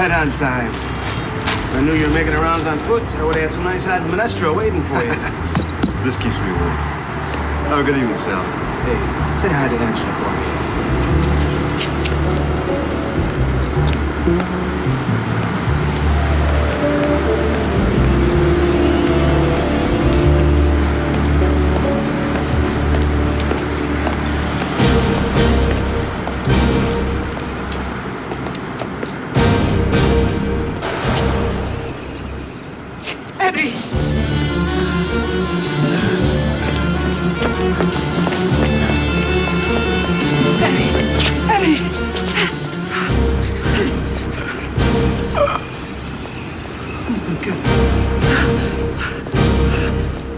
Right on time. If I knew you were making the rounds on foot, I would have had some nice-eyed minestrone waiting for you. This keeps me warm. Oh, good evening, Sal. Hey, say hi to Angela for me.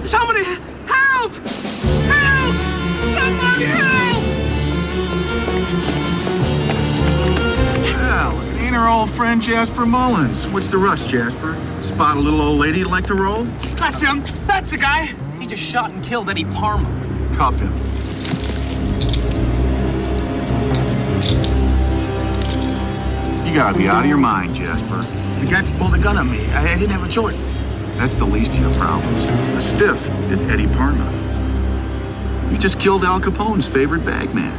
Somebody help! Help! Somebody help! Well, ain't our old friend Jasper Mullins. What's the rush, Jasper? Spot a little old lady you'd like to roll? That's him. That's the guy. He just shot and killed Eddie Parma. Cuff him. You gotta be out of your mind, Jasper. The guy pulled a gun on me. I didn't have a choice. That's the least of your problems. The stiff is Eddie Parma. You just killed Al Capone's favorite bagman.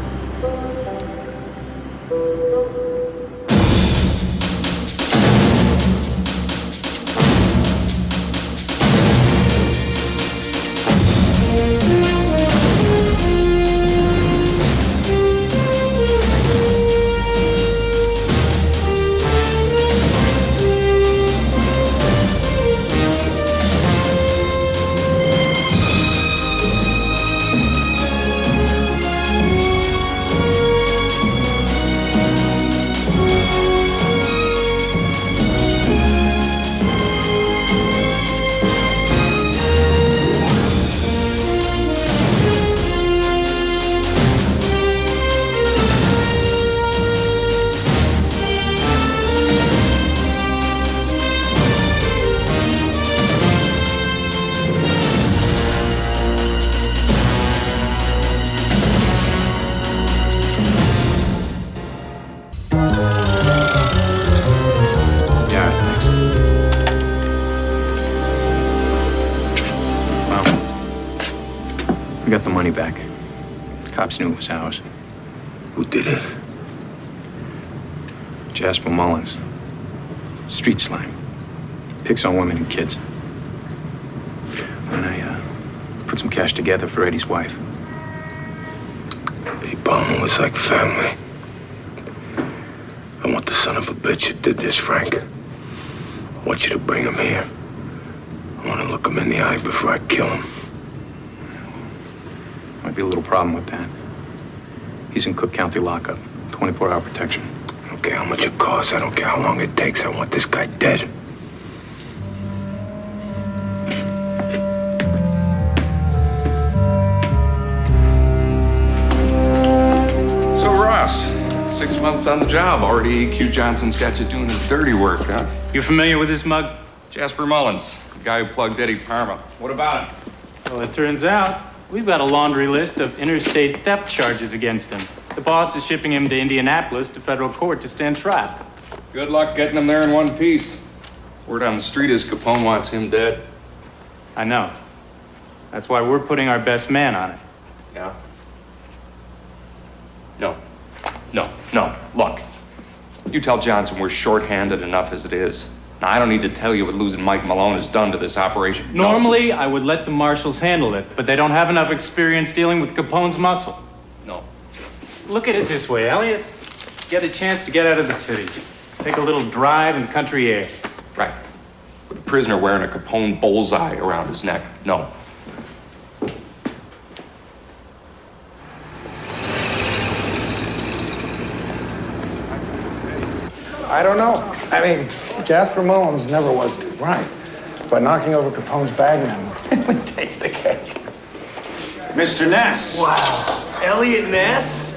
We got the money back. The cops knew it was ours. Who did it? Jasper Mullins. Street slime. Picks on women and kids. And I put some cash together for Eddie's wife. Eddie Palmer was like family. I want the son of a bitch that did this, Frank. I want you to bring him here. I want to look him in the eye before I kill him. Might be a little problem with that. He's in Cook County lockup. 24-hour protection. I don't care how much it costs. I don't care how long it takes. I want this guy dead. So, Ross, 6 months on the job. Already E.Q. Johnson's got you doing his dirty work, huh? You familiar with this mug? Jasper Mullins, the guy who plugged Eddie Parma. What about him? Well, it turns out we've got a laundry list of interstate theft charges against him. The boss is shipping him to Indianapolis to federal court to stand trial. Good luck getting him there in one piece. Word on the street is Capone wants him dead. I know. That's why we're putting our best man on it. Yeah? No. Look, you tell Johnson we're short-handed enough as it is. Now, I don't need to tell you what losing Mike Malone has done to this operation. Normally, I would let the marshals handle it, but they don't have enough experience dealing with Capone's muscle. No. Look at it this way, Elliot. Get a chance to get out of the city. Take a little drive in the country air. Right. With a prisoner wearing a Capone bullseye around his neck. No. I don't know. I mean, Jasper Mullins never was too bright. But knocking over Capone's bagman takes the cake. Mr. Ness. Wow. Elliot Ness?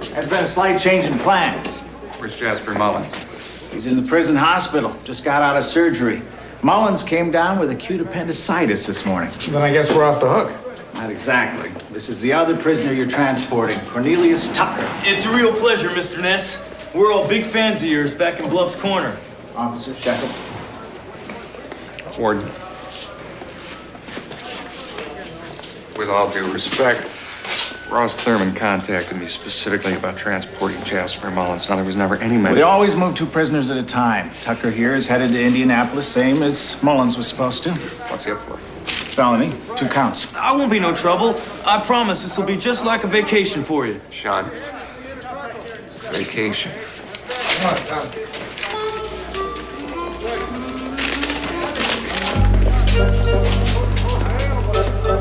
There's been a slight change in plans. Where's Jasper Mullins? He's in the prison hospital. Just got out of surgery. Mullins came down with acute appendicitis this morning. Then I guess we're off the hook. Not exactly. This is the other prisoner you're transporting, Cornelius Tucker. It's a real pleasure, Mr. Ness. We're all big fans of yours back in Bluff's Corner. Officer Shekel. Warden. With all due respect, Ross Thurman contacted me specifically about transporting Jasper Mullins. Now, there was never any mention. We always move 2 prisoners at a time. Tucker here is headed to Indianapolis, same as Mullins was supposed to. What's he up for? Felony, 2 counts. I won't be no trouble. I promise this will be just like a vacation for you. Sean. Vacation. Come on, son.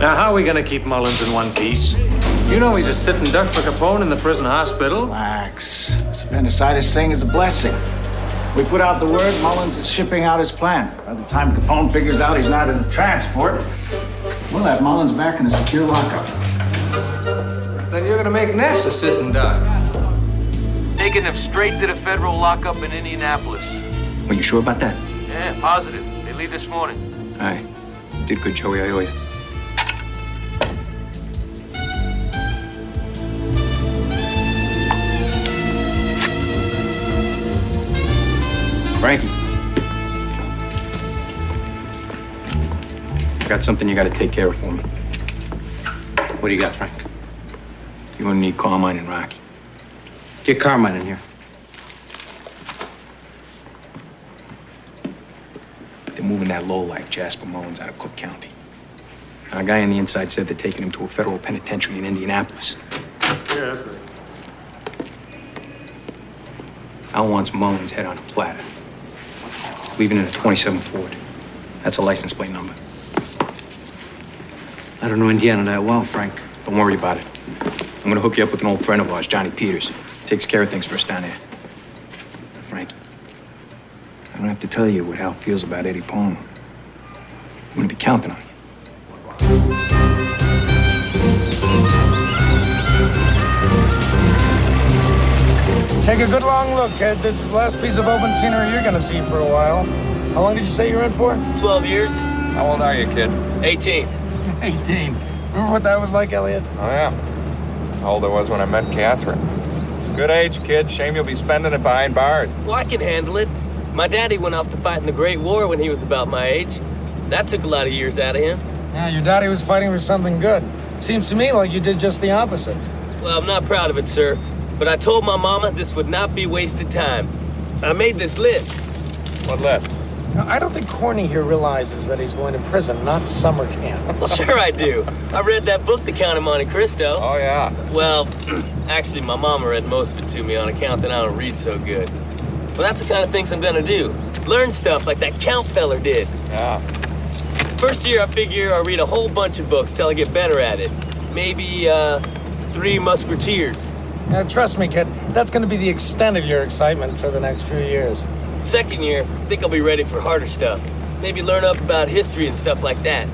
Now, how are we gonna keep Mullins in one piece? You know he's a sitting duck for Capone in the prison hospital. Relax. This appendicitis thing is a blessing. We put out the word, Mullins is shipping out his plan. By the time Capone figures out he's not in the transport, we'll have Mullins back in a secure lockup. Then you're gonna make Ness a sitting duck. Taking them straight to the federal lockup in Indianapolis. Are you sure about that? Yeah, positive. They leave this morning. All right. Did good, Joey. I owe you. Frankie. Got something you gotta take care of for me. What do you got, Frank? You're gonna need Carmine and Rocky. Get Carmine in here. They're moving that lowlife Jasper Mullins out of Cook County. Now, a guy on the inside said they're taking him to a federal penitentiary in Indianapolis. Yeah, that's right. Al wants Mullins' head on a platter. He's leaving in a 27 Ford. That's a license plate number. I don't know Indiana that well, Frank. Don't worry about it. I'm gonna hook you up with an old friend of ours, Johnny Peters. Takes care of things for us down there. Frankie, I don't have to tell you what Hal feels about Eddie Palmer. I'm gonna be counting on you. Take a good long look, kid. This is the last piece of open scenery you're gonna see for a while. How long did you say you were in for? 12 years. How old are you, kid? 18. 18. Remember what that was like, Elliot? Oh, yeah. How old I was when I met Catherine. It's a good age, kid. Shame you'll be spending it behind bars. Well, I can handle it. My daddy went off to fight in the Great War when he was about my age. That took a lot of years out of him. Yeah, your daddy was fighting for something good. Seems to me like you did just the opposite. Well, I'm not proud of it, sir. But I told my mama this would not be wasted time. I made this list. What list? Now, I don't think Corny here realizes that he's going to prison, not summer camp. Well, sure I do. I read that book, The Count of Monte Cristo. Oh, yeah. Well, actually, my mama read most of it to me on account that I don't read so good. Well, that's the kind of things I'm gonna do. Learn stuff like that Count feller did. Yeah. First year, I figure I'll read a whole bunch of books till I get better at it. Maybe, 3 Musketeers. Now, trust me, kid, that's going to be the extent of your excitement for the next few years. Second year, I think I'll be ready for harder stuff. Maybe learn up about history and stuff like that.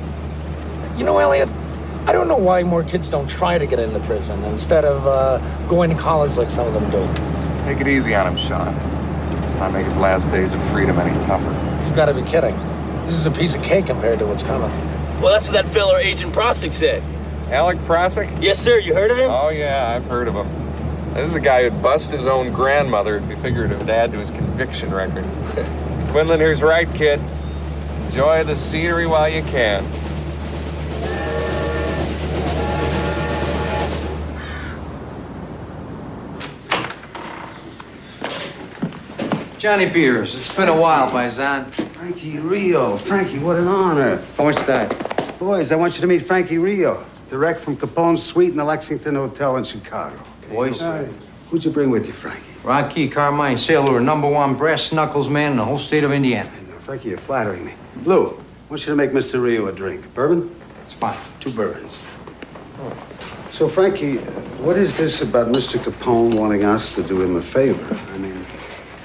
You know, Elliot, I don't know why more kids don't try to get into prison instead of going to college like some of them do. Take it easy on him, Sean. Let's not make his last days of freedom any tougher. You've got to be kidding. This is a piece of cake compared to what's coming. Well, that's what that feller Agent Prosick said. Alec Prosick? Yes, sir. You heard of him? Oh, yeah, I've heard of him. This is a guy who'd bust his own grandmother if he figured it would add to his conviction record. Quinlan here's right, kid. Enjoy the scenery while you can. Johnny Peters, it's been a while, Paisan. Frankie Rio. Frankie, what an honor. What's that? Boys, I want you to meet Frankie Rio, direct from Capone's suite in the Lexington Hotel in Chicago. Boys? Who'd you bring with you, Frankie? Rocky Carmine, sailor, #1 brass knuckles man in the whole state of Indiana. Hey, now, Frankie, you're flattering me. Lou, I want you to make Mr. Rio a drink. Bourbon? It's fine. 2 bourbons. So, Frankie, what is this about Mr. Capone wanting us to do him a favor? I mean,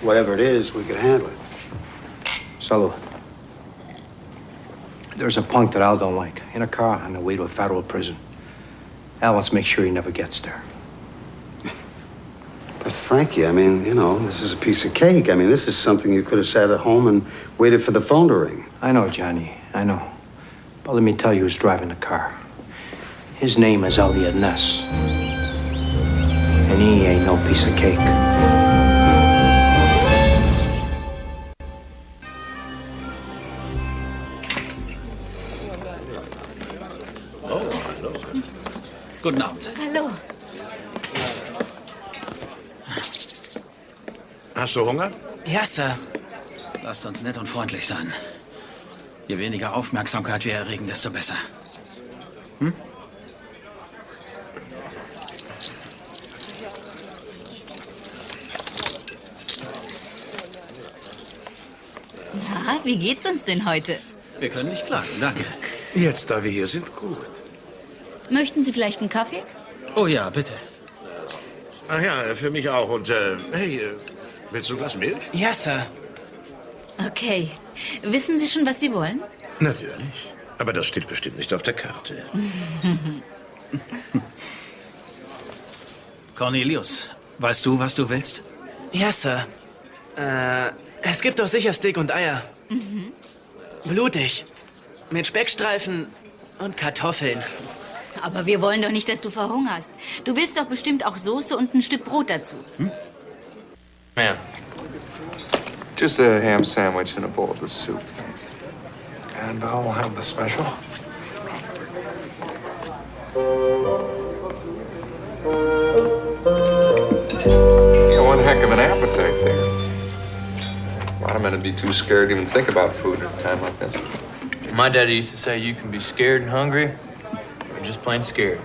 whatever it is, we can handle it. Salud. There's a punk that Al don't like in a car on the way to a federal prison. Al wants to make sure he never gets there. But Frankie, I mean, you know, this is a piece of cake. I mean, this is something you could have sat at home and waited for the phone to ring. I know, Johnny, I know. But let me tell you who's driving the car. His name is Elliot Ness. And he ain't no piece of cake. Guten Abend. Hallo. Hast du Hunger? Ja, Sir. Lasst uns nett und freundlich sein. Je weniger Aufmerksamkeit wir erregen, desto besser. Hm? Na, wie geht's uns denn heute? Wir können nicht klagen, danke. Jetzt, da wir hier sind, gut. Möchten Sie vielleicht einen Kaffee? Oh ja, bitte. Ach ja, für mich auch. Und, hey, willst du ein Glas Milch? Ja, Sir. Okay. Wissen Sie schon, was Sie wollen? Natürlich. Aber das steht bestimmt nicht auf der Karte. Cornelius, weißt du, was du willst? Ja, Sir. Es gibt doch sicher Steak und Eier. Mhm. Blutig. Mit Speckstreifen und Kartoffeln. Aber wir wollen doch nicht, dass du verhungerst. Du willst doch bestimmt auch Soße und ein Stück Brot dazu. Hm? Man, just a ham sandwich and a bowl of the soup, thanks. And I'll have the special. Yeah, one heck of an appetite there. A lot of men would be too scared to even think about food at a time like this. My daddy used to say you can be scared and hungry, or just plain scared.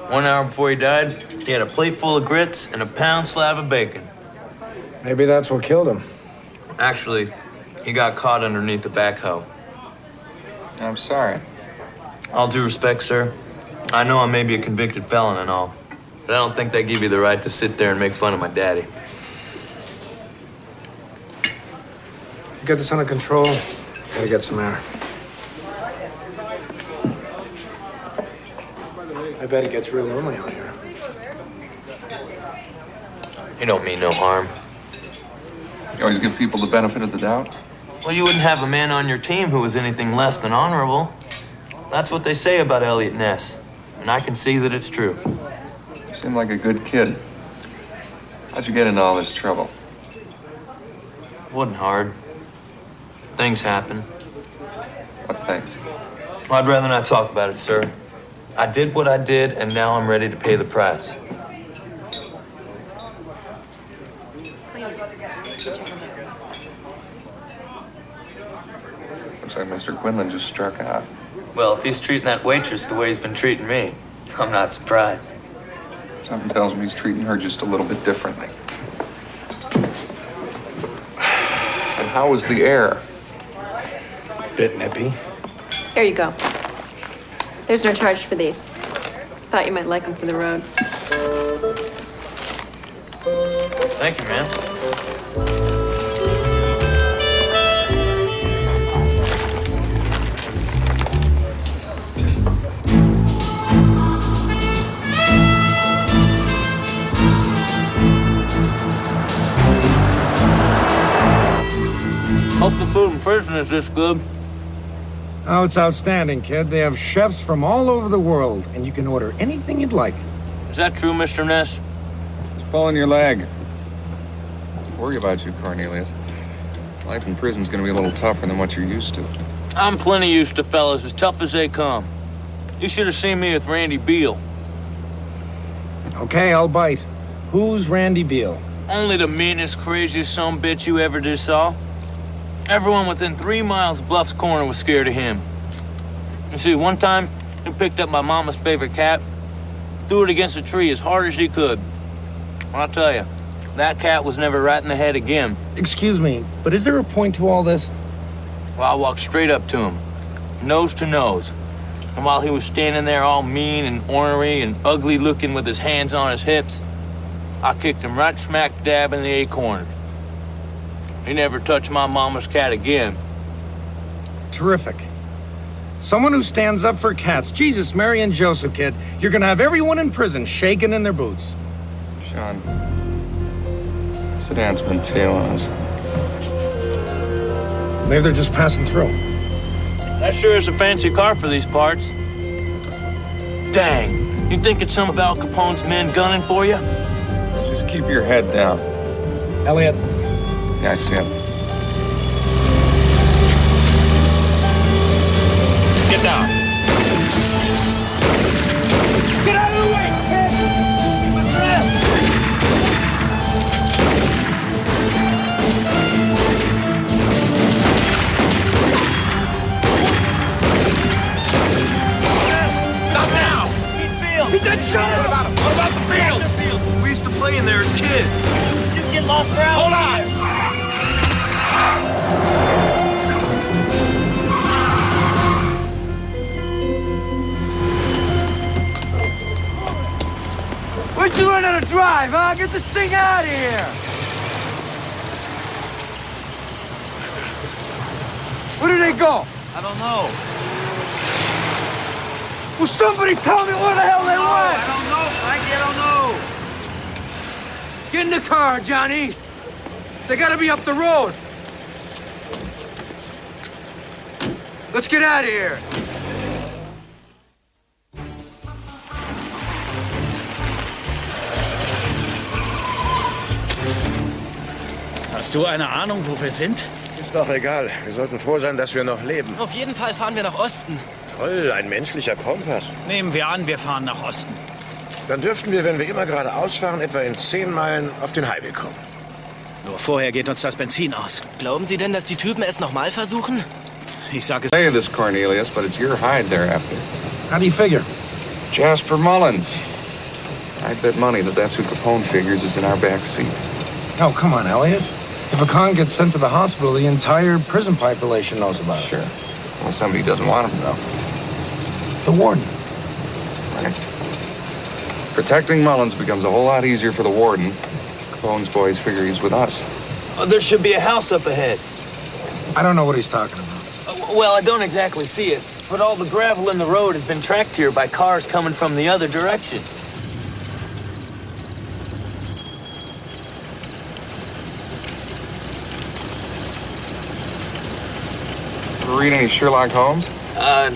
1 hour before he died, he had a plate full of grits and a pound slab of bacon. Maybe that's what killed him. Actually, he got caught underneath the backhoe. I'm sorry. All due respect, sir. I know I may be a convicted felon and all, but I don't think they give you the right to sit there and make fun of my daddy. Get this under control. Gotta get some air. I bet it gets real lonely out here. You don't mean no harm. You always give people the benefit of the doubt? Well, you wouldn't have a man on your team who was anything less than honorable. That's what they say about Elliot Ness, and I can see that it's true. You seem like a good kid. How'd you get into all this trouble? It wasn't hard. Things happen. What things? Well, I'd rather not talk about it, sir. I did what I did, and now I'm ready to pay the price. Looks like Mr. Quinlan just struck out. Well, if he's treating that waitress the way he's been treating me, I'm not surprised. Something tells me he's treating her just a little bit differently. And how was the air? Bit nippy. Here you go. There's no charge for these. Thought you might like them for the road. Thank you, man. Hope the food in prison is this good. Oh, it's outstanding, kid. They have chefs from all over the world, and you can order anything you'd like. Is that true, Mr. Ness? It's pulling your leg. Worry about you, Cornelius. Life in prison's gonna be a little tougher than what you're used to. I'm plenty used to fellas as tough as they come. You should have seen me with Randy Beal. Okay, I'll bite. Who's Randy Beal? Only the meanest, craziest sumbitch you ever did saw. Everyone within 3 miles of Bluff's Corner was scared of him. You see, one time, he picked up my mama's favorite cat, threw it against a tree as hard as he could. I'll tell you, that cat was never right in the head again. Excuse me, but is there a point to all this? Well, I walked straight up to him, nose to nose. And while he was standing there all mean and ornery and ugly looking with his hands on his hips, I kicked him right smack dab in the acorn. He never touched my mama's cat again. Terrific. Someone who stands up for cats. Jesus, Mary, and Joseph, kid. You're gonna have everyone in prison shaking in their boots. Sean, Sedan's been tailing us. Maybe they're just passing through. That sure is a fancy car for these parts. Dang, you think it's some of Al Capone's men gunning for you? Just keep your head down. Elliot. Yeah, I see him. Get down. playing there as kids. Just get lost around. Hold on! Where'd you learn how to drive, huh? Get this thing out of here! Where did they go? I don't know. Will somebody tell me where the hell they went? I don't know, Frankie, I don't know. Get in the car, Johnny. They gotta be up the road. Let's get out of here. Hast du eine Ahnung, wo wir sind? Ist doch egal. Wir sollten froh sein, dass wir noch leben. Auf jeden Fall fahren wir nach Osten. Toll, ein menschlicher Kompass. Nehmen wir an, wir fahren nach Osten. Dann dürften wir, wenn wir immer geradeaus fahren, etwa in 10 Meilen auf den Highway kommen. Nur vorher geht uns das Benzin aus. Glauben Sie denn, dass die Typen es nochmal versuchen? Ich sage es. Say this, Cornelius, but it's your hide they're after. How do you figure? Jasper Mullins. I'd bet money that that's who Capone figures is in our back seat. Oh, come on, Elliot. If a con gets sent to the hospital, the entire prison population knows about it. Sure. Well, somebody doesn't want him to know. The warden. Right. Protecting Mullins becomes a whole lot easier for the warden. Capone's boys figure he's with us. Oh, there should be a house up ahead. I don't know what he's talking about. Well, I don't exactly see it, but all the gravel in the road has been tracked here by cars coming from the other direction. Read any Sherlock Holmes?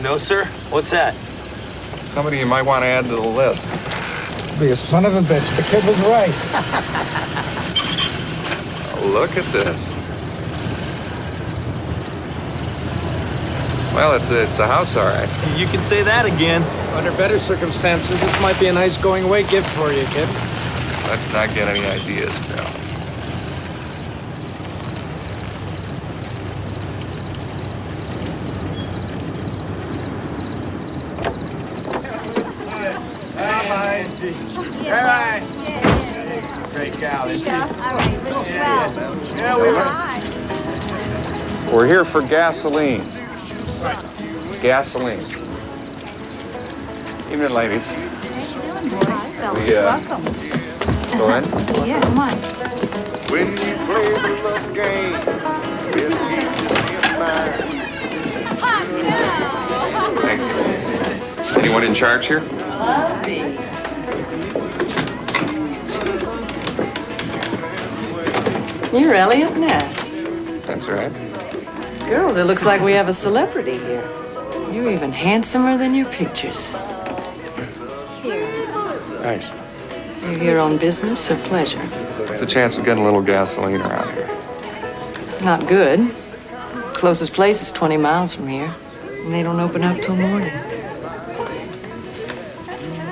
No, sir. What's that? Somebody you might want to add to the list. Be a son of a bitch. The kid was right. Look at this. Well, it's a house, all right. You can say that again. Under better circumstances, this might be a nice going-away gift for you, kid. Let's not get any ideas, Bill. Great gal, isn't she? We're here for gasoline. Gasoline. Evening, ladies. We, Welcome. go in? Yeah, come on. When you play the love game, Thank you. Anyone in charge here? You're Elliot Ness. That's right. Girls, it looks like we have a celebrity here. You're even handsomer than your pictures. Thanks. You're here on business or pleasure? What's the chance of getting a little gasoline around here? Not good. Closest place is 20 miles from here, and they don't open up till morning.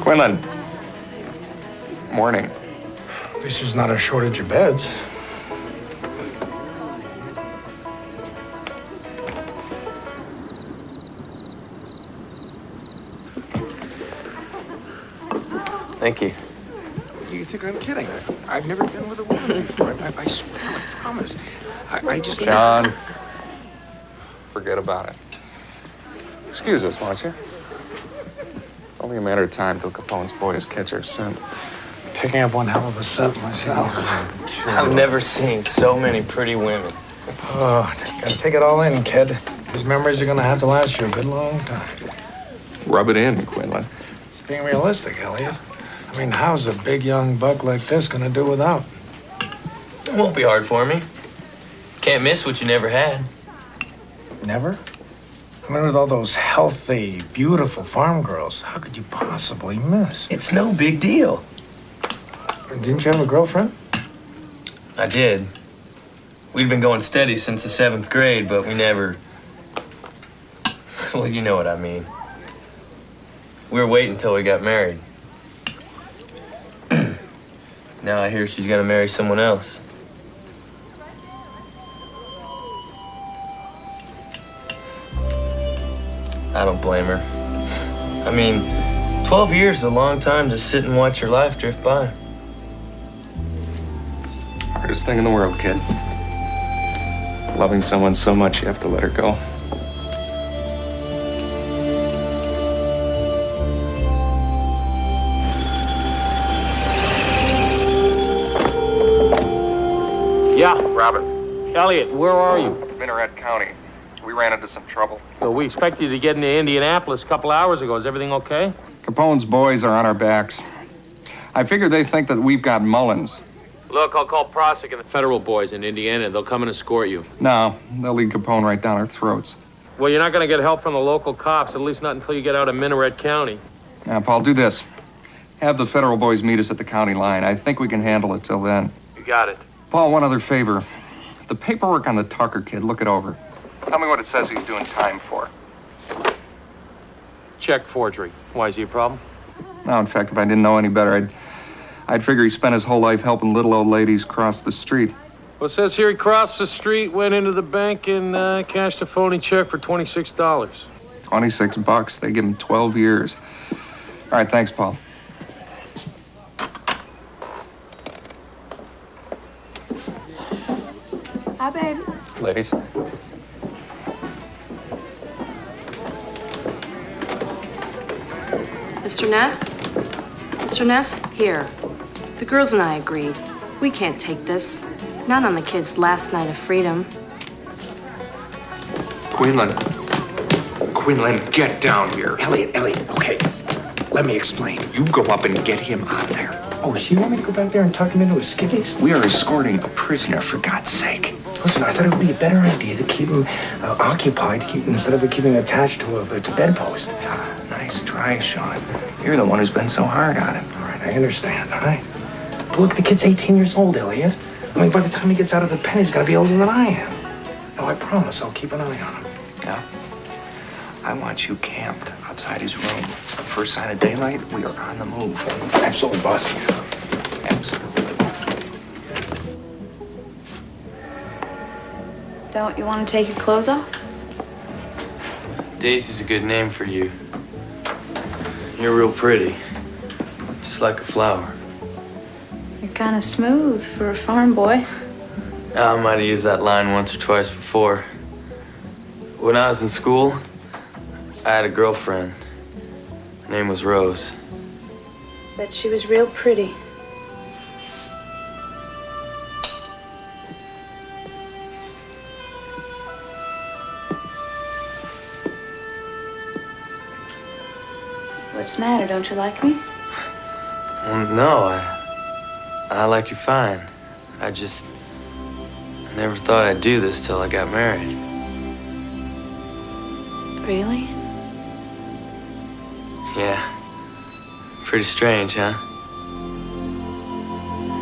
Quinlan. Morning. At least there's not a shortage of beds. Thank you. You think I'm kidding? I've never been with a woman before. I swear, I promise. I just... John. Forget about it. Excuse us, won't you? It's only a matter of time till Capone's boys catch our scent. Picking up one hell of a scent myself. I've never seen so many pretty women. Oh, gotta take it all in, kid. These memories are gonna have to last you a good long time. Rub it in, Quinlan. Just being realistic, Elliot. I mean, how's a big young buck like this gonna do without? It won't be hard for me. Can't miss what you never had. Never? I mean, with all those healthy, beautiful farm girls, how could you possibly miss? It's no big deal. Didn't you have a girlfriend? I did. We'd been going steady since the 7th grade, but we never... Well, you know what I mean. We were waiting until we got married. Now I hear she's gonna marry someone else. I don't blame her. I mean, 12 years is a long time to sit and watch your life drift by. hardest thing in the world, kid. Loving someone so much you have to let her go. Yeah. Robin, Elliot, where are you? Minaret County. We ran into some trouble. Well, we expected you to get into Indianapolis a couple hours ago. Is everything okay? Capone's boys are on our backs. I figure they think that we've got Mullins. Look, I'll call Prosick and the federal boys in Indiana. They'll come and escort you. No, they'll lead Capone right down our throats. Well, you're not going to get help from the local cops, at least not until you get out of Minaret County. Now, Paul, do this. Have the federal boys meet us at the county line. I think we can handle it till then. You got it. Paul, one other favor. The paperwork on the Tucker kid, look it over. Tell me what it says he's doing time for. Check forgery. Why, is he a problem? No, in fact, if I didn't know any better, I'd figure he spent his whole life helping little old ladies cross the street. Well, it says here he crossed the street, went into the bank, and cashed a phony check for $26. 26 bucks. They give him 12 years. All right, thanks, Paul. Hi, babe. Ladies. Mr. Ness? Mr. Ness, here. The girls and I agreed. We can't take this. Not on the kids' last night of freedom. Quinlan, get down here. Elliot, okay. Let me explain. You go up and get him out of there. Oh, so you want me to go back there and tuck him into his skivvies? We are escorting a prisoner, for God's sake. Listen, I thought it would be a better idea to keep him occupied instead of keeping him attached to a bedpost. Ah, nice try, Sean. You're the one who's been so hard on him. All right, I understand, all right? But look, the kid's 18 years old, Elliot. I mean, by the time he gets out of the pen, he's gonna be older than I am. No, I promise I'll keep an eye on him. Yeah? I want you camped outside his room. First sign of daylight, we are on the move. Absolutely, boss. Absolutely. Don't you want to take your clothes off? Daisy's a good name for you. You're real pretty. Just like a flower. You're kind of smooth for a farm boy. I might have used that line once or twice before. When I was in school, I had a girlfriend. Her name was Rose. Bet she was real pretty. What's the matter? Don't you like me? Well, no, I like you fine. I never thought I'd do this till I got married. Really? Yeah. Pretty strange, huh?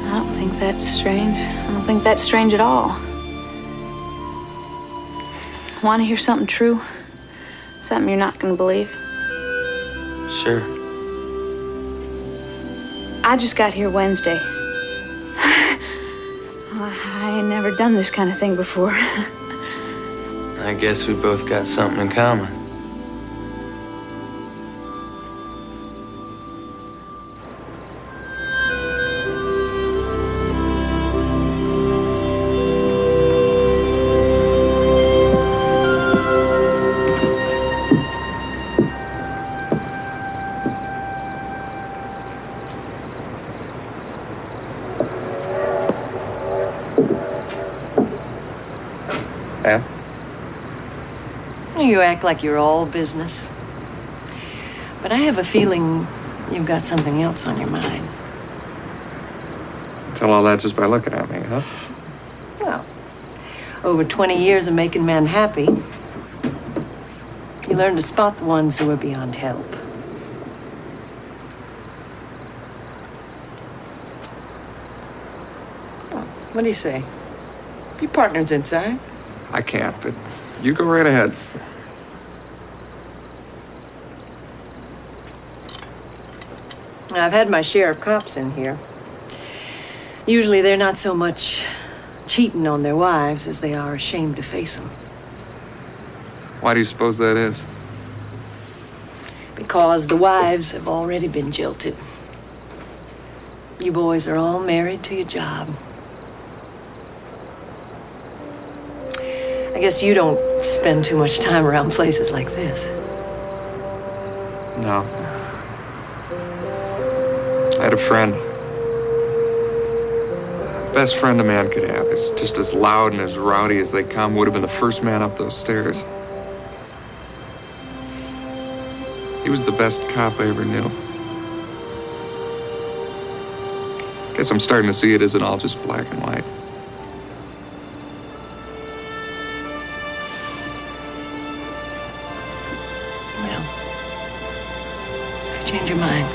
I don't think that's strange. I don't think that's strange at all. Want to hear something true? Something you're not going to believe? Sure. I just got here Wednesday. I ain't never done this kind of thing before. I guess we both got something in common. Pam? You act like you're all business. But I have a feeling you've got something else on your mind. Tell all that just by looking at me, huh? Well, over 20 years of making men happy, you learn to spot the ones who are beyond help. Oh, what do you say? Your partner's inside. I can't, but you go right ahead. I've had my share of cops in here. Usually they're not so much cheating on their wives as they are ashamed to face them. Why do you suppose that is? Because the wives have already been jilted. You boys are all married to your job. I guess you don't spend too much time around places like this. No. I had a friend. Best friend a man could have. Is just as loud and as rowdy as they come. Would have been the first man up those stairs. He was the best cop I ever knew. Guess I'm starting to see it isn't all just black and white. Well, if you change your mind.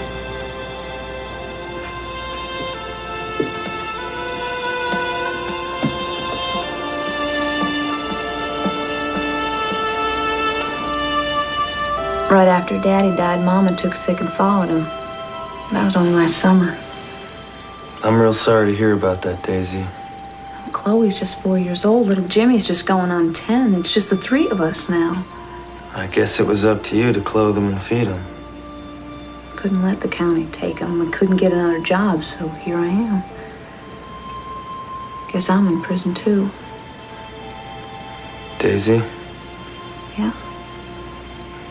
Right after Daddy died, Mama took sick and followed him. That was only last summer. I'm real sorry to hear about that, Daisy. Chloe's just 4 years old. Little Jimmy's just going on 10. It's just the three of us now. I guess it was up to you to clothe them and feed them. Couldn't let the county take him. We couldn't get another job, so here I am. Guess I'm in prison, too. Daisy? Yeah?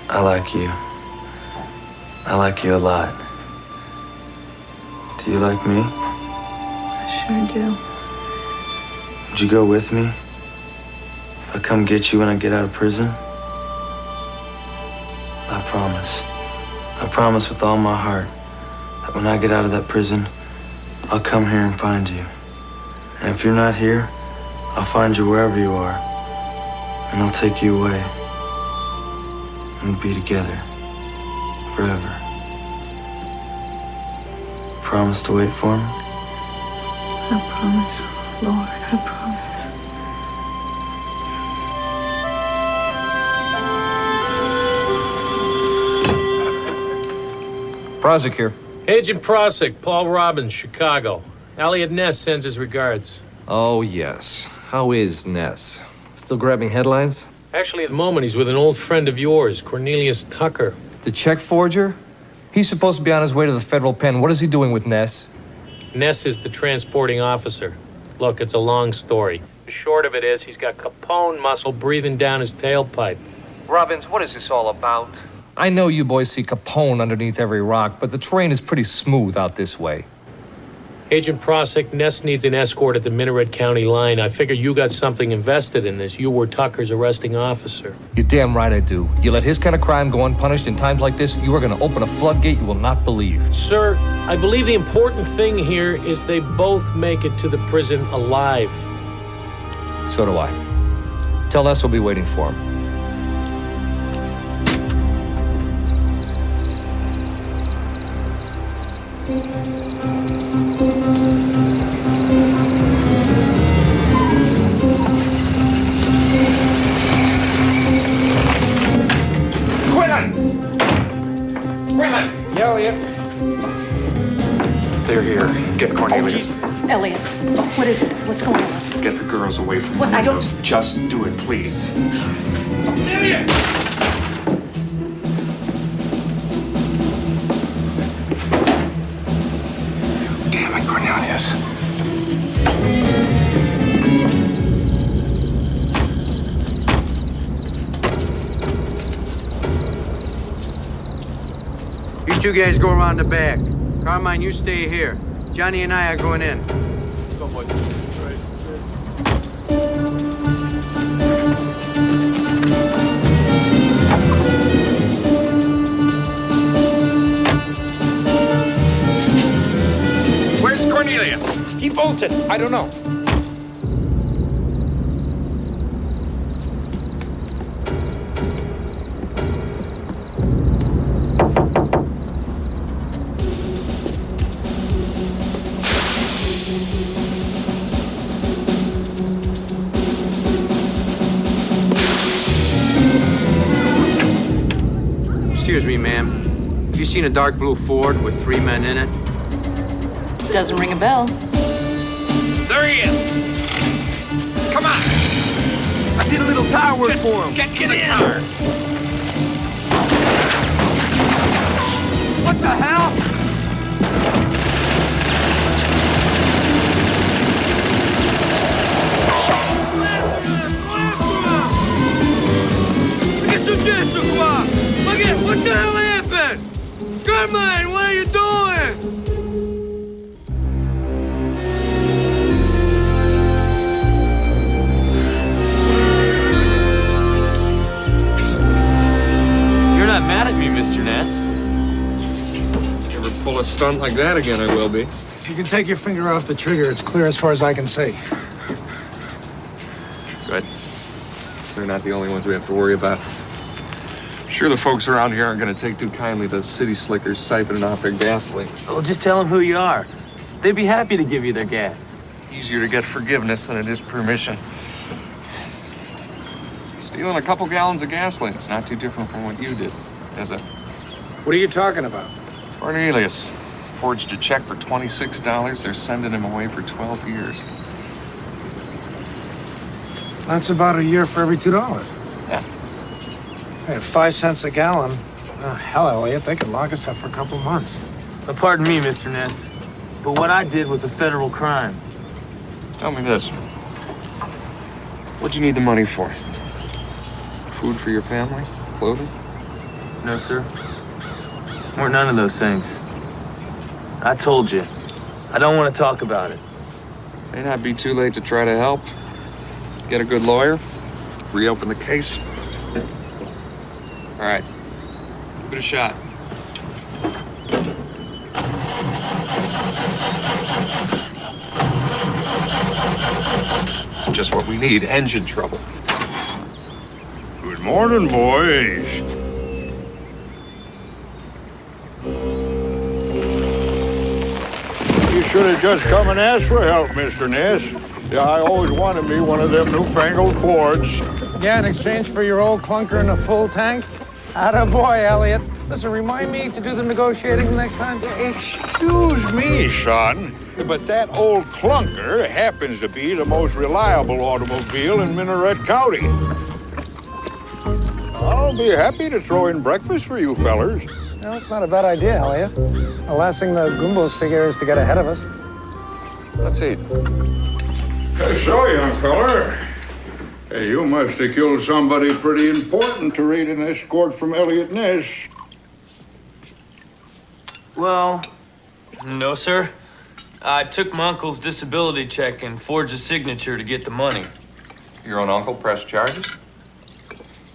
I like you. I like you a lot. Do you like me? I sure do. Would you go with me? If I come get you when I get out of prison? I promise. I promise with all my heart that when I get out of that prison, I'll come here and find you. And if you're not here, I'll find you wherever you are. And I'll take you away. And we'll be together. Forever. Promise to wait for me? I promise, Lord, I promise. Prozik here. Agent Prozik, Paul Robbins, Chicago. Elliot Ness sends his regards. Oh, yes. How is Ness? Still grabbing headlines? Actually, at the moment, he's with an old friend of yours, Cornelius Tucker. The check forger? He's supposed to be on his way to the federal pen. What is he doing with Ness? Ness is the transporting officer. Look, it's a long story. The short of it is he's got Capone muscle breathing down his tailpipe. Robbins, what is this all about? I know you boys see Capone underneath every rock, but the terrain is pretty smooth out this way. Agent Prozik, Ness needs an escort at the Minaret County line. I figure you got something invested in this. You were Tucker's arresting officer. You're damn right I do. You let his kind of crime go unpunished in times like this, you are going to open a floodgate you will not believe. Sir, I believe the important thing here is they both make it to the prison alive. So do I. Tell us we'll be waiting for him. They're here. Get Cornelius. Elliot, what is it? What's going on? Get the girls away from What? the I don't- windows. Just do it, please. Elliot! Damn it, Cornelius. You two guys go around the back. Carmine, you stay here. Johnny and I are going in. Go, boy. Where's Cornelius? He bolted. I don't know. Excuse me, ma'am. Have you seen a dark blue Ford with 3 men in it? Doesn't ring a bell. There he is. Come on. I did a little tire work for him. Get in the car. What the hell? stunt like that again, I will be. If you can take your finger off the trigger, it's clear as far as I can see. Good. So they're not the only ones we have to worry about. Sure, the folks around here aren't going to take too kindly to city slickers siphoning off their gasoline. Well, just tell them who you are. They'd be happy to give you their gas. Easier to get forgiveness than it is permission. Stealing a couple gallons of gasoline, it's not too different from what you did, is it? What are you talking about? Cornelius forged a check for $26. They're sending him away for 12 years. That's about a year for every $2. Yeah. Hey, 5 cents a gallon. Oh, hell, Elliot, they could lock us up for a couple of months. Pardon me, Mr. Ness, but what I did was a federal crime. Tell me this. What'd you need the money for? Food for your family? Clothing? No, sir. Weren't none of those things. I told you. I don't want to talk about it. May not be too late to try to help. Get a good lawyer. Reopen the case. All right. Give it a shot. It's just what we need. Engine trouble. Good morning, boys. You should have just come and asked for help, Mr. Ness. Yeah, I always wanted me one of them newfangled Fords. Yeah, in exchange for your old clunker and a full tank? Atta boy, Elliot. Listen, remind me to do the negotiating next time. Excuse me, son, but that old clunker happens to be the most reliable automobile in Minaret County. I'll be happy to throw in breakfast for you fellers. No, it's not a bad idea, Elliot. The last thing the Goombos figure is to get ahead of us. Let's eat. So, young feller, hey, you must have killed somebody pretty important to raid an escort from Elliot Ness. Well, no, sir. I took my uncle's disability check and forged a signature to get the money. Your own uncle pressed charges?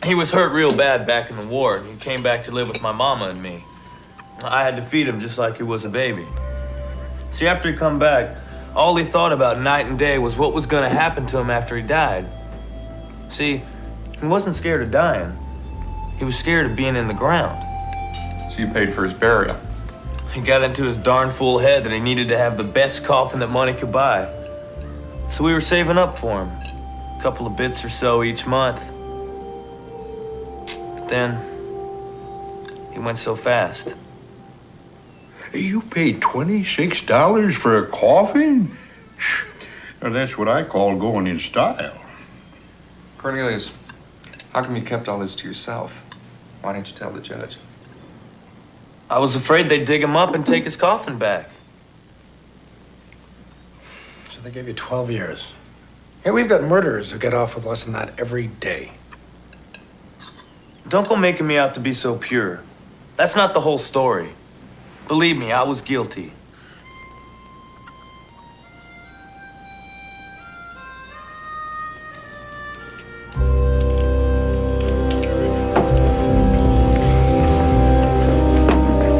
He was hurt real bad back in the war, and he came back to live with my mama and me. I had to feed him just like he was a baby. See, after he come back, all he thought about night and day was what was gonna happen to him after he died. See, he wasn't scared of dying. He was scared of being in the ground. So you paid for his burial? He got into his darn fool head that he needed to have the best coffin that money could buy. So we were saving up for him. A couple of bits or so each month. But then, he went so fast. You paid $26 for a coffin? Now, that's what I call going in style. Cornelius, how come you kept all this to yourself? Why didn't you tell the judge? I was afraid they'd dig him up and take his coffin back. So they gave you 12 years. Hey, we've got murderers who get off with less than that every day. Don't go making me out to be so pure. That's not the whole story. Believe me, I was guilty.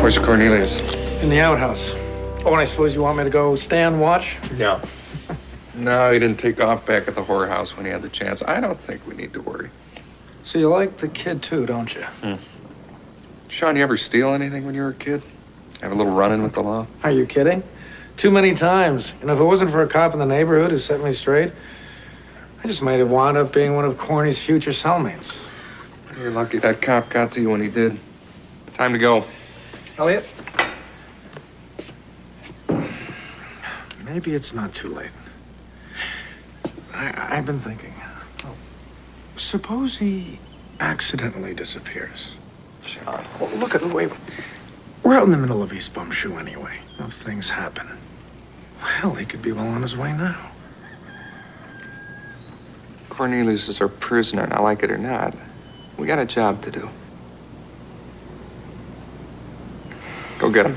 Where's Cornelius? In the outhouse. Oh, and I suppose you want me to go stand watch? Yeah. No, he didn't take off back at the whorehouse when he had the chance. I don't think we need to worry. So you like the kid too, don't you? Sean, you ever steal anything when you were a kid? Have a little run-in with the law? Are you kidding? Too many times. You know, if it wasn't for a cop in the neighborhood who set me straight, I just might have wound up being one of Corny's future cellmates. You're lucky that cop got to you when he did. Time to go. Elliot? Maybe it's not too late. I've been thinking. Suppose he accidentally disappears. Sean. Well, look at the way. We're out in the middle of East Bum Shoe anyway. If things happen. Hell, he could be well on his way now. Cornelius is our prisoner, and I like it or not. We got a job to do. Go get him.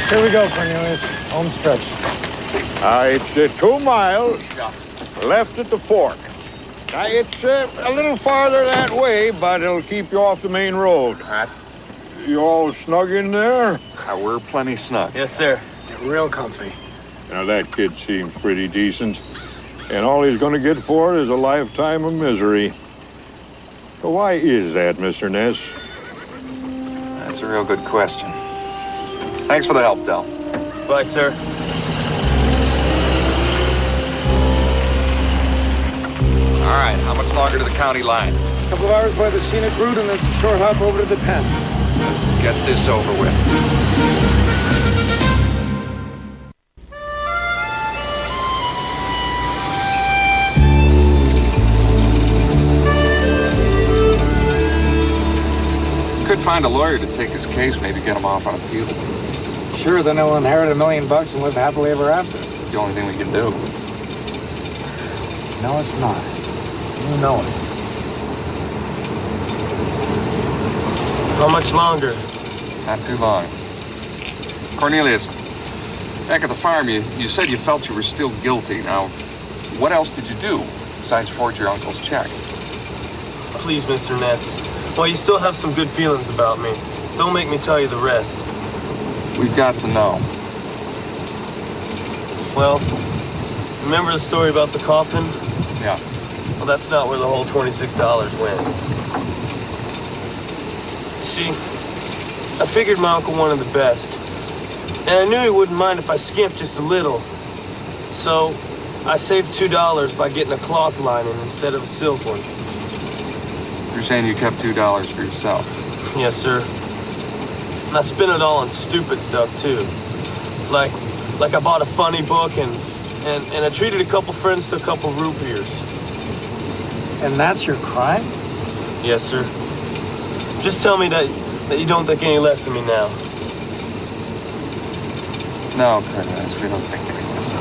Here we go, Cornelius. Home stretch. It's 2 miles left at the fork. It's a little farther that way, but it'll keep you off the main road. You all snug in there? We're plenty snug. Yes, sir. Real comfy. Now, that kid seems pretty decent. And all he's gonna get for it is a lifetime of misery. So why is that, Mr. Ness? That's a real good question. Thanks for the help, Del. Bye, sir. All right, how much longer to the county line? A couple of hours by the scenic route and a short hop over to the pen. Let's get this over with. Could find a lawyer to take his case, maybe get him off on appeal. Sure, then he'll inherit $1 million and live happily ever after. The only thing we can do. No, it's not. You know it. How much longer? Not too long. Cornelius, back at the farm, you said you felt you were still guilty. Now, what else did you do besides forge your uncle's check? Please, Mr. Ness. Well, you still have some good feelings about me. Don't make me tell you the rest. We've got to know. Well, remember the story about the coffin? Yeah. Well, that's not where the whole $26 went. See, I figured my uncle wanted the best. And I knew he wouldn't mind if I skimped just a little. So, I saved $2 by getting a cloth lining instead of a silk one. You're saying you kept $2 for yourself? Yes, sir. And I spent it all on stupid stuff, too. Like I bought a funny book and I treated a couple friends to a couple root beers. And that's your crime? Yes, sir. Just tell me that you don't think any less of me now. No, Cornelius, we don't think any less of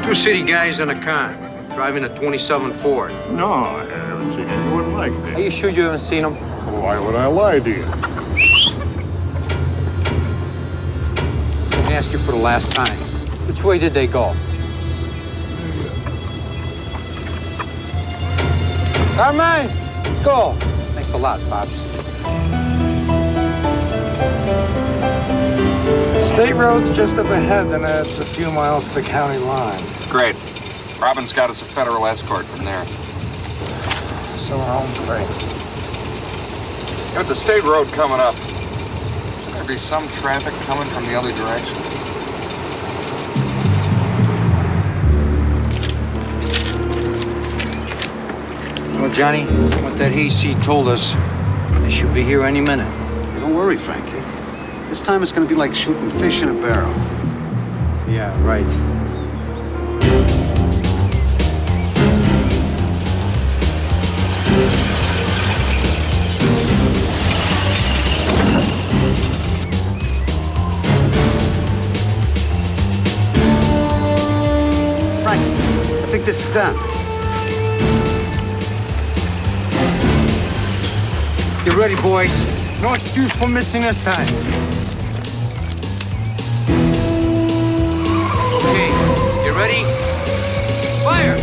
you. Two city guys in a car, driving a 27 Ford. No, I haven't seen anyone like this. Are you sure you haven't seen them? Why would I lie to you? Let me ask you for the last time. Which way did they go? Carmine, let's go. Thanks a lot, Pops. State road's just up ahead, then it's a few miles to the county line. Great. Robin's got us a federal escort from there. So we're home free. Got the state road coming up. Should there be some traffic coming from the other direction? Well, Johnny, what that hayseed told us, they should be here any minute. Hey, don't worry, Frankie. This time it's gonna be like shooting fish in a barrel. Yeah, right. Frank, I think this is done. Get ready, boys. No excuse for missing this time. Okay, you ready? Fire!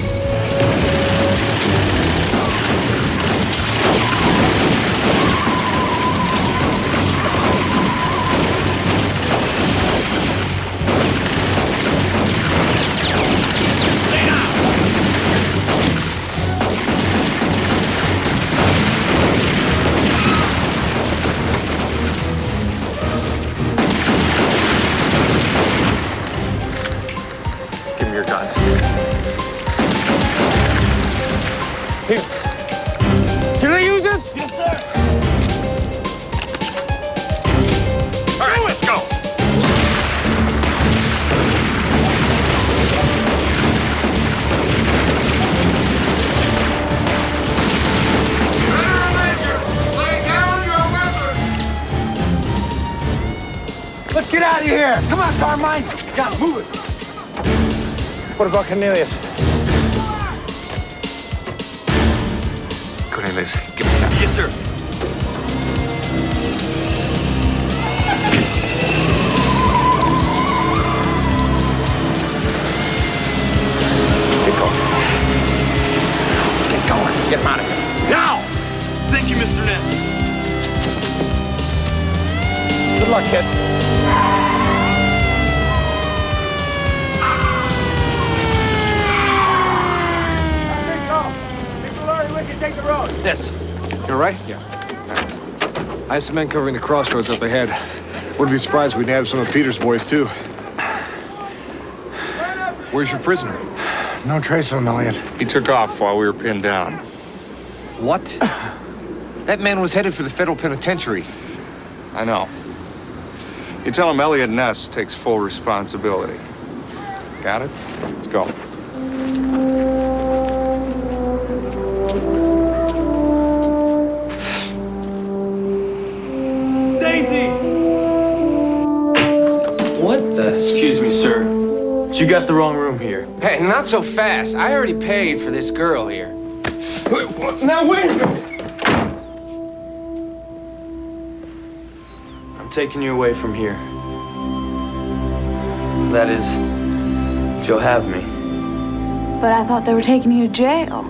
Give me your gun. Here. Can I use this? Yes, sir. All right, let's go. Let's get out of here. Come on, Carmine. Yeah, move it. What about Cornelius? Cornelius, give me that. Yes, sir. Hey, luck, kid. Yes. You're right? Yeah. I have some men covering the crossroads up ahead. Wouldn't be surprised if we nabbed some of Peter's boys, too. Where's your prisoner? No trace of him, Elliot. He took off while we were pinned down. What? That man was headed for the federal penitentiary. I know. You tell him Elliot Ness takes full responsibility. Got it? Let's go. Daisy! What the? Excuse me, sir. But you got the wrong room here. Hey, not so fast. I already paid for this girl here. Now wait a minute! I'm taking you away from here. That is, if you'll have me. But I thought they were taking you to jail.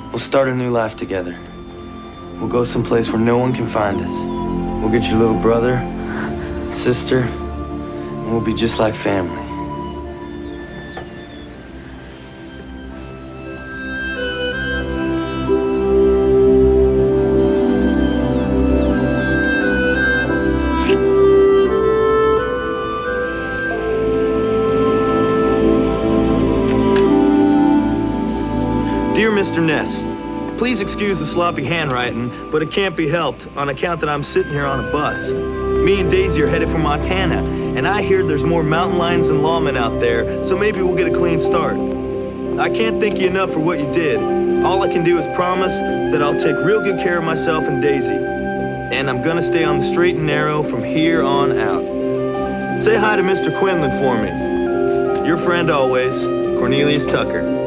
We'll start a new life together. We'll go someplace where no one can find us. We'll get your little brother, sister, and we'll be just like family. Dear Mr. Ness, please excuse the sloppy handwriting, but it can't be helped on account that I'm sitting here on a bus. Me and Daisy are headed for Montana, and I hear there's more mountain lions and lawmen out there, so maybe we'll get a clean start. I can't thank you enough for what you did. All I can do is promise that I'll take real good care of myself and Daisy. And I'm gonna stay on the straight and narrow from here on out. Say hi to Mr. Quinlan for me. Your friend always, Cornelius Tucker.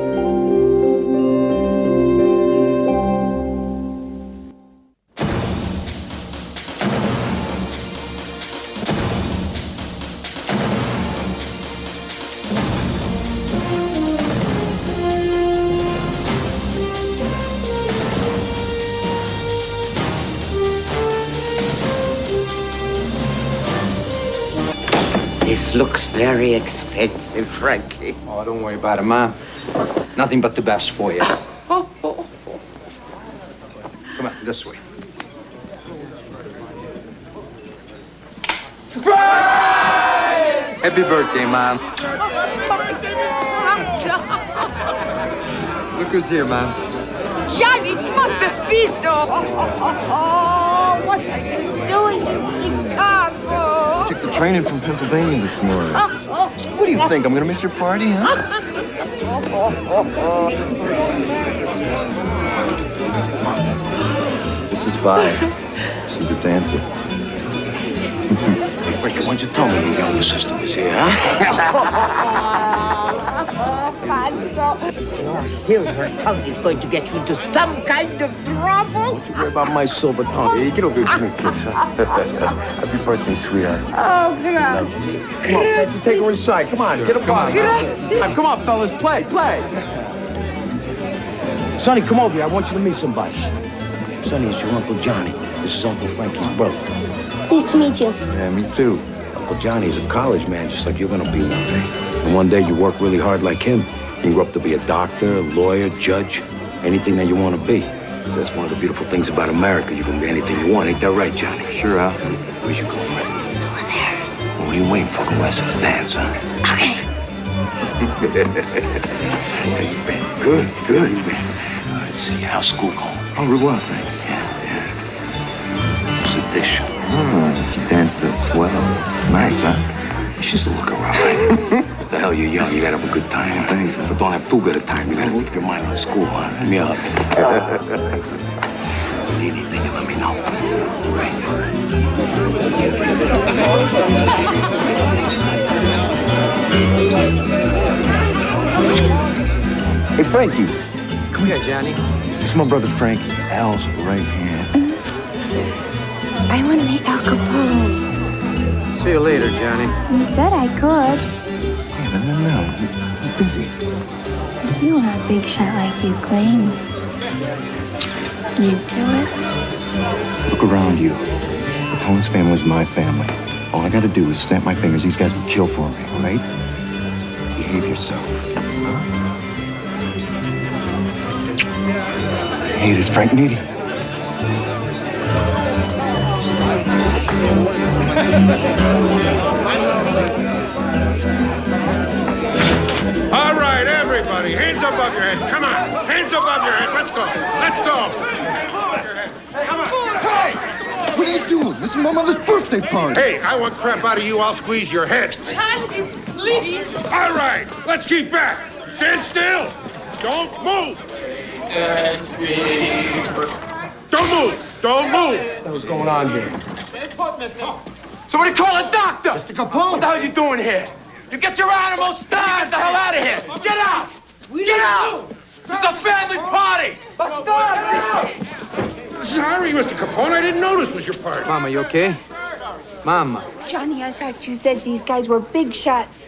This looks very expensive, Frankie. Oh, don't worry about it, Mom. Nothing but the best for you. Come on, this way. Surprise! Happy birthday, Mom. Look who's here, Mom. Johnny Montefino! What are you doing in Chicago? Took the train in from Pennsylvania this morning. What do you think? I'm gonna miss your party, huh? This is Vi. She's a dancer. Hey, Frankie, why'd you tell me your younger sister was here, huh? Your silver tongue is going to get you into some kind of trouble. Don't you worry about my silver tongue. Hey, get over here, give me a kiss, huh? Happy birthday, sweetheart. Oh, God. Come on, let's take her inside. Come on, get up on. Come on, fellas, play. Sonny, come over here. I want you to meet somebody. Sonny, it's your Uncle Johnny. This is Uncle Frankie's brother. Pleased to meet you. Yeah, me too. Uncle Johnny's a college man, just like you're gonna be one day. And one day you work really hard like him. You can grow up to be a doctor, lawyer, judge, anything that you want to be. That's one of the beautiful things about America. You can be anything you want. Ain't that right, Johnny? Sure, Al. Where's your girlfriend? He's over there. Well, what are you waiting for? Go ask her to dance, huh? Okay. How you been? Good. Let's see, how's school going? Oh, real well, thanks. Yeah. What's the dish? You danced that swell. It's nice, huh? She's a looker, all right. What the hell, you're young. You gotta have a good time. Huh? Thanks, man. But don't have too good a time. You gotta keep your mind on school, huh? Give me a hug. Need anything, you let me know. Hey, Frankie. Come here, Johnny. It's my brother Frankie, Al's right hand. I want to meet Al Capone. See you later, Johnny. You said I could. Yeah, no. I'm busy. You want a big shot like you claim. You do it. Look around you. Capone's family's my family. All I gotta do is snap my fingers. These guys will kill for me, all right? Behave yourself. Hey, does Frank need you? All right, everybody, hands above your heads. Come on, hands above your heads. Let's go. Let's go. Come on. Hey! What are you doing? This is my mother's birthday party. Hey, I want crap out of you. I'll squeeze your head. Johnny, please. All right, let's keep back. Stand still. Don't move. Don't move. Don't move. What's going on here? Stay put, mister. Somebody call a doctor! Mr. Capone! What the hell are you doing here? You get your animals starved! Get the hell out of here! Get out! Get out! It's a family party! Sorry, Mr. Capone. I didn't notice was your party. Mama, you okay? Mama. Johnny, I thought you said these guys were big shots.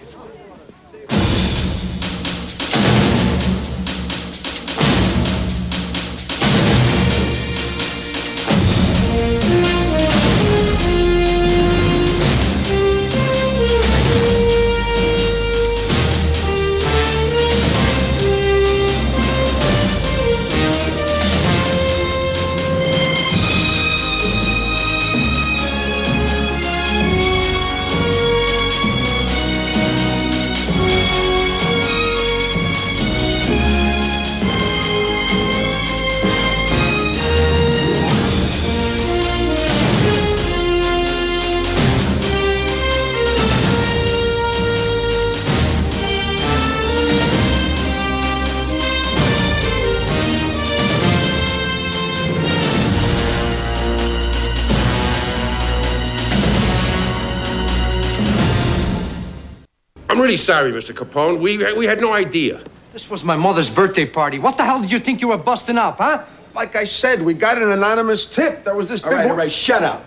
I'm really sorry, Mr. Capone. We had no idea. This was my mother's birthday party. What the hell did you think you were busting up, huh? Like I said, we got an anonymous tip. There was this All right, shut up.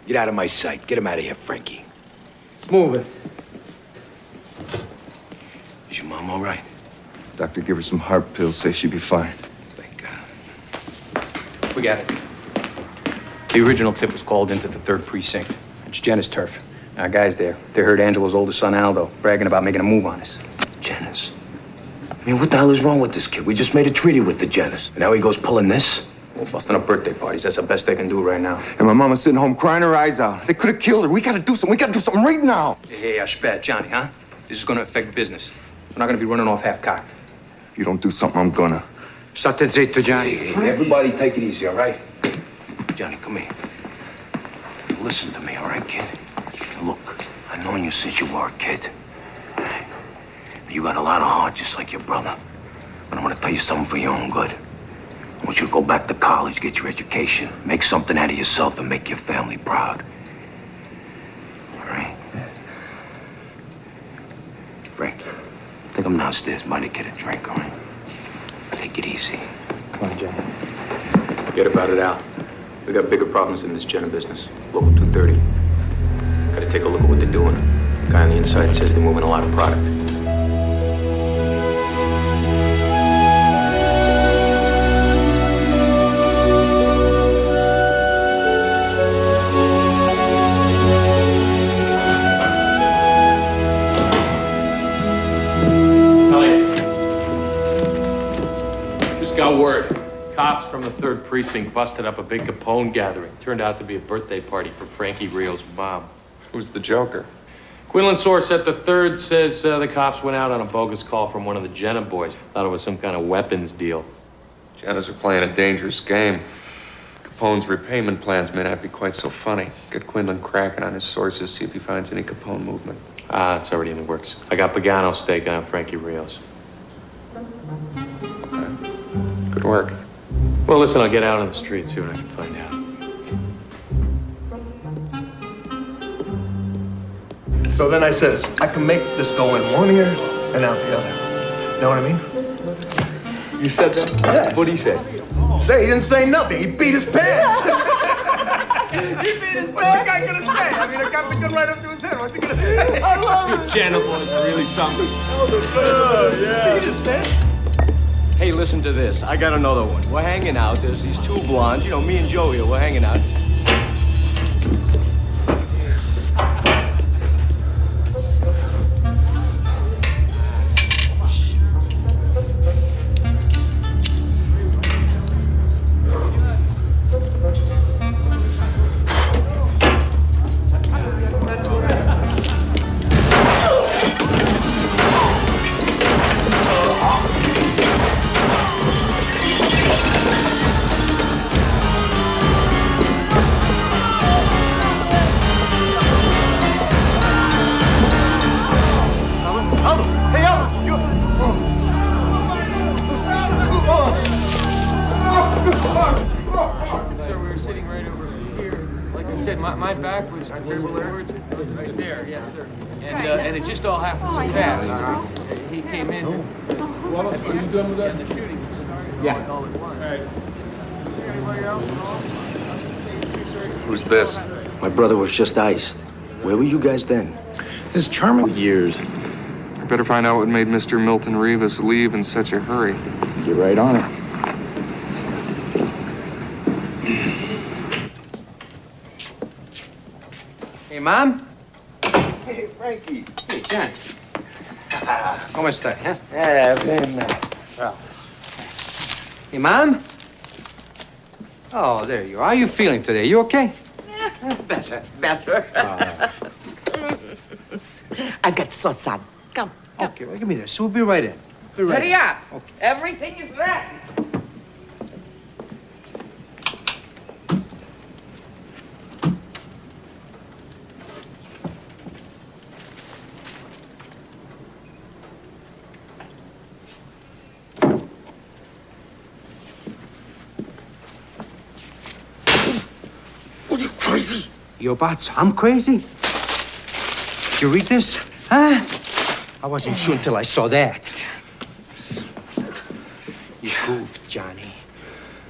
Get out of my sight. Get him out of here, Frankie. Move it. Is your mom all right? Doctor, give her some heart pills. Say she'll be fine. Thank God. We got it. The original tip was called into the 3rd precinct. It's Jenna's turf. Our guys there, they heard Angela's oldest son, Aldo, bragging about making a move on us. Jenna's? I mean, what the hell is wrong with this kid? We just made a treaty with the Jennas. And now he goes pulling this? Well, busting up birthday parties, that's the best they can do right now. And my mama's sitting home crying her eyes out. They could have killed her. We gotta do something. We gotta do something right now. Hey, spät, Johnny, huh? This is gonna affect business. We're not gonna be running off half-cocked. If you don't do something, I'm gonna. State zitto, Johnny. Hey, everybody take it easy, all right? Johnny, come here. Listen to me, all right, kid? Look, I've known you since you were a kid. You got a lot of heart, just like your brother. But I'm gonna tell you something for your own good. I want you to go back to college, get your education, make something out of yourself, and make your family proud. All right? Frank, take him downstairs, buy the kid a drink, all right? Take it easy. Come on, Jenna. Forget about it, Al. We got bigger problems than this Jenna business. Local 230. Gotta take a look at what they're doing. The guy on the inside says they're moving a lot of product. Got word. Cops from the 3rd precinct busted up a big Capone gathering. Turned out to be a birthday party for Frankie Rios' mom. Who's the joker? Quinlan source at the 3rd says the cops went out on a bogus call from one of the Jenna boys. Thought it was some kind of weapons deal. Jennas are playing a dangerous game. Capone's repayment plans may not be quite so funny. Get Quinlan cracking on his sources, see if he finds any Capone movement. It's already in the works. I got Pagano staking on Frankie Rios. Good work. Well, listen, I'll get out on the street, see what I can find out. So then I says, I can make this go in one ear and out the other. Know what I mean? You said that? Yes. What'd he say? Say, he didn't say nothing. He beat his pants. He beat his pants. What's the guy gonna say? I mean, I got the gun right up to his head. What's he gonna say? I love it. Jenna boys are really something. Yeah. Beat his pants. Hey, listen to this. I got another one. We're hanging out. There's these two blondes. You know, me and Joey, we're hanging out. Sign backwards. Right there, yes, sir. And it just all happened so fast. He came in. Are you done with that? The shooting started Yeah. all at once. Who's this? My brother was just iced. Where were you guys then? This charming years. I better find out what made Mr. Milton Rivas leave in such a hurry. Get right on it. Hey, Mom? Hey, Frankie. Hey, John. ¿Cómo estás? Bien. Well. Hey, Mom? Oh, there you are. How are you feeling today? You okay? Better. I've got sauce on. Come. Okay, well, give me this. We'll be right in. Be right Hurry in. up. Everything is ready. Are you crazy? Yo, Bots, I'm crazy? Did you read this? Huh? I wasn't sure until I saw that. You goofed, Johnny.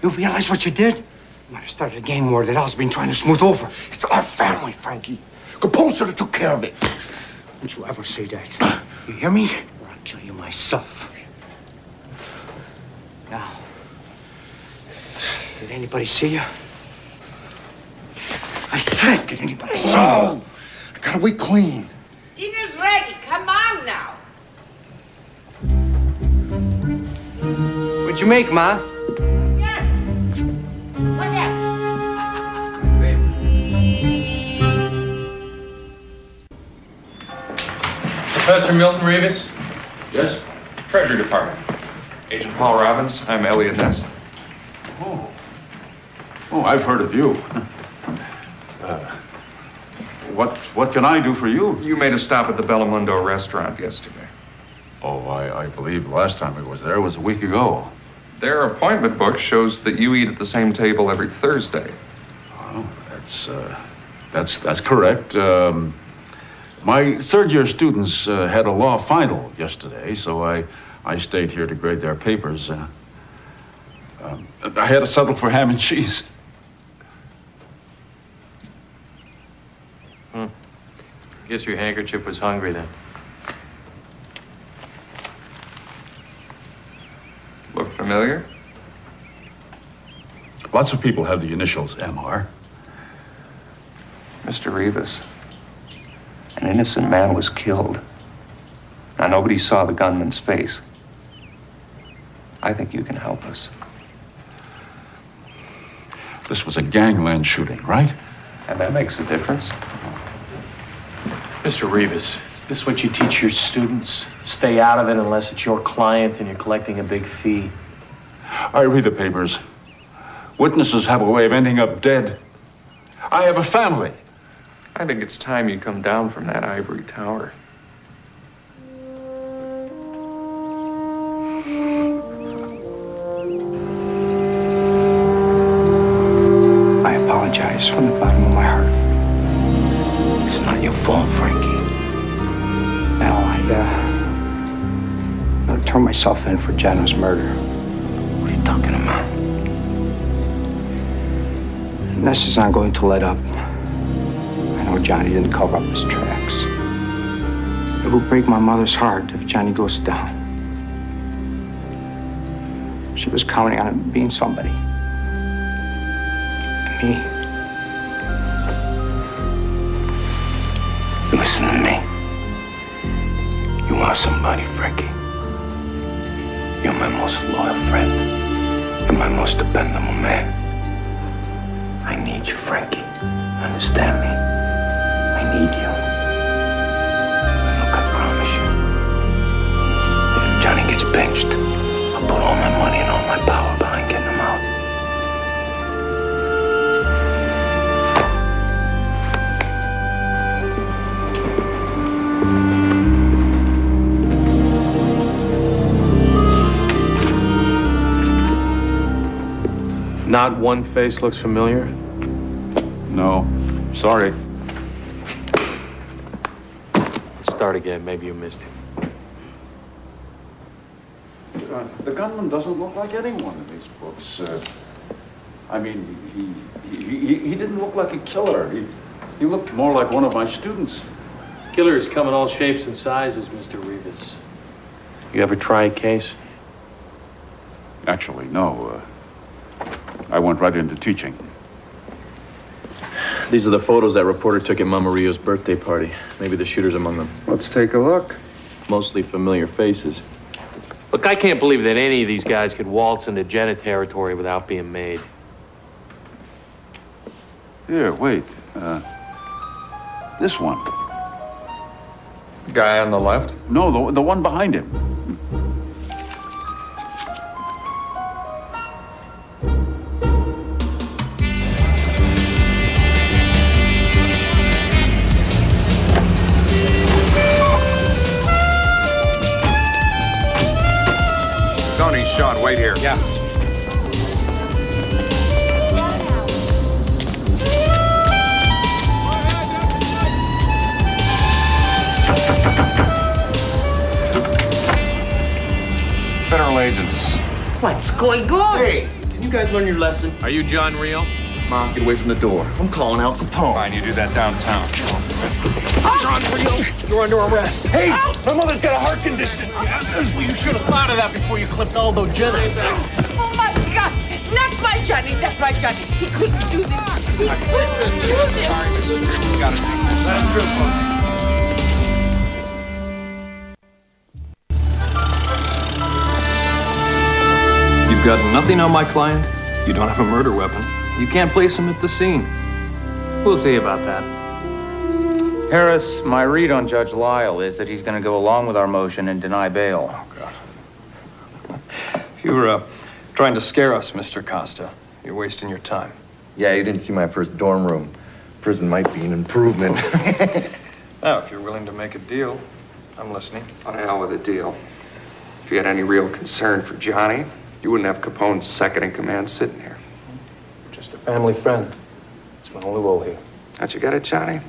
You realize what you did? You might have started a gang war that Al's been trying to smooth over. It's our family, Frankie. Capone should have took care of it. Don't you ever say that. You hear me? Or I'll kill you myself. Now, did anybody see you? I said, did anybody see you? I gotta wait clean. Dinner's ready. Come on now. What'd you make, Ma? Yes. What else? Professor Milton Rivas? Yes? Treasury Department. Agent Paul Robbins. I'm Elliot Ness. Oh, I've heard of you. What can I do for you? You made a stop at the Bellamundo restaurant yesterday. Oh, I believe the last time I was there was a week ago. Their appointment book shows that you eat at the same table every Thursday. Oh, that's correct. My third-year students had a law final yesterday, so I stayed here to grade their papers. I had to settle for ham and cheese. Guess your handkerchief was hungry then. Look familiar? Lots of people have the initials MR. Mr. Rivas, an innocent man was killed. Now, nobody saw the gunman's face. I think you can help us. This was a gangland shooting, right? And that makes a difference. Mr. Rivas, is this what you teach your students? Stay out of it unless it's your client and you're collecting a big fee. I read the papers. Witnesses have a way of ending up dead. I have a family. I think it's time you come down from that ivory tower. I apologize from the bottom of my heart. It's not your fault, Frankie. Al, I turned myself in for Jano's murder. What are you talking about? Ness is not going to let up. I know Johnny didn't cover up his tracks. It will break my mother's heart if Johnny goes down. She was counting on him being somebody. And me. Listen to me. You are somebody, Frankie. You're my most loyal friend. You're my most dependable man. I need you, Frankie. Understand me? I need you. Look, I promise you that if Johnny gets pinched, I'll put all my money and all my power behind getting him out. Not one face looks familiar? No. Sorry. Let's start again. Maybe you missed him. The gunman doesn't look like anyone in these books. I mean, he didn't look like a killer. He looked more like one of my students. Killers come in all shapes and sizes, Mr. Rivas. You ever try a case? Actually, no. I went right into teaching. These are the photos that reporter took at Mama Rio's birthday party. Maybe the shooter's among them. Let's take a look. Mostly familiar faces. Look, I can't believe that any of these guys could waltz into Jenna territory without being made. Here, wait. This one. The guy on the left? No, the one behind him. Tony's shot. Wait here. Yeah. Federal agents. What's going on? Hey, can you guys learn your lesson? Are you John Real? Mom, get away from the door. I'm calling Al Capone. Fine, you do that downtown. John Real, you're under arrest. Hey, my mother's got a heart condition. Well, you should have thought of that before you clipped Aldo Jenna. Oh my God! Not my Johnny, not my Johnny. He couldn't do this. He couldn't do this. Sorry, Mrs. Real, we gotta take this. That's real close. You've got nothing on my client. You don't have a murder weapon. You can't place him at the scene. We'll see about that. Harris, my read on Judge Lyle is that he's going to go along with our motion and deny bail. Oh, God. If you were trying to scare us, Mr. Costa, you're wasting your time. Yeah, you didn't see my first dorm room. Prison might be an improvement. Now, if you're willing to make a deal, I'm listening. On hell with a deal. If you had any real concern for Johnny, you wouldn't have Capone's second in command sitting here. Just a family friend. It's my only role here. Don't you get it, Johnny?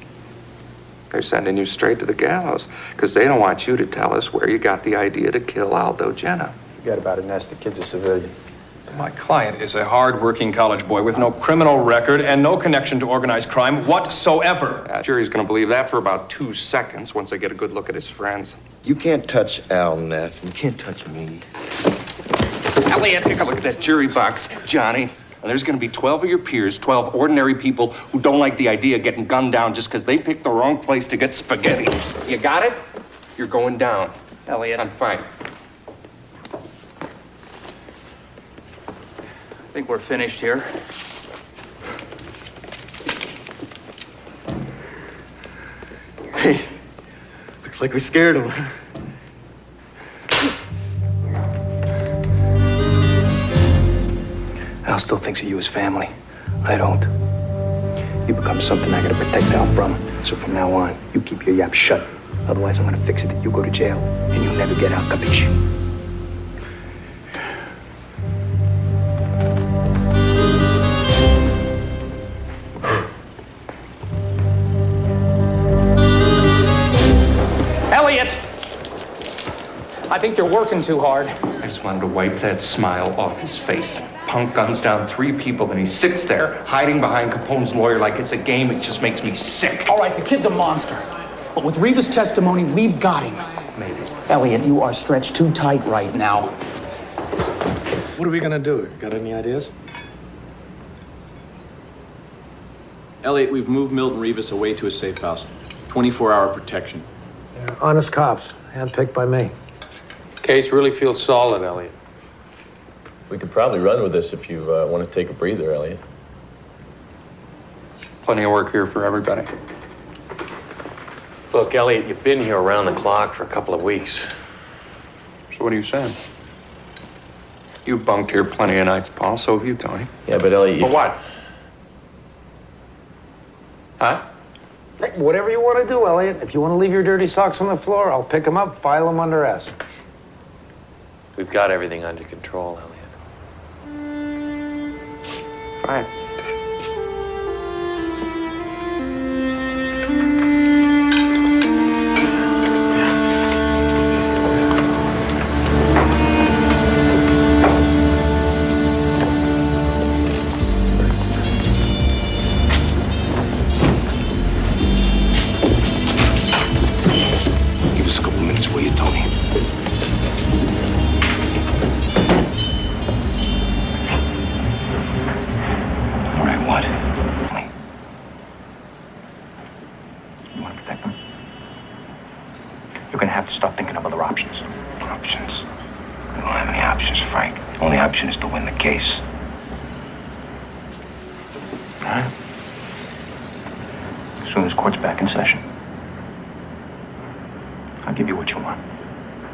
They're sending you straight to the gallows because they don't want you to tell us where you got the idea to kill Aldo Jenna. Forget about it, Ness. The kid's a civilian. My client is a hard-working college boy with no criminal record and no connection to organized crime whatsoever. The jury's gonna believe that for about 2 seconds once they get a good look at his friends. You can't touch Al, Ness, and you can't touch me. Elliot, take a look at that jury box, Johnny. And there's gonna be 12 of your peers, 12 ordinary people who don't like the idea of getting gunned down just because they picked the wrong place to get spaghetti. You got it? You're going down. Elliot, I'm fine. I think we're finished here. Hey, looks like we scared him. Al still thinks of you as family. I don't. You become something I gotta protect Al from. So from now on, you keep your yap shut. Otherwise, I'm gonna fix it that you go to jail and you'll never get out, capiche? Elliot! I think you're working too hard. I just wanted to wipe that smile off his face. Punk guns down 3 people, and he sits there hiding behind Capone's lawyer like it's a game. It just makes me sick. All right, the kid's a monster. But with Rivas' testimony, we've got him. Maybe. Elliot, you are stretched too tight right now. What are we gonna do? Got any ideas? Elliot, we've moved Milton Rivas away to a safe house. 24-hour protection. Yeah, honest cops, handpicked by me. Case really feels solid, Elliot. We could probably run with this if you want to take a breather, Elliot. Plenty of work here for everybody. Look, Elliot, you've been here around the clock for a couple of weeks. So what are you saying? You bunked here plenty of nights, Paul. So have you, Tony. Yeah, but Elliot... For what? Huh? Hey, whatever you want to do, Elliot. If you want to leave your dirty socks on the floor, I'll pick them up, file them under S. We've got everything under control, Elliot. Fine. You want to protect them? You're going to have to start thinking of other options. Options? I don't have any options, Frank. The only option is to win the case. All right? As soon as court's back in session, I'll give you what you want.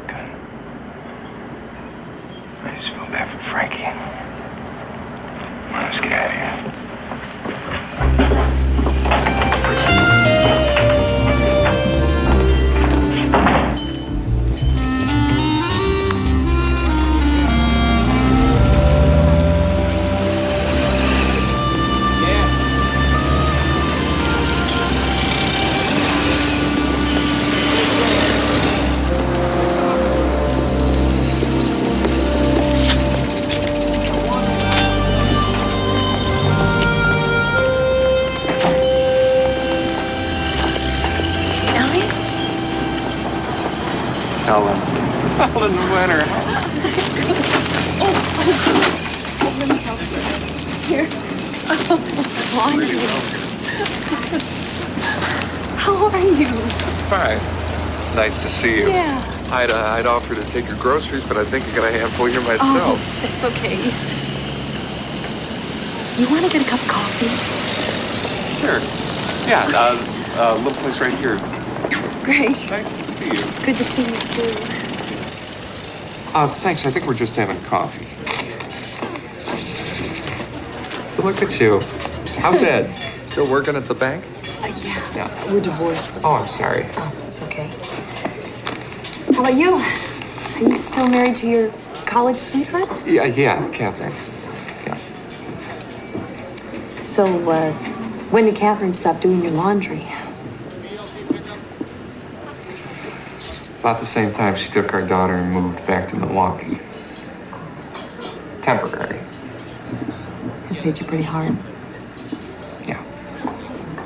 Good. I just feel bad for Frankie. Come on, let's get out of here. Ellen the winner. Let me help you. Here. How are you? How are you? Fine. It's nice to see you. Yeah. I'd offer to take your groceries, but I think I got a handful here myself. Oh, that's okay. You want to get a cup of coffee? Sure. Yeah, a little place right here. Great. Nice to see you. It's good to see you, too. Thanks. I think we're just having coffee. So look at you. How's Ed? Still working at the bank? Yeah. We're divorced. Oh, I'm sorry. Oh, that's okay. How about you? Are you still married to your college sweetheart? Yeah, Catherine. So, when did Catherine stop doing your laundry? About the same time she took our daughter and moved back to Milwaukee. Temporary. It's hit you pretty hard. Yeah.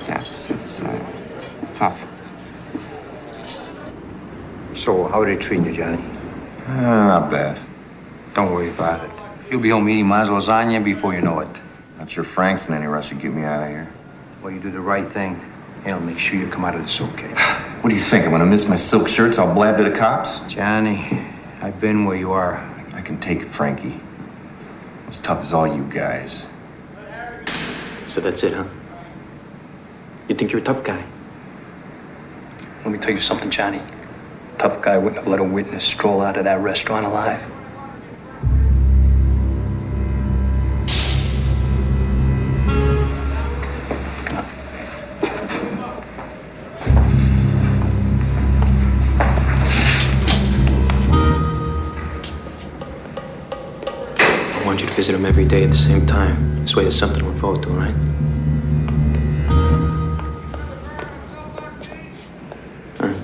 Yes, it's tough. So, how are they treating you, Johnny? Not bad. Don't worry about it. You'll be home eating my lasagna before you know it. Not sure Frank's in any rush to get me out of here. Well, you do the right thing, and I'll make sure you come out of this okay. What do you think? I'm gonna miss my silk shirts? I'll blab to the cops? Johnny, I've been where you are. I can take it, Frankie. As tough as all you guys. So that's it, huh? You think you're a tough guy? Let me tell you something, Johnny. Tough guy wouldn't have let a witness stroll out of that restaurant alive. I want you to visit him every day at the same time. This way there's something to look forward to, all right? All right.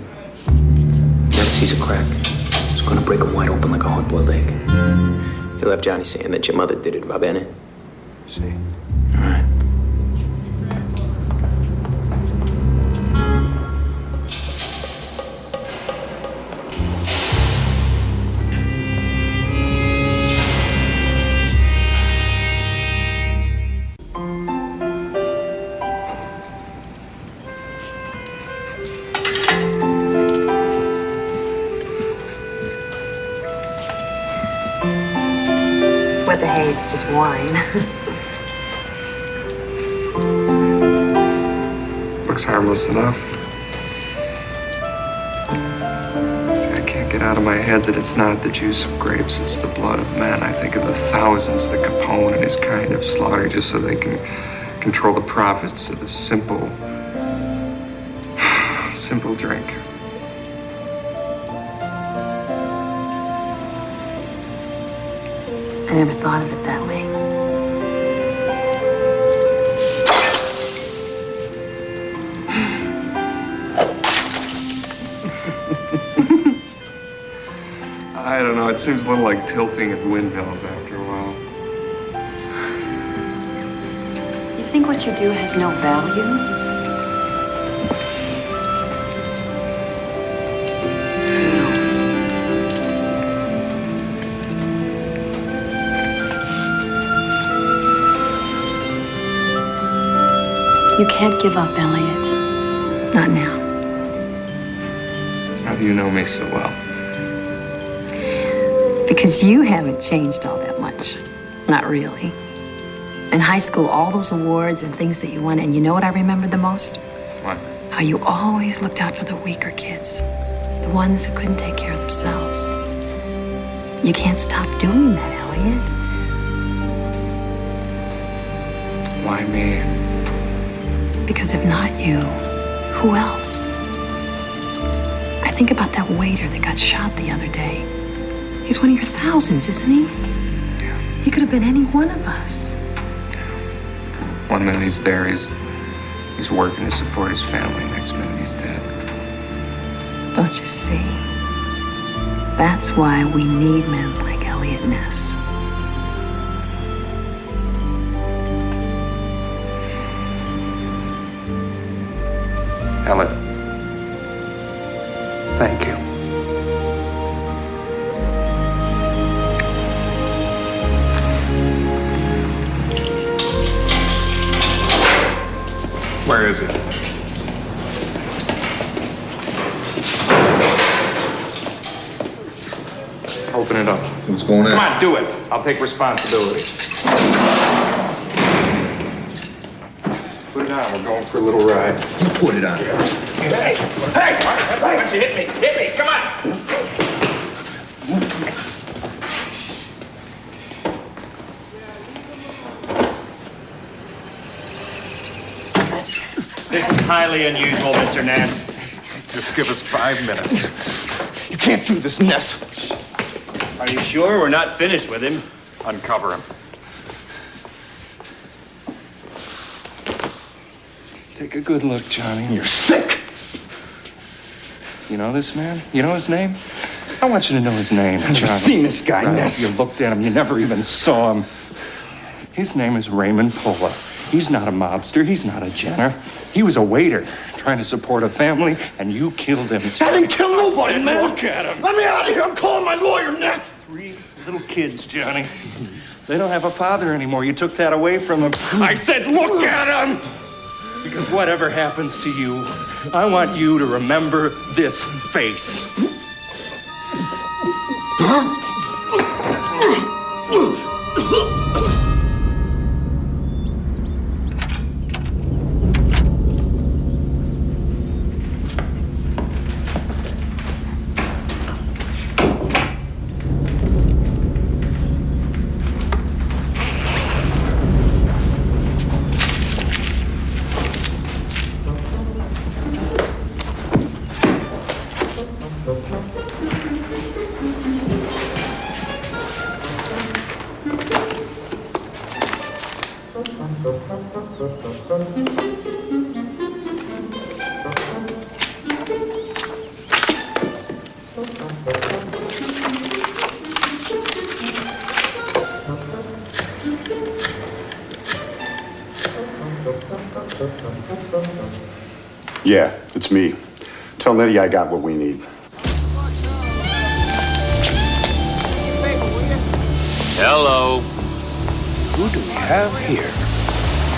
Death sees a crack. It's gonna break him wide open like a hard-boiled egg. He'll have Johnny saying that your mother did it, va bene? See. All right. What the hey, it's just wine. Looks harmless enough. See, I can't get out of my head that it's not the juice of grapes, it's the blood of men. I think of the thousands that Capone and his kind have slaughtered just so they can control the profits of a simple drink. I never thought of it that way. I don't know, it seems a little like tilting at windmills after a while. You think what you do has no value? You can't give up, Elliot. Not now. do you know me so well? Because you haven't changed all that much. Not really. In high school, all those awards and things that you won, and you know what I remember the most? What? How you always looked out for the weaker kids, the ones who couldn't take care of themselves. You can't stop doing that, Elliot. Why me? Because if not you, who else? I think about that waiter that got shot the other day. He's one of your thousands, isn't he? Yeah. He could have been any one of us. One minute he's there, he's working to support his family. Next minute he's dead. Don't you see? That's why we need men like Elliot Ness. Elliot, thank you. Where is it? Open it up. What's going on? Come on, do it. I'll take responsibility. Put it on. We're going for a little ride. You put it on. Hey! Hey! Why don't you hit me? Hit me! Come on! This is highly unusual, Mr. Ness. Just give us 5 minutes. You can't do this, Ness. Are you sure we're not finished with him? Uncover him. Take a good look, Johnny. You're sick. You know this man? You know his name? I want you to know his name, I've never Johnny. seen this guy, Right. Ness. You looked at him. You never even saw him. His name is Raymond Pola. He's not a mobster. He's not a Jenner. He was a waiter trying to support a family, and you killed him. I didn't kill nobody, man. Look at him. Let me out of here. I'm calling my lawyer, Ness. 3 little kids, Johnny. They don't have a father anymore. You took that away from them. I said, look at him! Because whatever happens to you, I want you to remember this face. Yeah, it's me. Tell Nettie I got what we need. Hello. Who do we have here?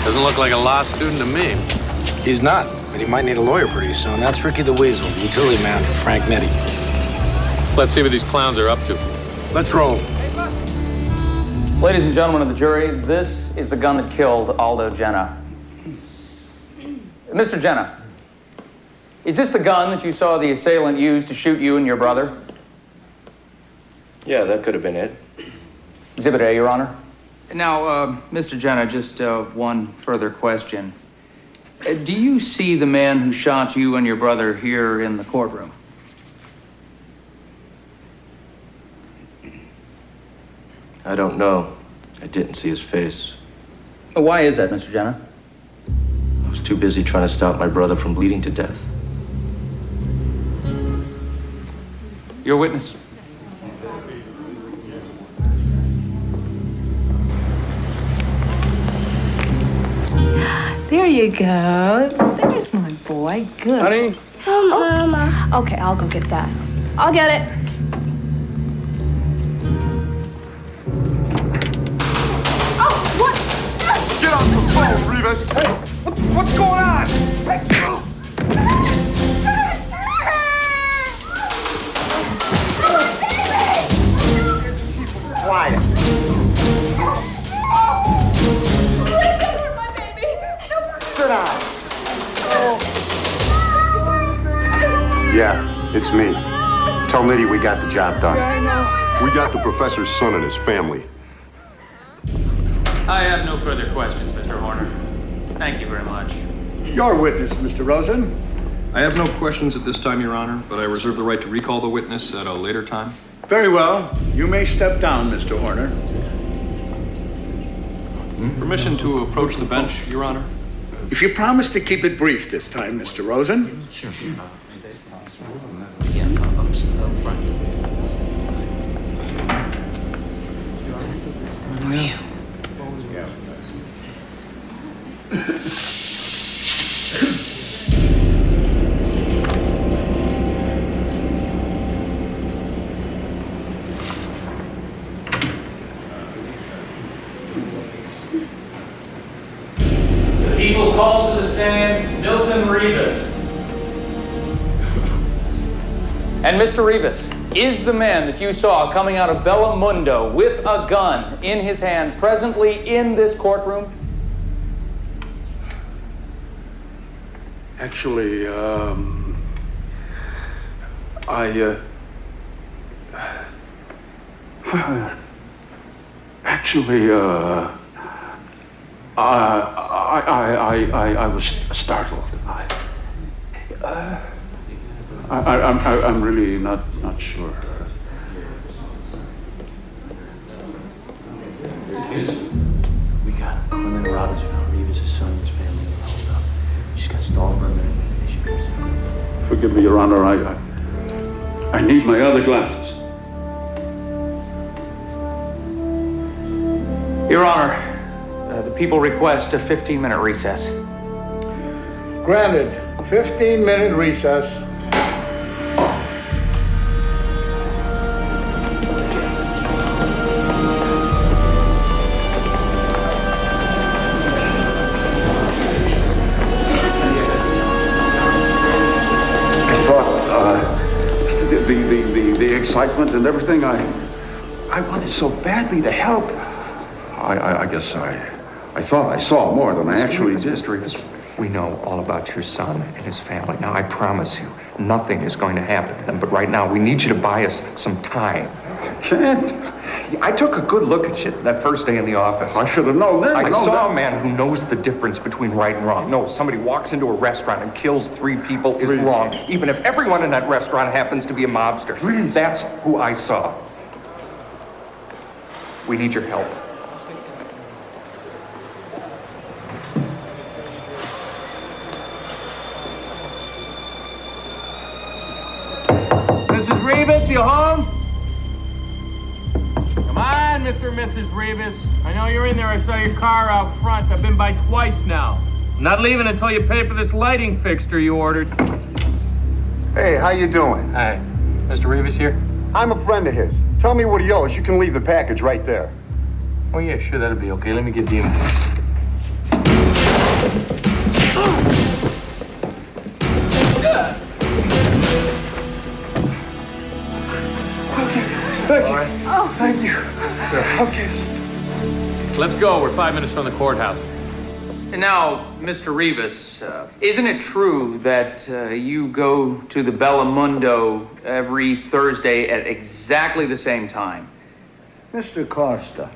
Doesn't look like a law student to me. He's not, but he might need a lawyer pretty soon. That's Ricky the Weasel, the utility man for Frank Nettie. Let's see what these clowns are up to. Let's roll. Ladies and gentlemen of the jury, this is the gun that killed Aldo Jenna. Mr. Jenna, is this the gun that you saw the assailant use to shoot you and your brother? Yeah, that could have been it. Exhibit A, Your Honor. Now, Mr. Jenna, just one further question. Do you see the man who shot you and your brother here in the courtroom? I don't know. I didn't see his face. Why is that, Mr. Jenna? I was too busy trying to stop my brother from bleeding to death. Your witness. There you go. There's my boy. Good. Honey? Oh, Mama. Okay, I'll go get that. I'll get it. Oh, what? Get off the phone, Rivas. Hey, What's going on? Hey. Yeah, it's me. Tell Nitty we got the job done. We got the professor's son and his family. I have no further questions, Mr. Horner. Thank you very much. Your witness, Mr. Rosen. I have no questions at this time, Your Honor, but I reserve the right to recall the witness at a later time. Very well. You may step down, Mr. Horner. Permission to approach the bench, Your Honor? If you promise to keep it brief this time, Mr. Rosen. Sure. Yeah, up front. Yeah. People called to the stand, Milton Rivas. And Mr. Rivas, is the man that you saw coming out of Bellamundo with a gun in his hand presently in this courtroom? Actually, I was startled. I'm really not sure. We got Clement Robbins found Rivas' son and his family were held up. We just got stalled for a minute. Forgive me, Your Honor. I need my other glasses. Your Honor, the people request a 15-minute recess. Granted. 15-minute recess. The excitement and everything, I wanted so badly to help. I guess I thought I saw more than I actually did. Mr. Rivas, we know all about your son and his family. Now, I promise you, nothing is going to happen to them. But right now, we need you to buy us some time. Can't. I took a good look at you that first day in the office. I should have known then. I saw a man who knows the difference between right and wrong. No, somebody walks into a restaurant and kills 3 people is wrong, even if everyone in that restaurant happens to be a mobster. Please. That's who I saw. We need your help. Mrs. Rivas, you home? Come on, Mr. and Mrs. Rivas. I know you're in there. I saw your car out front. I've been by twice now. I'm not leaving until you pay for this lighting fixture you ordered. Hey, how you doing? Hi. Mr. Rivas here? I'm a friend of his. Tell me what he owes. You can leave the package right there. Oh, yeah, sure, that'll be okay. Let me get the invoice. Thank you. Oh, thank you. Okay. Let's go. We're 5 minutes from the courthouse. And now, Mr. Rivas, isn't it true that you go to the Bellamundo every Thursday at exactly the same time? Mr. Costa,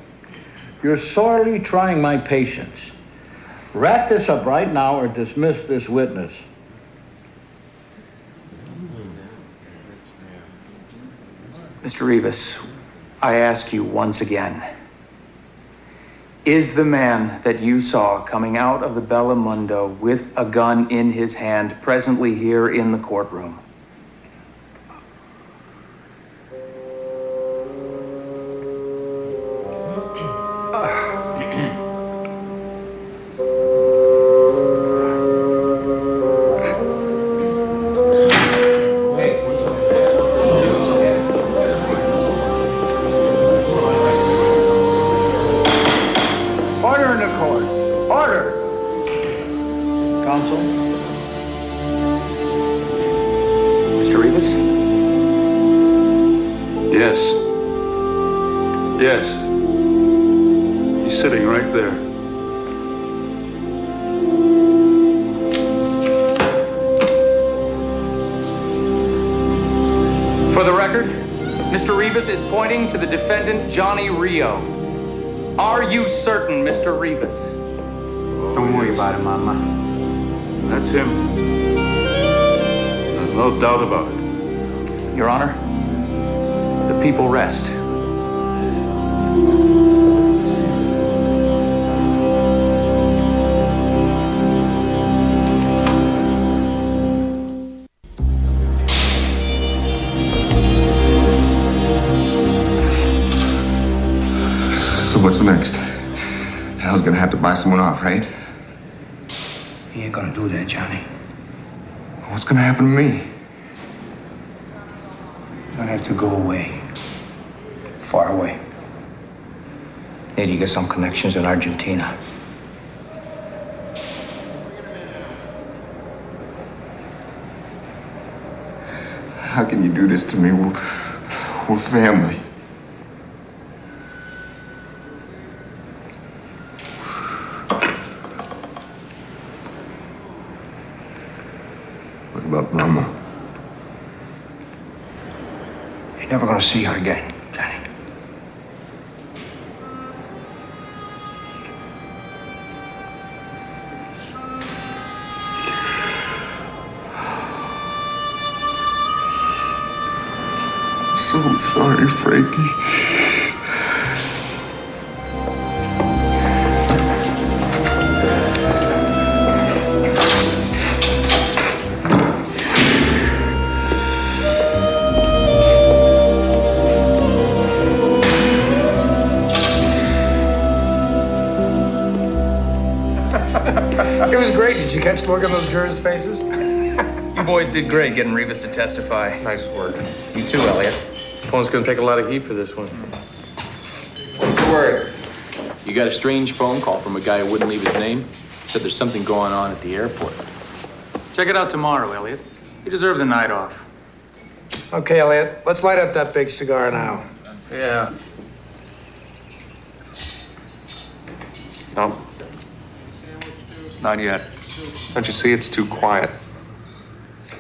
you're sorely trying my patience. Wrap this up right now or dismiss this witness. Mr. Rivas, I ask you once again, is the man that you saw coming out of the Bellamundo with a gun in his hand presently here in the courtroom? Yes. He's sitting right there. For the record, Mr. Rivas is pointing to the defendant, Johnny Rio. Are you certain, Mr. Rivas? Don't worry about it, Mama. That's him. There's no doubt about it. Your Honor, the people rest. So what's next? Hal's gonna have to buy someone off, right? He ain't gonna do that, Johnny. What's gonna happen to me? You're gonna have to go away. Far away. Maybe you get some connections in Argentina. How can you do this to me? We're family. What about Mama? You're never gonna see her again, Johnny. So sorry, Frankie. It was great. Did you catch the look on those jurors' faces? You boys did great getting Rivas to testify. Nice work. You too, Elliot. Opponent's gonna take a lot of heat for this one. What's the word? You got a strange phone call from a guy who wouldn't leave his name. Said there's something going on at the airport. Check it out tomorrow, Elliot. You deserve the night off. Okay, Elliot, let's light up that big cigar now. Yeah. No. Not yet. Don't you see it's too quiet?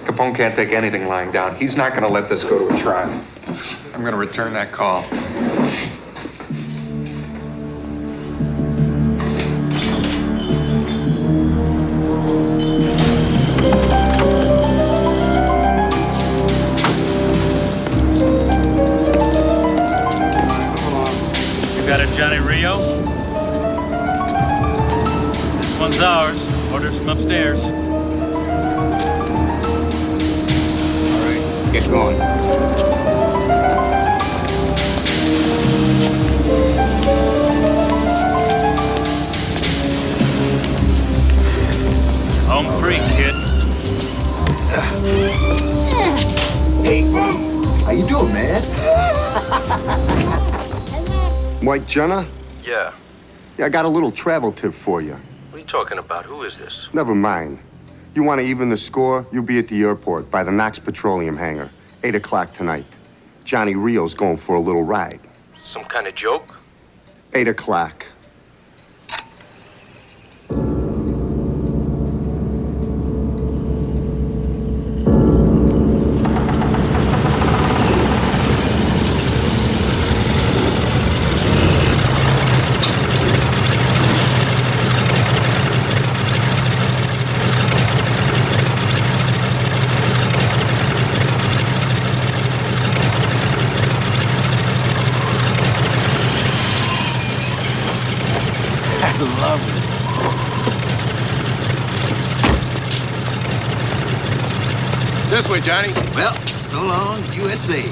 Capone can't take anything lying down. He's not gonna let this go to a trial. I'm gonna return that call. You got it, Johnny Rio? This one's ours. Orders from upstairs. Get going. Home free, kid. Hey, how you doing, man? Mike Jenna? Yeah. Yeah, I got a little travel tip for you. What are you talking about? Who is this? Never mind. You want to even the score? You'll be at the airport by the Knox Petroleum hangar, 8 o'clock tonight. Johnny Rio's going for a little ride. Some kind of joke? 8 o'clock. This way, Johnny. Well, so long, USA.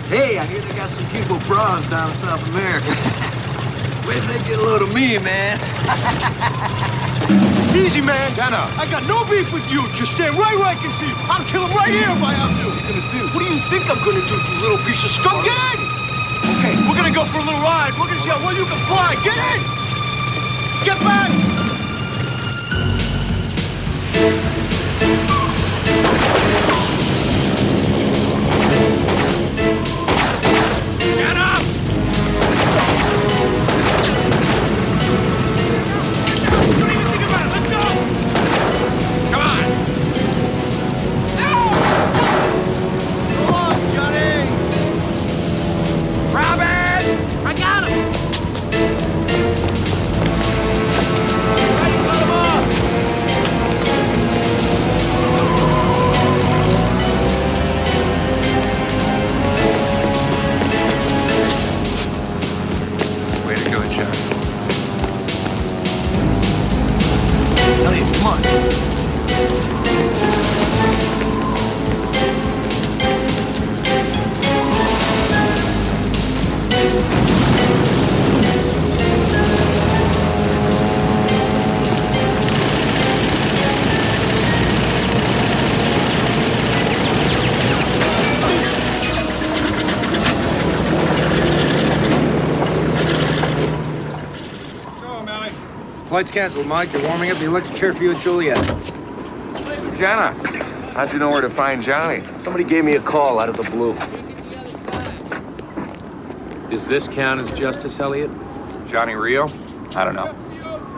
Hey, I hear they got some beautiful bras down in South America. Wait till they get a load of me, man. Easy, man. Jenna. I got no beef with you. Just stand right where I can see you. I'll kill him right here if I have to. What are you gonna do? What do you think I'm gonna do, you little piece of scum? Get in! Okay. We're gonna go for a little ride. We're gonna see how well you can fly. Get in! Get back! Get up! Don't even think about it. Let's go! Come on! No! Come on, Johnny! Flight's canceled, Mike. They're warming up the electric chair for you at Juliet. Jenna, how'd you know where to find Johnny? Somebody gave me a call out of the blue. Does this count as justice, Elliot? Johnny Rio? I don't know.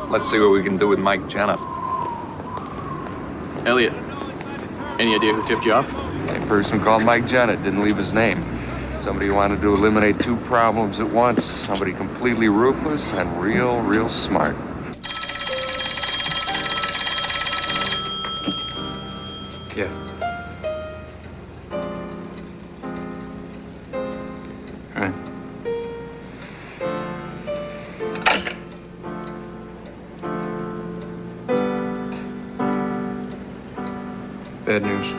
Let's see what we can do with Mike Jenna. Elliot, any idea who tipped you off? A person called Mike Jenna didn't leave his name. Somebody who wanted to eliminate two problems at once. Somebody completely ruthless and real smart. Yeah. All right. Bad news.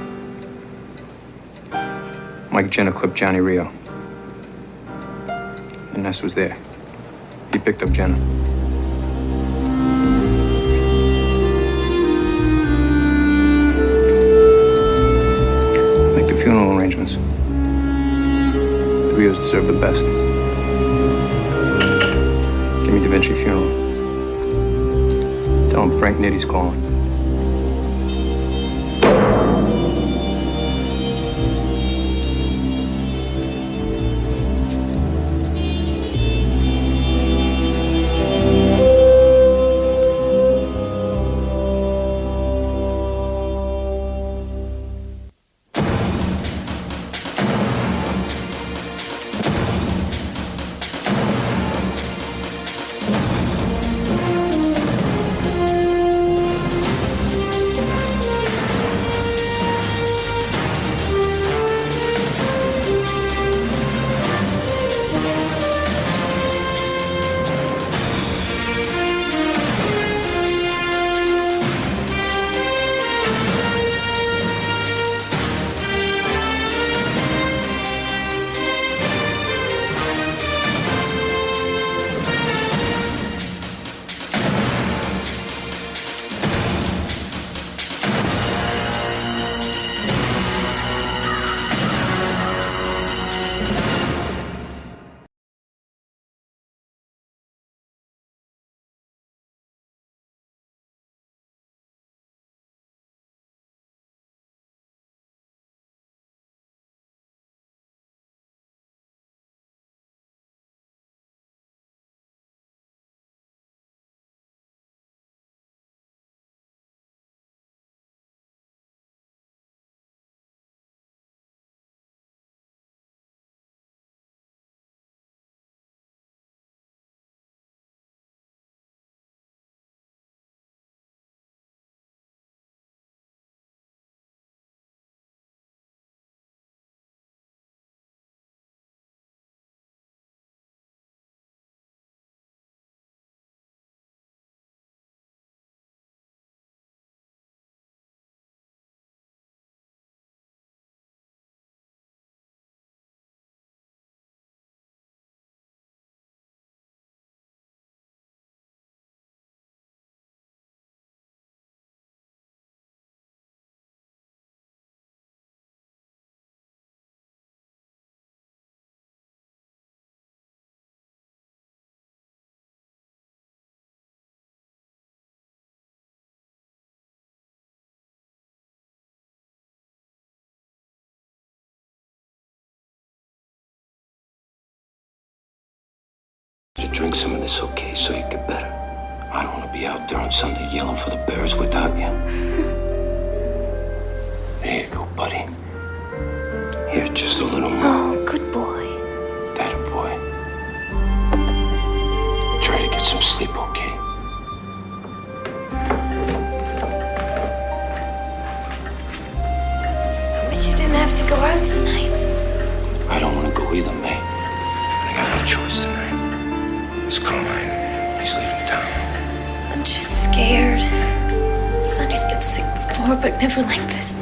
Mike Jenna clipped Johnny Rio. And Ness was there. He picked up Jenna. Make the funeral arrangements. The Rios deserve the best. Give me Da Vinci Funeral. Tell him Frank Nitty's calling. You drink some of this, okay, so you get better. I don't want to be out there on Sunday yelling for the Bears without you. There you go, buddy. Here, just a little more. Oh, good boy. That a boy. Try to get some sleep, okay? I wish you didn't have to go out tonight. I don't want to go either, May. I got no choice tonight. It's Carmine. He's leaving town. I'm just scared. Sonny's been sick before, but never like this.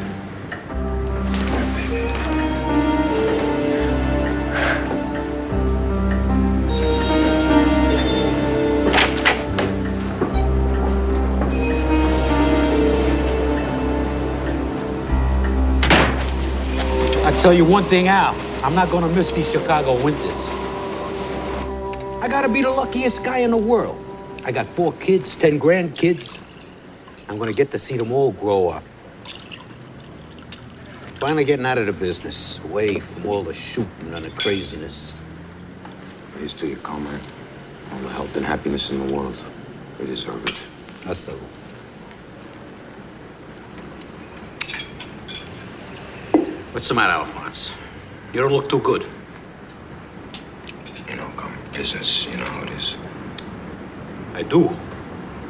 I tell you one thing, Al. I'm not gonna miss these Chicago winters. I gotta be the luckiest guy in the world. I got 4 kids, 10 grandkids. I'm gonna get to see them all grow up. Finally getting out of the business, away from all the shooting and the craziness. Here's to you, comrade. All the health and happiness in the world. They deserve it. That's so. What's the matter, Alphonse? You don't look too good. You know, business, you know how it is. I do.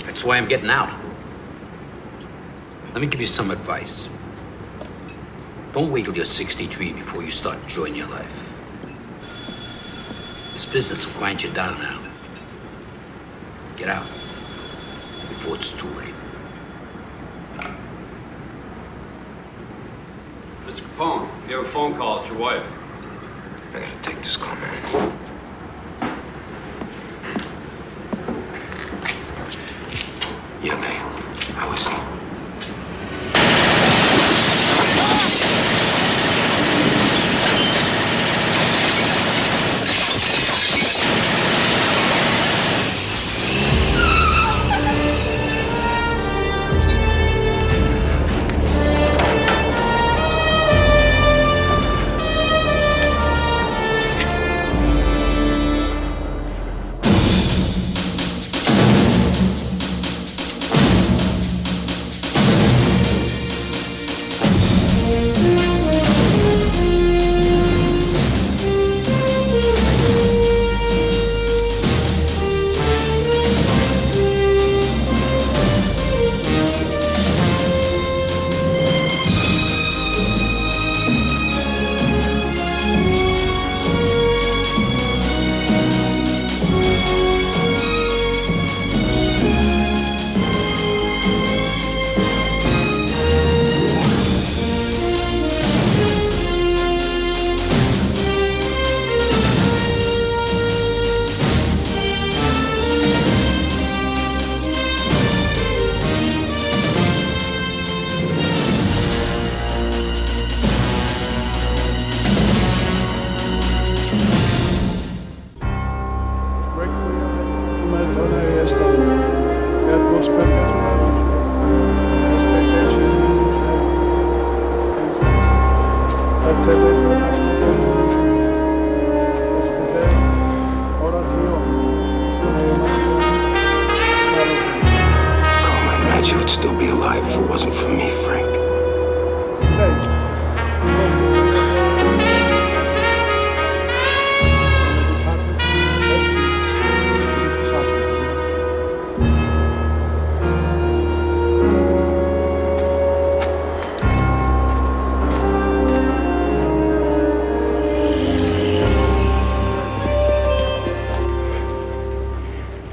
That's why I'm getting out. Let me give you some advice. Don't wait till you're 63 before you start enjoying your life. This business will grind you down now. Get out before it's too late. Mr. Capone, you have a phone call. It's your wife. I gotta take this call, man. Yeah, man. How is he? You would still be alive if it wasn't for me, Frank.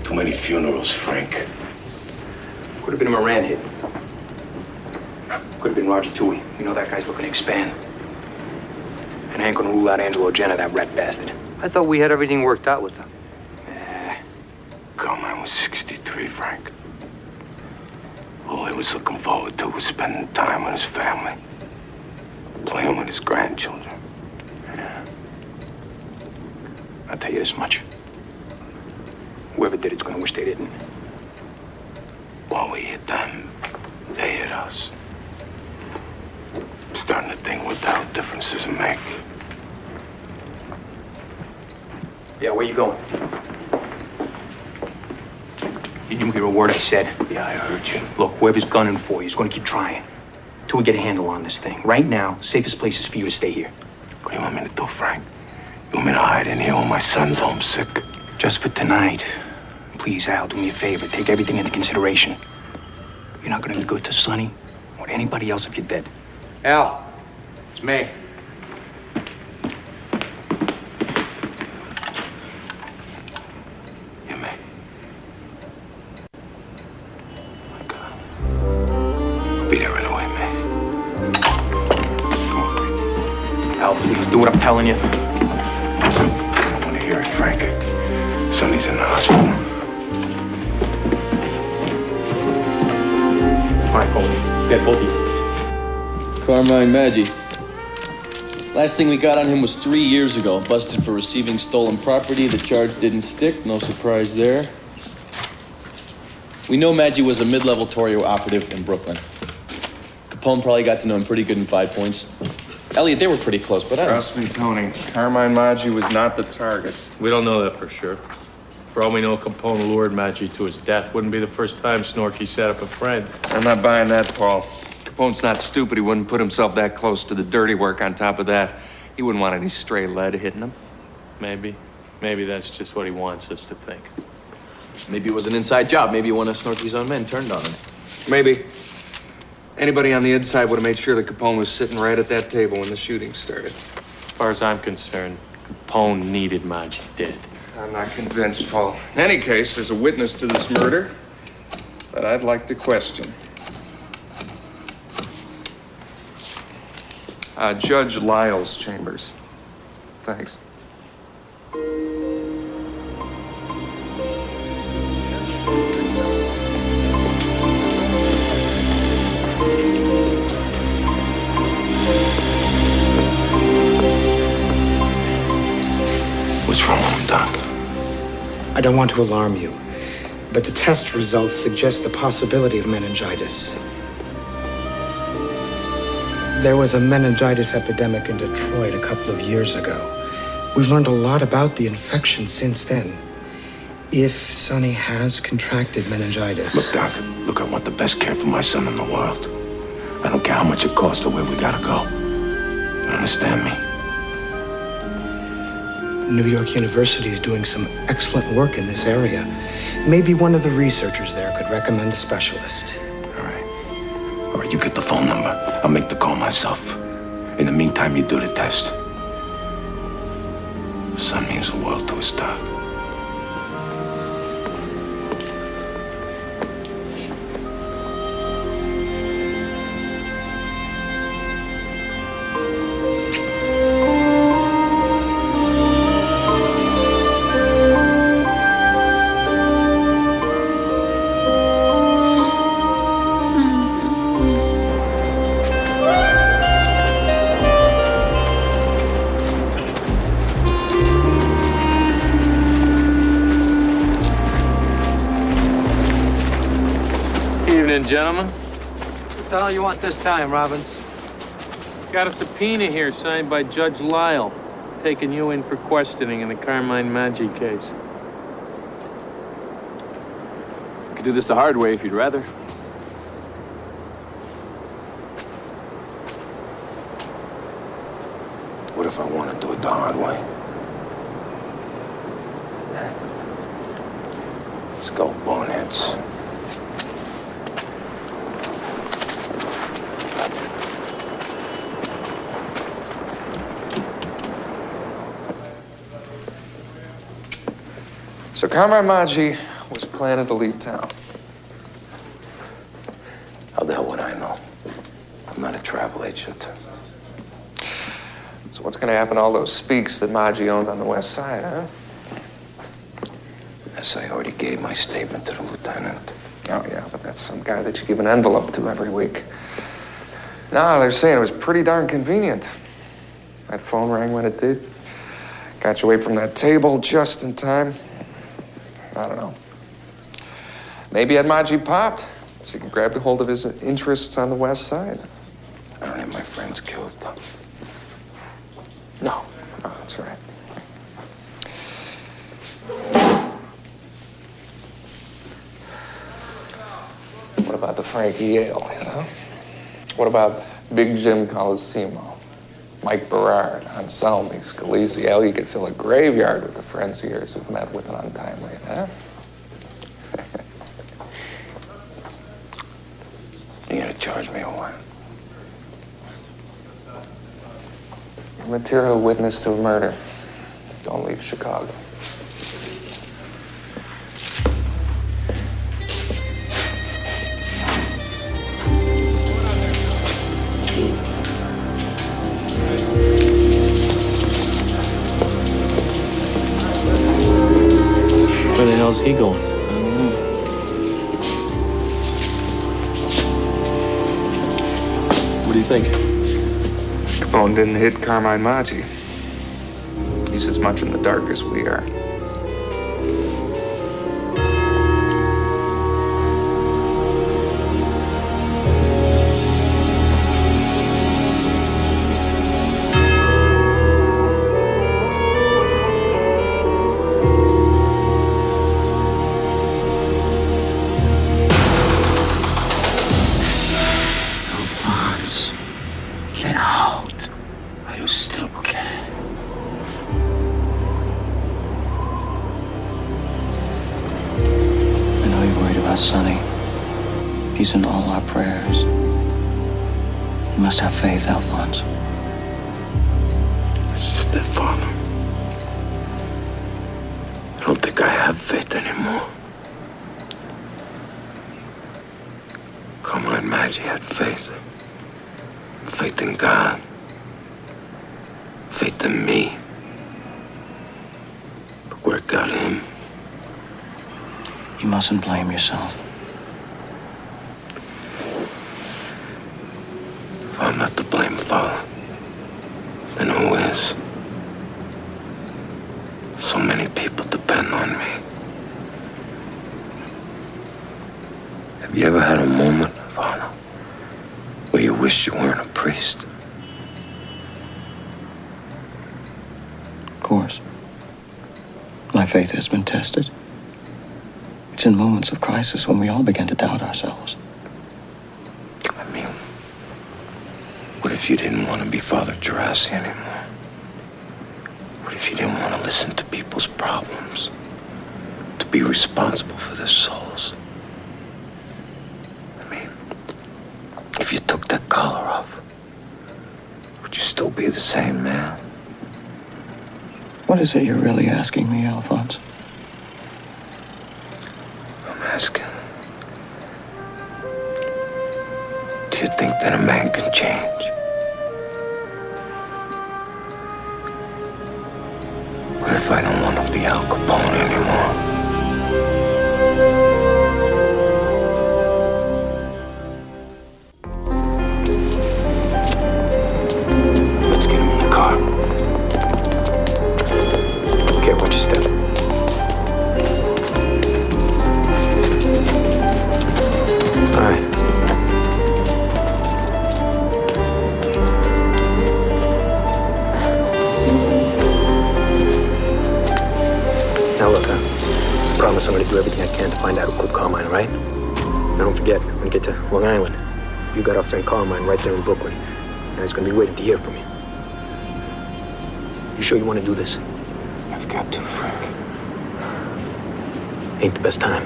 Too many funerals, Frank. Could have been a Moran hit. Could have been Roger Toohey. You know that guy's looking to expand. And I ain't gonna rule out Angelo Jenna, that rat bastard. I thought we had everything worked out with them. Carmine was 63, Frank. All he was looking forward to was spending time with his family. Playing with his grandchildren. Yeah. I'll tell you this much. Whoever did it's gonna wish they didn't. While we hit them, they hit us. I'm starting to think what the hell differences it make. Yeah, where you going? You didn't hear a word I said. Yeah, I heard you. Look, whoever's gunning for you is gonna keep trying. Till we get a handle on this thing. Right now, safest place is for you to stay here. What do you want me to do, Frank? You want me to hide in here when my son's homesick? Just for tonight. Please, Al, do me a favor. Take everything into consideration. You're not gonna be good to Sonny or anybody else if you're dead. Al, it's me. You may. My God. I'll be there right away, man. Come on, Frank. Al, please, do what I'm telling you. I don't want to hear it, Frank. Sonny's in the hospital. All right, Cole. Get both of you. Carmine Maggi. Last thing we got on him was 3 years ago. Busted for receiving stolen property. The charge didn't stick. No surprise there. We know Maggi was a mid-level Torrio operative in Brooklyn. Capone probably got to know him pretty good in 5 points. Elliot, they were pretty close, but I don't... Trust me, Tony. Carmine Maggi was not the target. We don't know that for sure. For all we know, Capone lured Maggi to his death. Wouldn't be the first time Snorky set up a friend. I'm not buying that, Paul. Capone's not stupid. He wouldn't put himself that close to the dirty work. On top of that, he wouldn't want any stray lead hitting him. Maybe. Maybe that's just what he wants us to think. Maybe it was an inside job. Maybe one of Snorky's own men turned on him. Maybe. Anybody on the inside would have made sure that Capone was sitting right at that table when the shooting started. As far as I'm concerned, Capone needed Maggi dead. I'm not convinced, Paul. In any case, there's a witness to this murder that I'd like to question. Judge Lyle's chambers. Thanks. What's wrong with him, Doc? I don't want to alarm you, but the test results suggest the possibility of meningitis. There was a meningitis epidemic in Detroit a couple of years ago. We've learned a lot about the infection since then. If Sonny has contracted meningitis... Look, Doc, look, I want the best care for my son in the world. I don't care how much it costs or where we gotta go. You understand me? New York University is doing some excellent work in this area. Maybe one of the researchers there could recommend a specialist. All right, you get the phone number. I'll make the call myself. In the meantime, you do the test. Son means the world to us, Doc. Gentlemen, What the hell you want this time, Robbins? got a subpoena here signed by Judge Lyle, taking you in for questioning in the Carmine Maggi case. You could do this the hard way if you'd rather. What if I want to do it the hard way? Let's go, boneheads. So Carmine Maggi was planning to leave town. How the hell would I know? I'm not a travel agent. So what's gonna happen to all those speaks that Maggi owned on the west side, huh? Yes, I already gave my statement to the lieutenant. Oh, yeah, but that's some guy that you give an envelope to every week. No, they're saying it was pretty darn convenient. That phone rang when it did. Got you away from that table just in time. I don't know. Maybe had Maggi popped, so you can grab a hold of his interests on the west side. I don't have my friends killed. No, that's right. What about the Frankie Yale, you know? What about Big Jim Colosimo, Mike Berard, Anselmi, Scalisi? Hell, you could fill a graveyard with the friends of yours who've met with an untimely, huh? You gonna charge me or what? Material witness to a murder. Don't leave Chicago. Where the hell's he going? What do you think? Capone didn't hit Carmine Maggi. He's as much in the dark as we are. lost Sonny. He's in all our prayers. You must have faith, Alphonse. It's just that, Father. I don't think I have faith anymore. Carmine Maggi had faith. Faith in God. Faith in me. But where it got him. You mustn't blame yourself. If I'm not to blame, Father, then who is? So many people depend on me. Have you ever had a moment, Father, where you wish you weren't a priest? Of course. My faith has been tested. It's in moments of crisis when we all begin to doubt ourselves. I mean, what if you didn't want to be Father Gerasi anymore? What if you didn't want to listen to people's problems? To be responsible for their souls? I mean, if you took that collar off, would you still be the same man? What is it you're really asking me, Alphonse? I'm asking, do you think that a man can change? What if I don't want to be Al Capone anymore? Let's get him in the car. Okay, watch your step. All right. Now look, I promise I'm going to do everything I can to find out who killed Carmine, all right? Now don't forget, when you get to Long Island, you got our friend Carmine right there in Brooklyn. And he's going to be waiting to hear from you. You sure you want to do this? I've got to, Frank. Ain't the best time.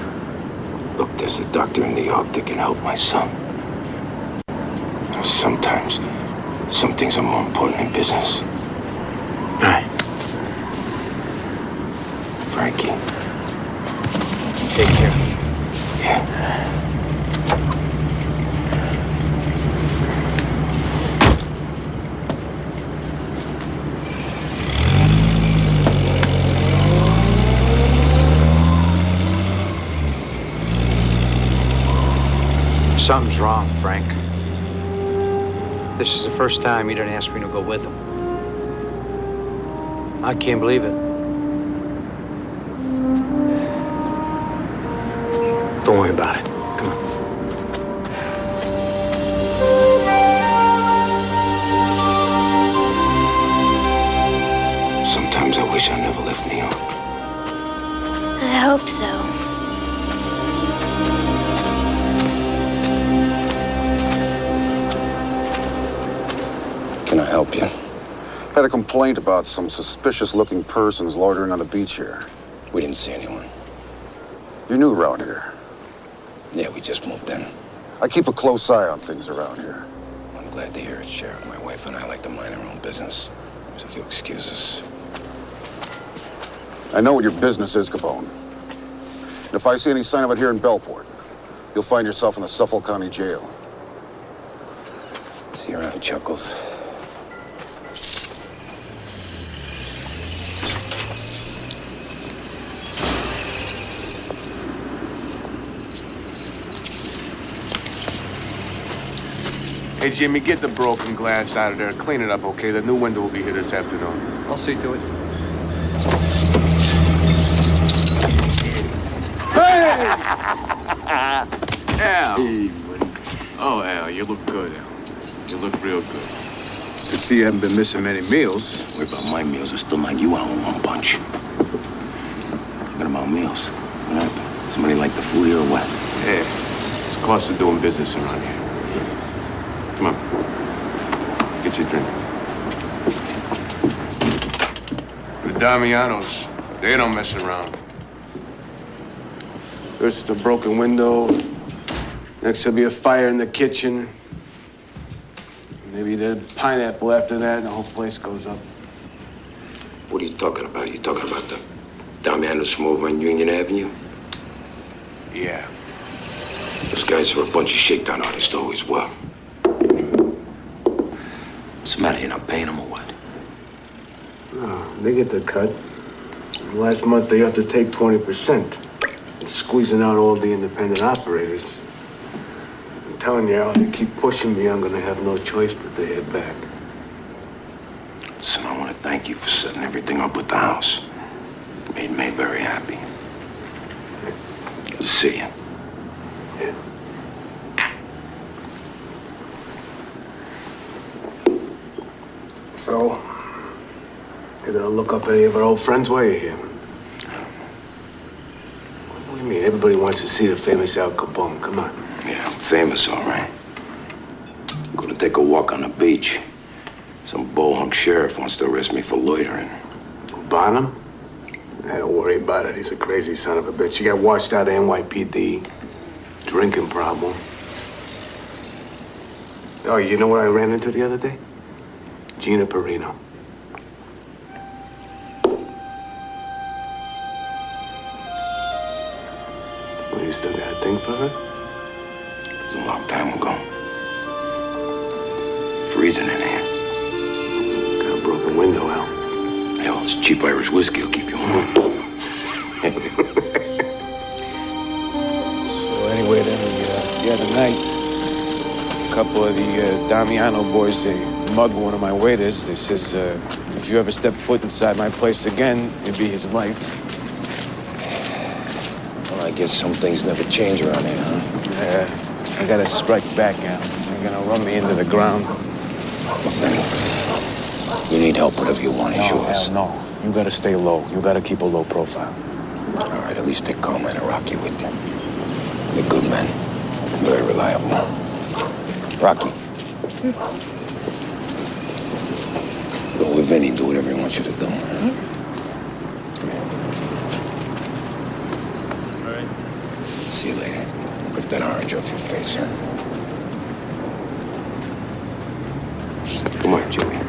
Look, there's a doctor in New York that can help my son. Sometimes, some things are more important than business. All right. Frankie. Take care. Yeah. Something's wrong, Frank. This is the first time you didn't ask me to go with him. I can't believe it. Don't worry about it. Come on. Sometimes I wish I never left New York. I hope so. Can I help you? Had a complaint about some suspicious-looking persons loitering on the beach here. We didn't see anyone. You're new around here. Yeah, we just moved in. I keep a close eye on things around here. I'm glad to hear it, Sheriff. My wife and I like to mind our own business. So if you'll excuse us. I know what your business is, Capone. And if I see any sign of it here in Bellport, you'll find yourself in the Suffolk County Jail. See you around, Chuckles. Hey, Jimmy, get the broken glass out of there. Clean it up, okay? The new window will be here this afternoon. I'll see to it. Hey! Al. Hey, buddy. Oh, Al, you look good, Al. You look real good. Could see you haven't been missing many meals. What about my meals? I still knock you out in one punch. What about meals? What happened? Somebody like the food here or what? Yeah. It's the cost of doing business around here. Come on. Get your drink. The Damianos, they don't mess around. First, a broken window. Next, there'll be a fire in the kitchen. Maybe the pineapple after that, and the whole place goes up. What are you talking about? You talking about the Damianos from over on Union Avenue? Yeah. Those guys are a bunch of shakedown artists, always were. What's the matter? You're not paying them or what? No, they get the cut. Last month, they have to take 20%. Squeezing out all the independent operators. I'm telling you, Al, they keep pushing me. I'm gonna have no choice but to head back. Listen, I want to thank you for setting everything up with the house. It made me very happy. Good to see you. Yeah. So, you're gonna look up any of our old friends while you're here? What do you mean? Everybody wants to see the famous Al Capone. Come on. Yeah, I'm famous, all right. I'm gonna take a walk on the beach. Some bull-hunk sheriff wants to arrest me for loitering. Bonham? Don't worry about it. He's a crazy son of a bitch. He got washed out of NYPD. Drinking problem. Oh, you know what I ran into the other day? Gina Perino. Well, you still got a thing for her? It was a long time ago. Freezing in here. Got a broken window, Al. Yeah, well, this cheap Irish whiskey will keep you warm. So anyway, then the other night, a couple of the Damiano boys, they mugged one of my waiters. They says, if you ever step foot inside my place again, it'd be his life. Well, I guess some things never change around here, huh? Yeah, I gotta strike back, Al. They're gonna run me into the ground. Look, Vinny, you need help, whatever you want is yours. Al, no. You gotta stay low. You gotta keep a low profile. All right, at least take Carl and Rocky with you. They're good men. Very reliable. Rocky. Go with Vinny and do whatever he wants you to do, man. All right. See you later. Rip that orange off your face, huh? Come on, Joey.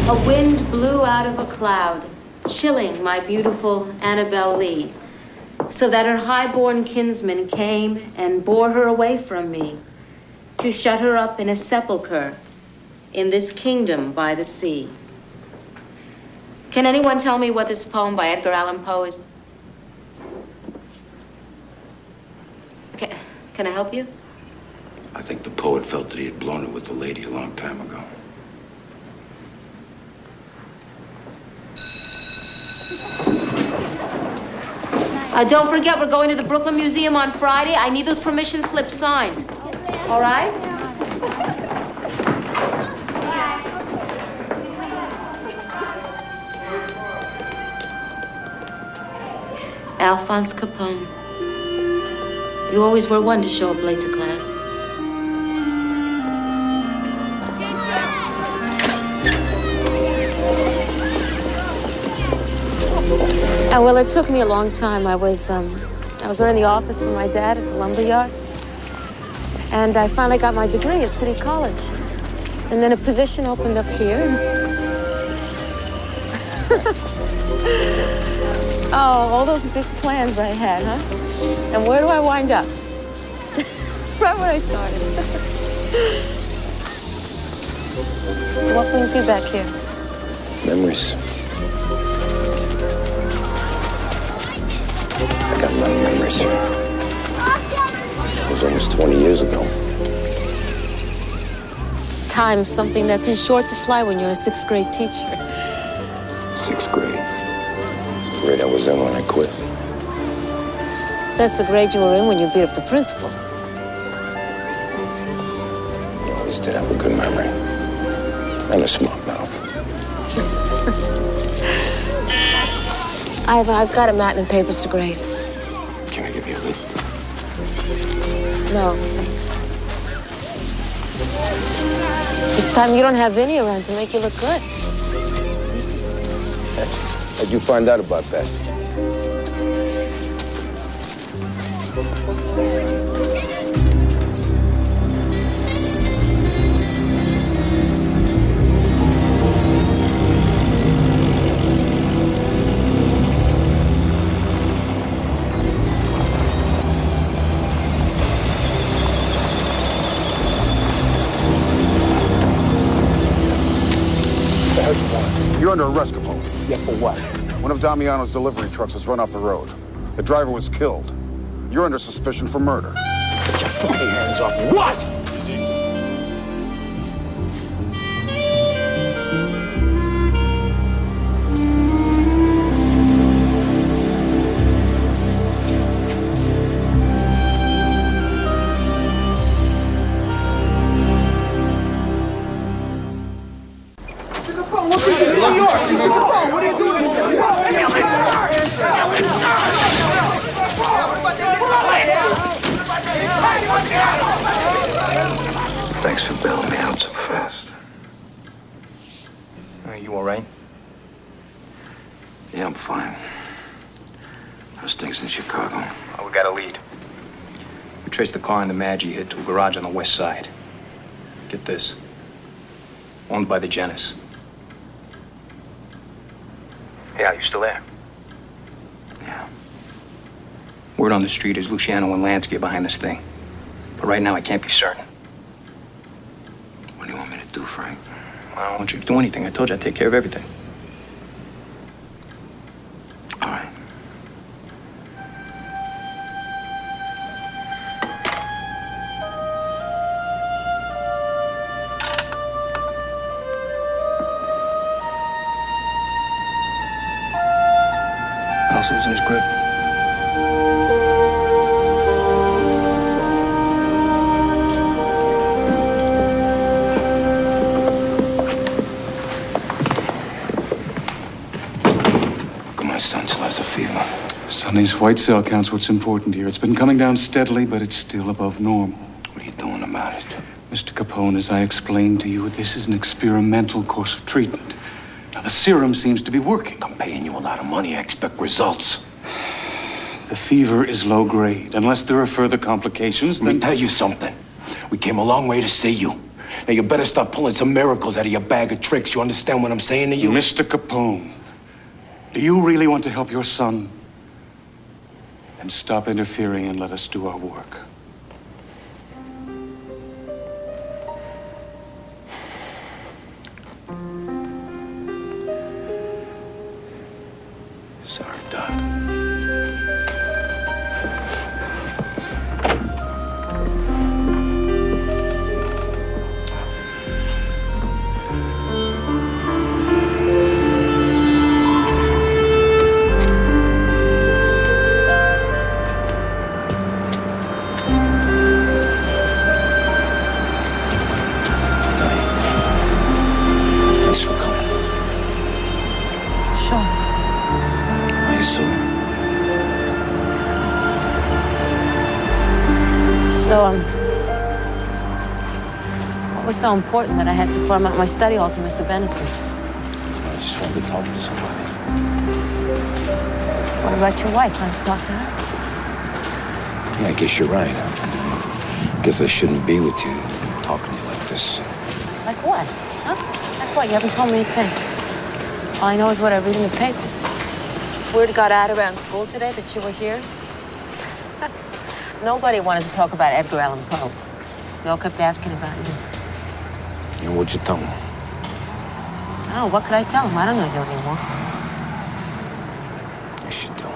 A wind blew out of a cloud, chilling my beautiful Annabel Lee, so that her high-born kinsman came and bore her away from me, to shut her up in a sepulchre in this kingdom by the sea. Can anyone tell me what this poem by Edgar Allan Poe is? Can I help you? I think the poet felt that he had blown it with the lady a long time ago. Don't forget, we're going to the Brooklyn Museum on Friday. I need those permission slips signed. All right? Alphonse Capone. You always were one to show up late to class. Well, it took me a long time. I was running the office for my dad at the lumberyard. And I finally got my degree at City College. And then a position opened up here. Oh, all those big plans I had, huh? And where do I wind up? Right where I started. So what brings you back here? Memories. I got a lot of memories here. It was almost 20 years ago. Time's something that's in short supply when you're a sixth grade teacher. Sixth grade. It's the grade I was in when I quit. That's the grade you were in when you beat up the principal. You always did have a good memory. And a smart mouth. I've got a matinee papers to grade. Can I give you a lift? No, thanks. This time you don't have Vinny around to make you look good. How'd you find out about that? What the hell you want? You're under arrest, Capone. Yeah, for what? One of Damiano's delivery trucks was run off the road. The driver was killed. You're under suspicion for murder. Get your fucking hands off me. What? Thanks for bailing me out so fast. You all right? Yeah, I'm fine. How's things in Chicago? We got a lead. We traced the car in the Maggie hit to a garage on the west side. Get this. Owned by the Jennis. Yeah, you still there? Yeah. Word on the street is Luciano and Lansky are behind this thing. But right now, I can't be certain. What do you want me to do, Frank? I don't want you to do anything. I told you I'd take care of everything. All right. How's losing his grip? My son still has a fever. Sonny's white cell count's what's important here. It's been coming down steadily, but it's still above normal. What are you doing about it? Mr. Capone, as I explained to you, this is an experimental course of treatment. Now, the serum seems to be working. I'm paying you a lot of money. I expect results. The fever is low grade. Unless there are further complications, Let me tell you something. We came a long way to see you. Now, you better start pulling some miracles out of your bag of tricks. You understand what I'm saying to you? Mr. Capone, do you really want to help your son? Then stop interfering and let us do our work. Sorry, Doc. Thanks for coming. Sure. I assume. So, what was so important that I had to farm out my study hall to Mr. Bennison? I just wanted to talk to somebody. What about your wife? Can't you talk to her? Yeah, I guess you're right. I guess I shouldn't be with you, talking to you like this. Like what? Huh? Like what? You haven't told me a thing. All I know is what I read in the papers. Word got out around school today that you were here. Nobody wanted to talk about Edgar Allan Poe. They all kept asking about you. And what'd you tell him? Oh, what could I tell him? I don't know you anymore. Yes, you do.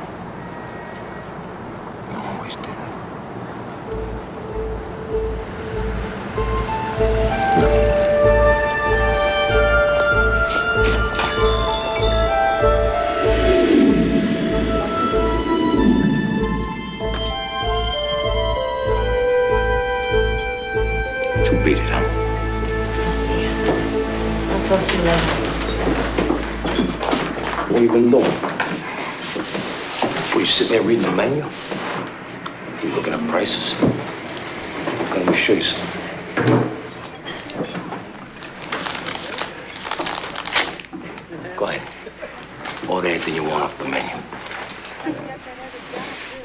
You always did. You beat it, huh? I see you. I'll talk to you later. What have you been doing? Were you sitting there reading the menu? You looking at prices? Let me show you something. anything you want off the menu.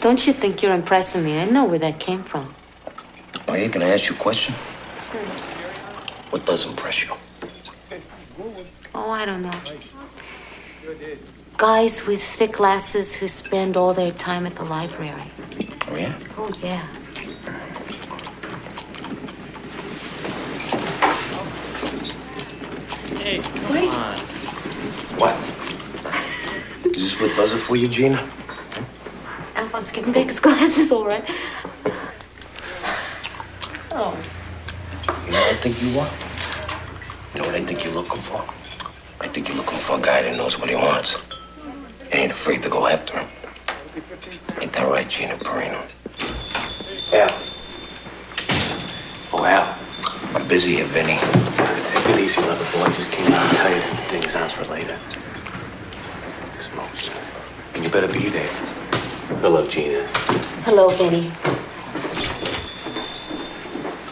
Don't you think you're impressing me? I know where that came from. Oh, yeah, can I ask you a question? What does impress you? Oh, I don't know. Guys with thick glasses who spend all their time at the library. Oh, yeah? Oh, yeah. Hey, Wait. come on. What? Is this what does it for you, Gina? Alphonse, give him back his glasses, all right? Oh. You know what I think you are? You know what I think you're looking for? I think you're looking for a guy that knows what he wants. And ain't afraid to go after him. Ain't that right, Gina Perino? Al. Oh, Al. I'm busy here, Vinny. Take it easy, lover boy. Just came out and tell you that the thing is ours for later. Smokes. And you better be there. Hello, Gina. Hello, Vinny.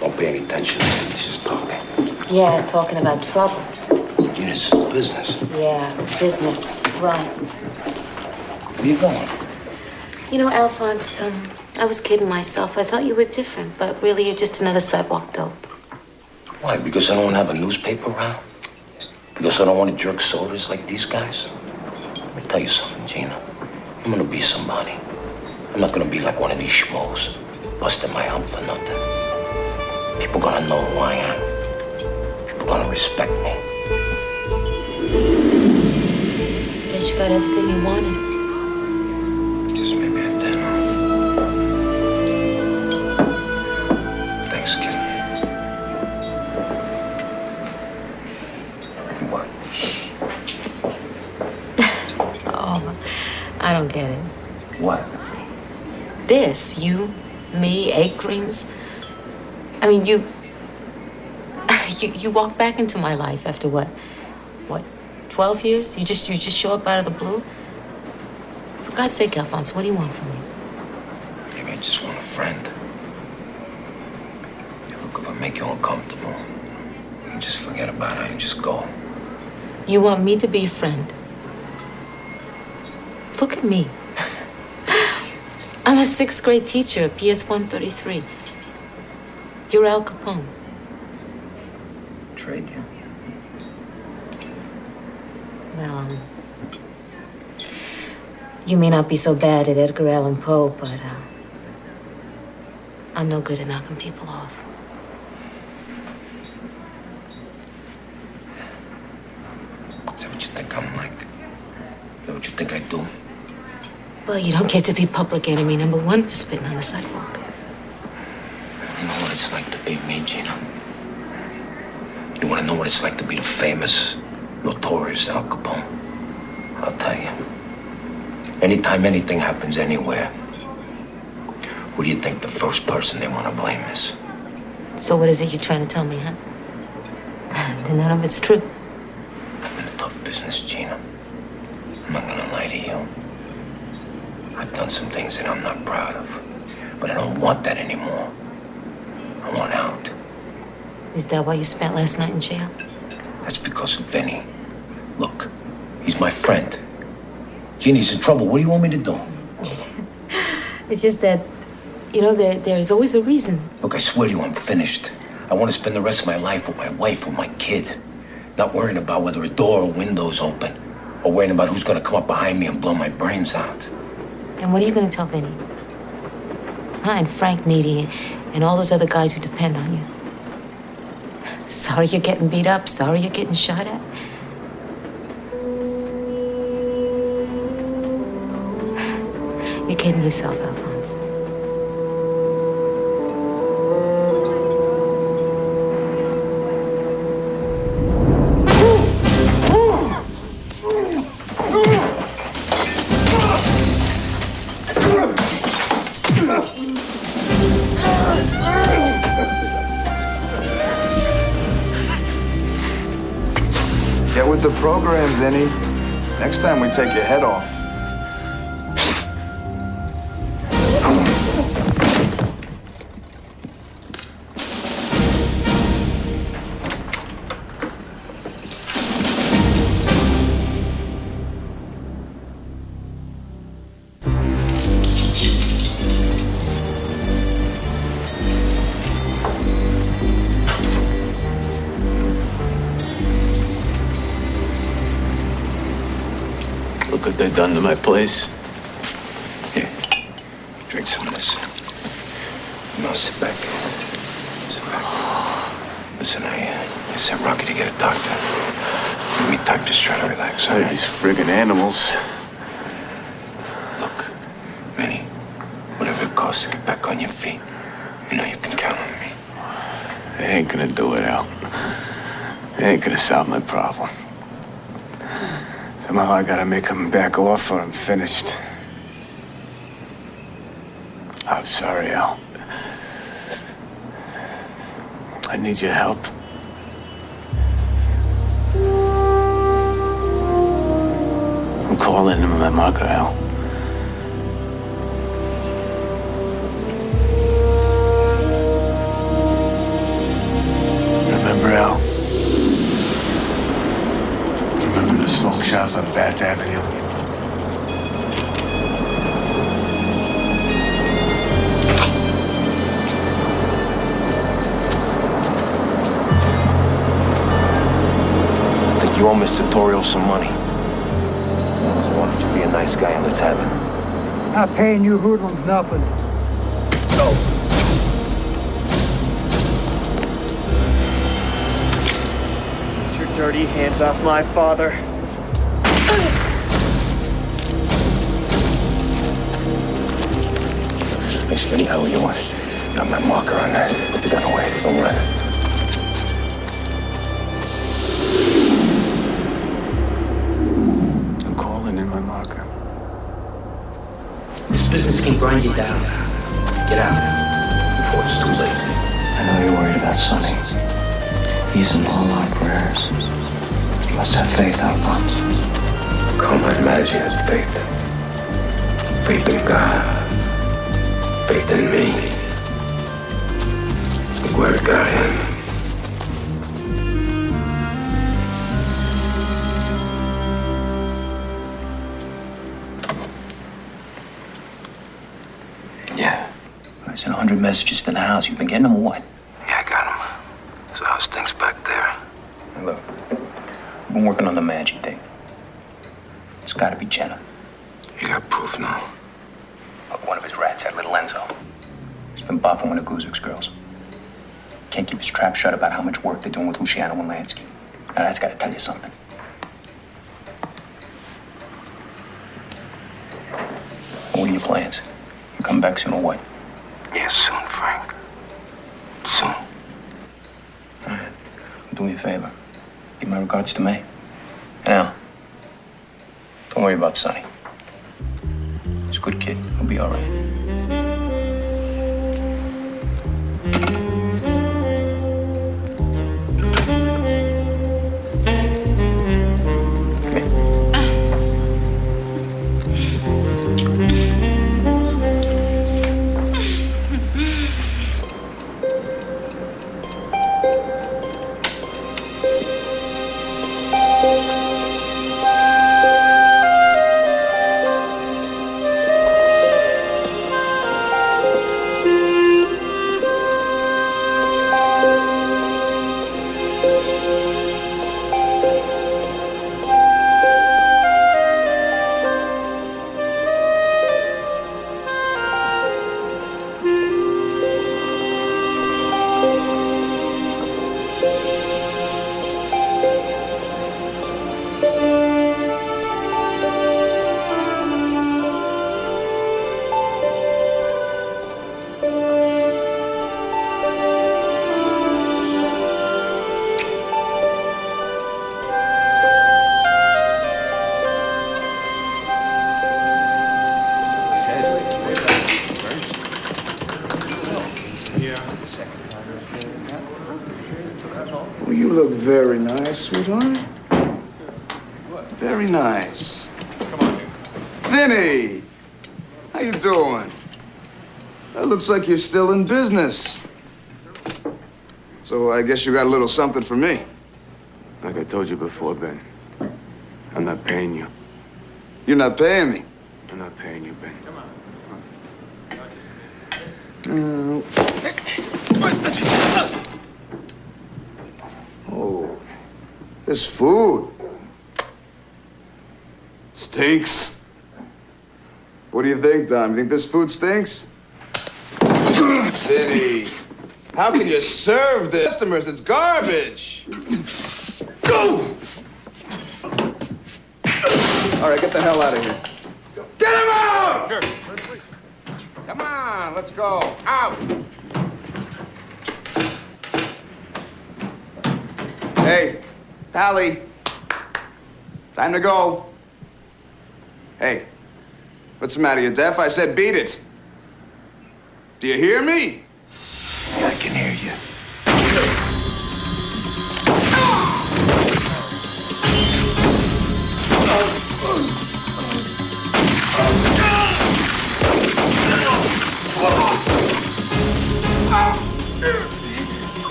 Don't pay any attention. He's just talking. Yeah, talking about trouble. Gina, it's just business. Yeah, business. Right. Where you going? You know, Alphonse, I was kidding myself. I thought you were different, but really you're just another sidewalk dope. Why? Because I don't have a newspaper around? Because I don't want to jerk sodas like these guys? Let me tell you something, Gina. I'm gonna be somebody. I'm not gonna be like one of these schmoes, busting my hump for nothing. People gonna know who I am. People gonna respect me. Guess you got everything you wanted. Guess maybe I did. Thanks, kid. What? Oh, I don't get it. What? This, you, me, egg creams. I mean, you walked back into my life after what, 12 years? You just show up out of the blue? For God's sake, Alphonse, what do you want from me? Maybe I just want a friend. Look, if I make you uncomfortable, you just forget about it and just go. You want me to be a friend? Look at me. I'm a 6th grade teacher at PS 133. You're Al Capone. Trade you. Well, you may not be so bad at Edgar Allan Poe, but I'm no good at knocking people off. Is that what you think I'm like? Is that what you think I do? Well, you don't get to be public enemy #1 for spitting on the sidewalk. You know what it's like to be me, Gina? You want to know what it's like to be the famous, notorious Al Capone? I'll tell you. Anytime anything happens anywhere, who do you think the first person they want to blame is? So what is it you're trying to tell me, huh? Then none of it's true. I'm in a tough business, Gina. I'm not gonna lie to you. I've done some things that I'm not proud of, but I don't want that anymore. I want out. Is that why you spent last night in jail? That's because of Vinny. Look, he's my friend. Jeannie's in trouble. What do you want me to do? It's just that, you know, there's always a reason. Look, I swear to you, I'm finished. I want to spend the rest of my life with my wife, with my kid. Not worrying about whether a door or window's open, or worrying about who's gonna come up behind me and blow my brains out. And what are you going to tell Vinny? Huh? And Frank Needy and all those other guys who depend on you. Sorry you're getting beat up. Sorry you're getting shot at. You're kidding yourself, Alphonse. Get with the program, Vinny. Next time we take your head off. they done to my place? Here, drink some of this. No, sit back. Sit back. Listen, I sent Rocky to get a doctor. Give me time, just try to relax. All right? These friggin' animals. Look, Manny, whatever it costs to get back on your feet, you know you can count on me. They ain't gonna do it, Al. They ain't gonna solve my problem. Somehow I gotta make them back off or I'm finished. I'm sorry, Al. I need your help. I'm calling him my marker, Al. Remember, Al? Remember the smoke shop on Bath Avenue? I think you owe Mr. Torrio some money. Why don't you be a nice guy and let's have it? Not paying you hoodlums nothing. Go! Get your dirty hands off my father. Hey, steady, how you want it? Got my marker on that. Put the gun away. Don't run it. I'm calling in my marker. This business can grind you down. Get out before it's too late. I know you're worried about Sonny. He's in all our prayers. You must have faith, Alphonse. Comrade Maggie has faith. Faith in God. Faith in me. Where to got him. Yeah. I sent 100 messages to the house. You've been getting them or what? Yeah, I got him. So how's things back there? Hey, look, I've been working on the magic thing. It's gotta be Jenna. You got proof now? Look, one of his rats, that little Enzo. He's been bopping one of Guzik's girls. Can't keep his trap shut about how much work they're doing with Luciano and Lansky. Now that's gotta tell you something. What are your plans? You come back soon or what? Yeah, soon, Frank. Soon. All right. Do me a favor. Give my regards to May. And Al, don't worry about Sonny. He's a good kid. He'll be all right. Well, you look very nice, sweetheart. Very nice. Come on. Vinny! How you doing? That looks like you're still in business. So I guess you got a little something for me. Like I told you before, Ben. I'm not paying you. You're not paying me? I'm not paying you, Ben. Oh, this food. It's stinks. What do you think, Dom? You think this food stinks? Vinny, how can you serve this? Customers, it's garbage. Go! All right, get the hell out of here. Get him out! Here. Come on, let's go. Out! Hey, Pally. Time to go. Hey, what's the matter? You deaf? I said beat it. Do you hear me? I can hear you.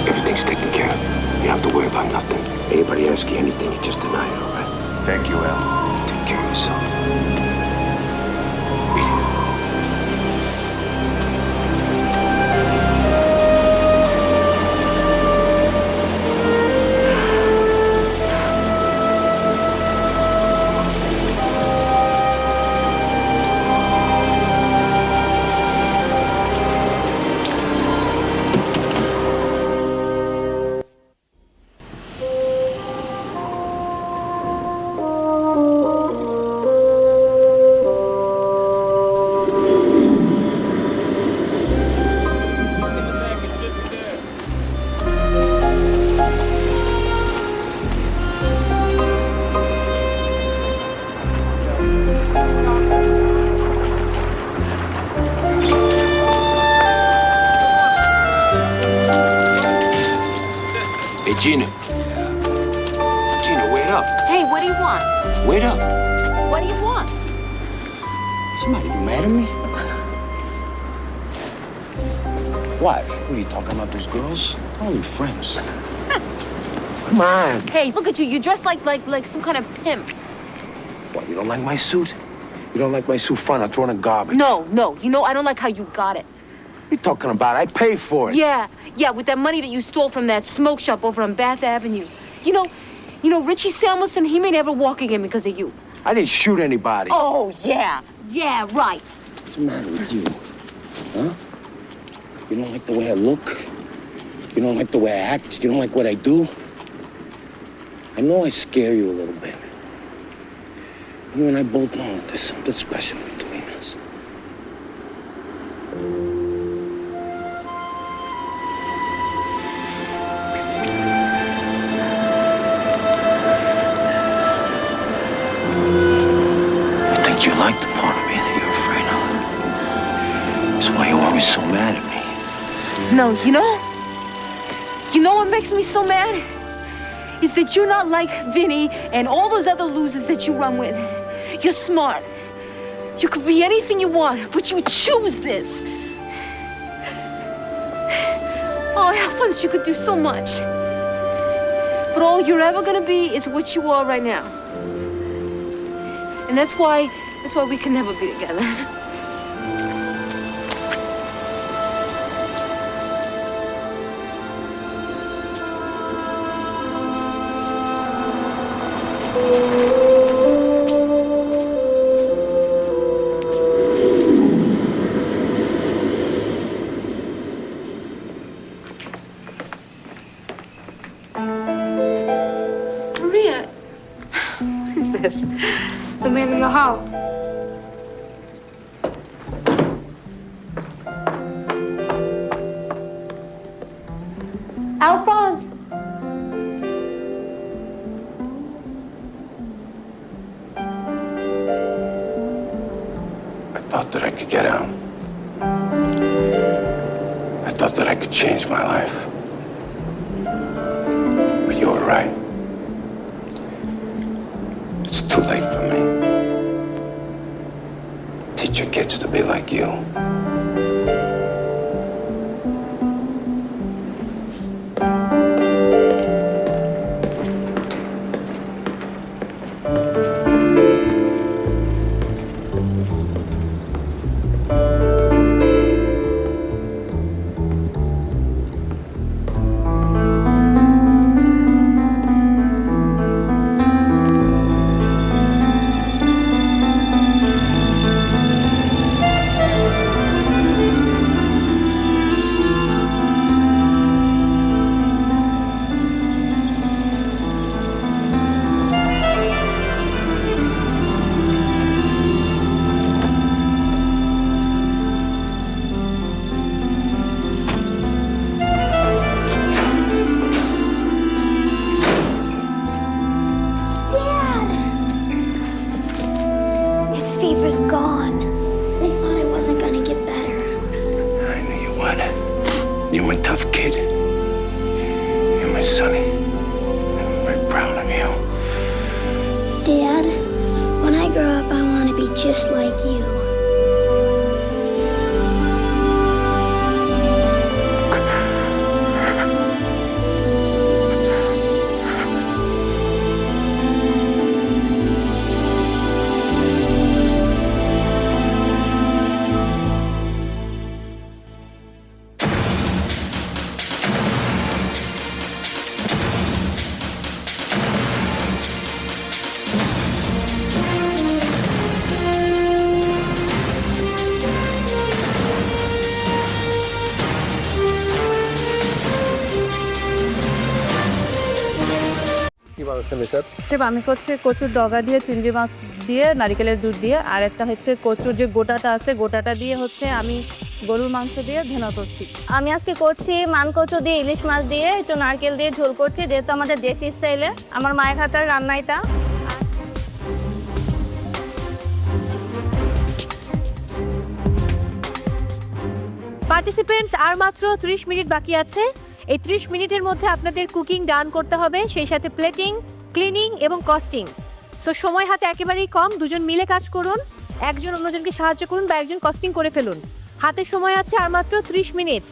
Everything's taken care of. You don't have to worry about nothing. Anybody ask you anything, you just deny it, all right? Thank you, Al. Take care of yourself. Read it. Hey, Gina. Gina, wait up. Hey, what do you want? Wait up. What do you want? Somebody, you mad at me? Why? What are you talking about, those girls? Only friends. Come on. Hey, look at you. You dressed like some kind of pimp. What, you don't like my suit? You don't like my suit? Fine, I'll throw it in the garbage. No. You know, I don't like how you got it. What are you talking about? I paid for it. Yeah, with that money that you stole from that smoke shop over on Bath Avenue. You know, Richie Samuelson, he may never walk again because of you. I didn't shoot anybody. Oh, yeah. Yeah, right. What's the matter with you? Huh? You don't like the way I look? You don't like the way I act? You don't like what I do? I know I scare you a little bit. You and I both know that there's something special between us. I think you like the part of me that you're afraid of. That's why you're always so mad at me. No, you know what makes me so mad? Is that you're not like Vinny and all those other losers that you run with. You're smart. You could be anything you want, but you choose this. Oh, I once you could do so much. But all you're ever gonna be is what you are right now. And that's why we can never be together. Maria, what is this? The man in the hall. Alphonse! I thought that I could get out. I thought that I could change my life. But you were right. It's too late for me. Teach your kids to be like you. Fever's gone. They thought I wasn't gonna get better. I knew you would. You're my tough kid. You're my sonny. I'm very proud of you. Dad, when I grow up, I want to be just like you. আমি করছি কচুর ডগা দিয়ে চিংড়ি মাছ দিয়ে নারিকেলের দুধ দিয়ে, আর একটা হচ্ছে কচুর যে গোটাটা আছে গোটাটা দিয়ে হচ্ছে আমি গরুর মাংস দিয়ে ভেনা করছি। আমি আজকে করছি মানকচু দিয়ে ইলিশ মাছ দিয়ে একটু নারকেল দিয়ে ঝোল করছি, যেহেতু আমাদের দেশি স্টাইলে আমার মায়ের হাতের রান্না এটা। পার্টিসিপেন্টস আর মাত্র 30 মিনিট বাকি আছে। এই 30 মিনিটের মধ্যে আপনাদের কুকিং ডান করতে হবে, সেই সাথে প্লেটিং, ক্লিনিং এবং কস্টিং। সো সময় হাতে একেবারেই কম, দুজন মিলে কাজ করুন, একজন অন্যজনকে সাহায্য করুন বা একজন কস্টিং করে ফেলুন। হাতে সময় আছে আর মাত্র 30 মিনিট।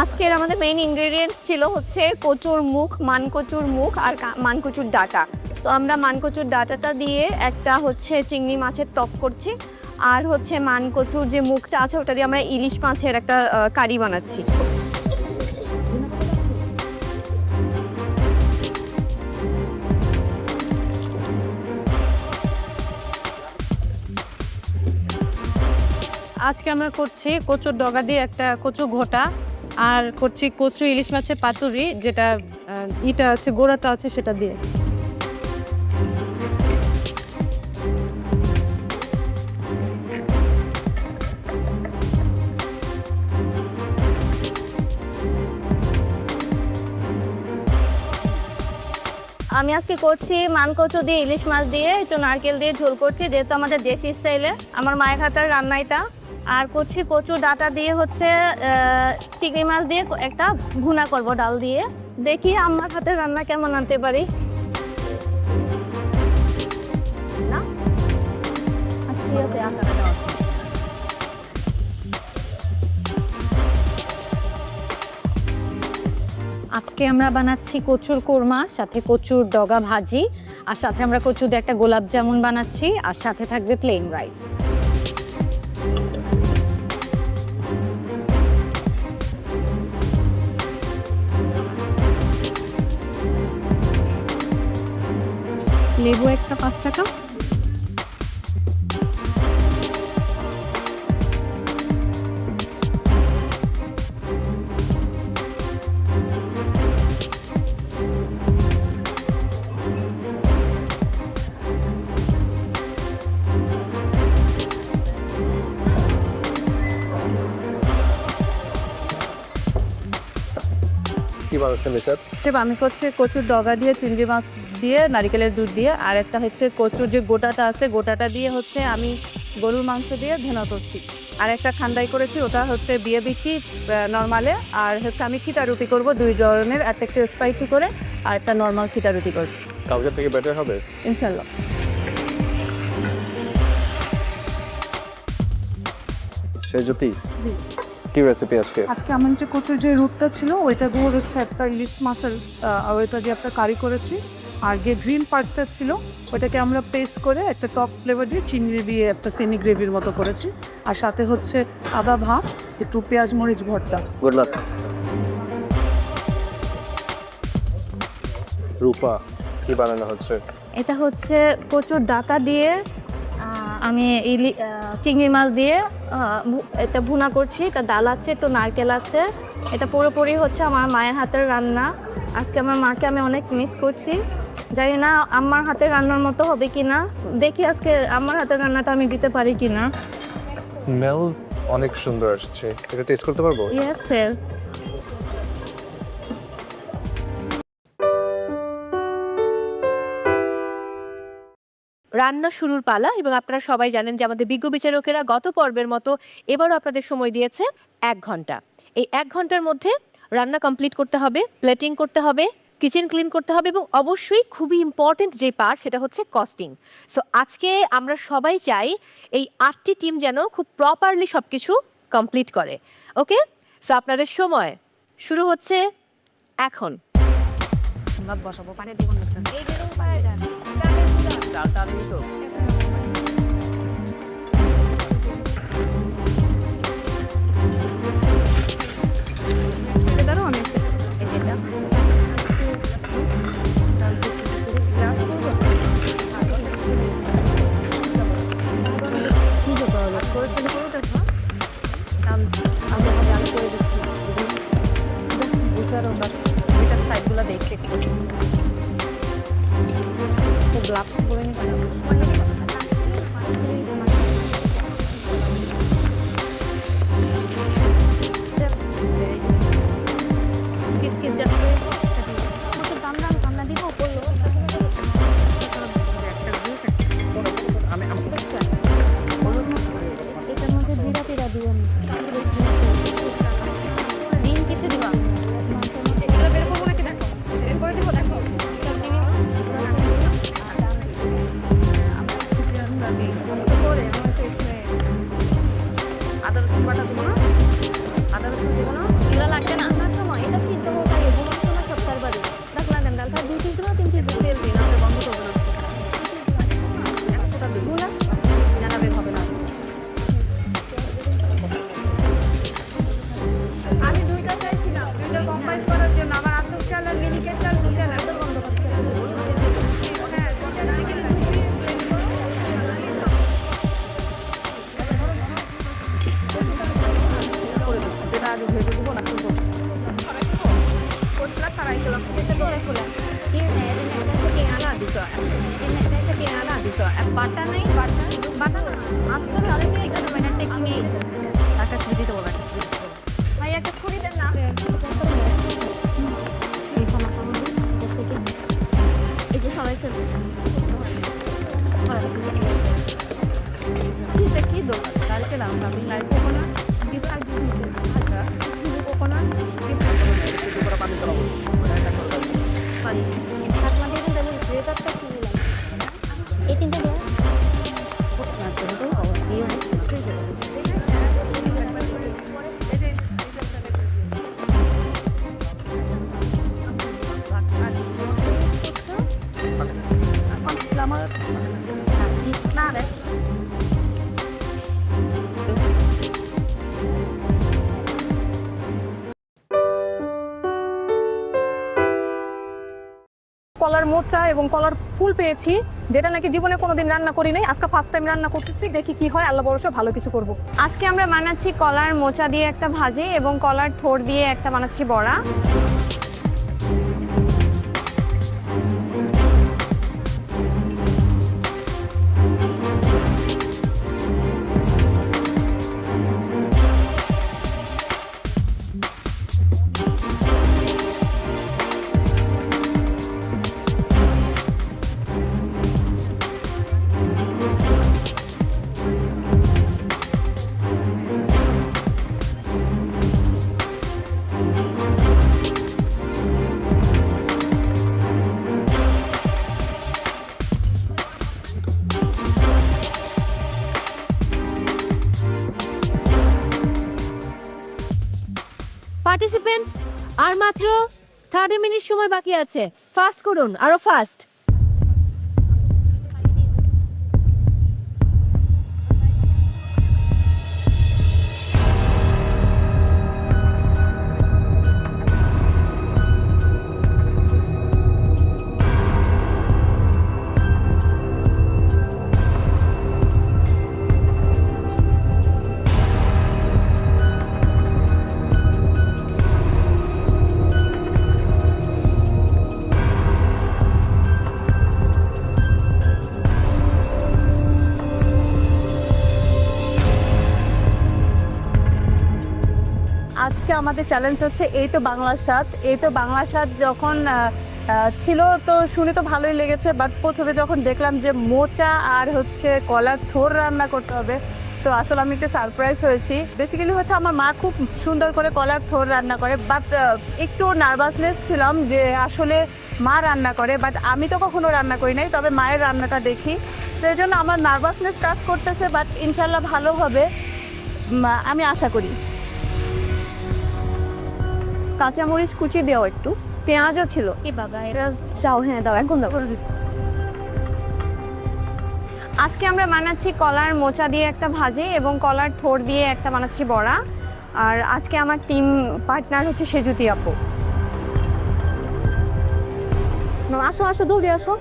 আজকের আমাদের মেইন ইনগ্রেডিয়েন্ট ছিল হচ্ছে কচুর মুখ, মানকচুর মুখ আর মানকচুর ডাঁটা। তো আমরা মানকচুর ডাঁটাটা দিয়ে একটা হচ্ছে চিংড়ি মাছের টক করছি, আর হচ্ছে মানকচুর যে মুখটা আছে ওটা দিয়ে আমরা ইলিশ মাছের একটা কারি বানাচ্ছি। আজকে আমরা করছি কচুর ডগা দিয়ে একটা কচু ঘোটা, আর করছি কচু ইলিশ মাছের পাতুরি, যেটা ইটা আছে গোড়াটা আছে সেটা দিয়ে। আমি আজকে করছি মানকচু দিয়ে ইলিশ মাছ দিয়ে একটু নারকেল দিয়ে ঝোল করছি, যেহেতু আমাদের দেশি স্টাইলে আমার মায়ের হাতের রান্না এটা। আর করছি কচু ডাঁটা দিয়ে হচ্ছে চিংড়ি মাছ দিয়ে একটা ভুনা করব ডাল দিয়ে। দেখি আমার হাতের রান্না কেমন আনতে পারি। না আচ্ছা ঠিক আছে, আটাটা দেওয়া। আজকে আমরা বানাচ্ছি কচুর কোরমা, সাথে কচুর ডগা ভাজি, আর সাথে আমরা কচু দিয়ে একটা গোলাপ জামুন বানাচ্ছি, আর সাথে থাকবে প্লেন রাইস। লেবু একটা 5 টাকা। বানাচ্ছেন মিসার? আমি করছি কচুর ডগা দিয়ে চিংড়ি মাছ দিয়ে নারিকেলের দুধ দিয়ে, আর একটা হচ্ছে কচুর যে গোটাটা আছে গোটাটা দিয়ে হচ্ছে আমি গরুর মাংস দিয়ে ভেনা করছি, আর একটা ঠান্ডাই করেছি ওটা হচ্ছে বিয়ে বিক্রি নর্মালে, আর হচ্ছে আমি খিটা রুটি করবো 2 ধরনের, একটা একটু স্পাইসি করে আর একটা নর্মাল খিটা রুটি করবো। কালকের থেকে বেটার হবে ইনশাল্লাহ। সেই জ্যোতি কি রেসিপি আজকে? আজকে আমার যে কচুর যে রুটটা ছিল ওইটা দিয়ে হচ্ছে একটা ইলিশ মাছের ওইটা দিয়ে একটা কারি করেছি, আর যে গ্রিন পার্টটা ছিল ওইটাকে আমরা পেস্ট করে একটা টক ফ্লেভার দিয়ে চিংড়ি দিয়ে একটা সেমি গ্রেভির মতো করেছি, আর সাথে হচ্ছে আদা ভাত, একটু পেঁয়াজ মরিচ ভর্তা। Good luck. রূপা কি বানানো হচ্ছে? এটা হচ্ছে কচুর ডাটা দিয়ে আমি চিংড়ি মাছ দিয়ে এটা ভুনা করছি। এটা ডাল আছে, তো নারকেল আছে। এটা পুরোপুরি হচ্ছে আমার মায়ের হাতের রান্না। আজকে আমার মাকে আমি অনেক মিস করছি, জানি না আমার হাতের রান্নার মতো হবে কি না। দেখি আজকে আমার হাতের রান্নাটা আমি দিতে পারি কি না। স্মেল অনেক সুন্দর আসছে, এটা টেস্ট করতে পারবো? Yes sir. রান্না শুরুর পালা, এবং আপনারা সবাই জানেন যে আমাদের বিজ্ঞ বিচারকেরা গত পর্বের মতো এবারও আপনাদের সময় দিয়েছে 1 ঘন্টা। এই 1 ঘন্টার মধ্যে রান্না কমপ্লিট করতে হবে, প্লেটিং করতে হবে, কিচেন ক্লিন করতে হবে, এবং অবশ্যই খুবই ইম্পর্টেন্ট যে পার্ট সেটা হচ্ছে কস্টিং। সো আজকে আমরা সবাই চাই এই 8টি টিম যেন খুব প্রপারলি সব কিছু কমপ্লিট করে। ওকে, সো আপনাদের সময় শুরু হচ্ছে এখন। বসাবো পানি দিব না, এই যে পানি দেন ডালটা আমি তো এটা দাও, আমি এই যেটা আমি করে দিচ্ছি এটার সাইডগুলো দেখতে একটু গ্লাভস পরে নিতে এটার মধ্যে জিরা টিরা দিয়ে ডিম কিসে দিবা? এগুলো বের করবো নাকি? দেখো বের করে দিব, দেখো আদা রসুন বাটা দেবো না, আদা রসুন দেবো না, এগুলো লাগবে না। আমার সময় এটা সিদ্ধ হোক আগে, বোনার সময় সপ্তাহের বাড়ি দেখ লাগেন ডাল খায় 2 কেজি বা 3 কেজি তেল দিন, আমরা বন্ধ করবো না। একটা বোনার জানাবে হবে না। আমি 2টা চাইছিলাম, 2টা কম্বাইন করার জন্য। আমার আতপ চাল আর মিনিকেট চাল দুটো না, একদম বন্ধ করছে। হ্যাঁ, গোটা নারকেল যেটা আগে ভেজে দেবো না কোটলা তারাই করলাম এটা করে খোলা বাটা নাই, বাটা বাটা না আসতে হবে। আরে নিয়ে এখানে মানে টেক্সট নিয়ে টাকা ছেড়ে দিতে বলবেন ভাই, একটা ছুরি দেন না। এই যে সবাই কি দোষ কালকে লাম আমি লাইভ করবো না, বিভাগ কোকোনাট পানি চালাবো পানি আপনাদের কিন্তু আমি স্বেটারটা কিনলাম এই 3টা গ্লাস না তো অবশ্যই আছে কলার মোচা এবং কলার ফুল পেয়েছি, যেটা নাকি জীবনে কোনোদিন রান্না করি নাই। আজকে ফার্স্ট টাইম রান্না করতেছি, দেখি কি হয়। আল্লাহ ভরসা ভালো কিছু করব। আজকে আমরা বানাচ্ছি কলার মোচা দিয়ে একটা ভাজি এবং কলার থোড় দিয়ে একটা বানাচ্ছি বড়া। পার্টিসিপেন্টস আর মাত্র 30 মিনিট সময় বাকি আছে, ফাস্ট করুন, আরো ফাস্ট। আজকে আমাদের চ্যালেঞ্জ হচ্ছে এই তো বাংলার স্বাদ। এই তো বাংলার স্বাদ যখন ছিল তো শুনে তো ভালোই লেগেছে, বাট প্রথমে যখন দেখলাম যে মোচা আর হচ্ছে কলার থোর রান্না করতে হবে, তো আসলে আমি একটু সারপ্রাইজ হয়েছি। বেসিক্যালি হচ্ছে আমার মা খুব সুন্দর করে কলার থোর রান্না করে, বাট একটু নার্ভাসনেস ছিলাম যে আসলে মা রান্না করে, বাট আমি তো কখনো রান্না করি নাই, তবে মায়ের রান্নাটা দেখি, তো এই জন্য আমার নার্ভাসনেস কাজ করতেছে, বাট ইনশাল্লাহ ভালো হবে আমি আশা করি। কাঁচামরিচ কুচি দেওয়া, একটু পেঁয়াজও ছিল। এ বাবা, এটা যাও, হ্যাঁ দাও, এখন দাও। আজকে আমরা বানাচ্ছি কলার মোচা দিয়ে একটা ভাজি এবং কলার থোর দিয়ে একটা বানাচ্ছি বড়া। আর আজকে আমার টিম পার্টনার হচ্ছে সেজুতি আপু। আসো আসো, দৌড়ে আসো।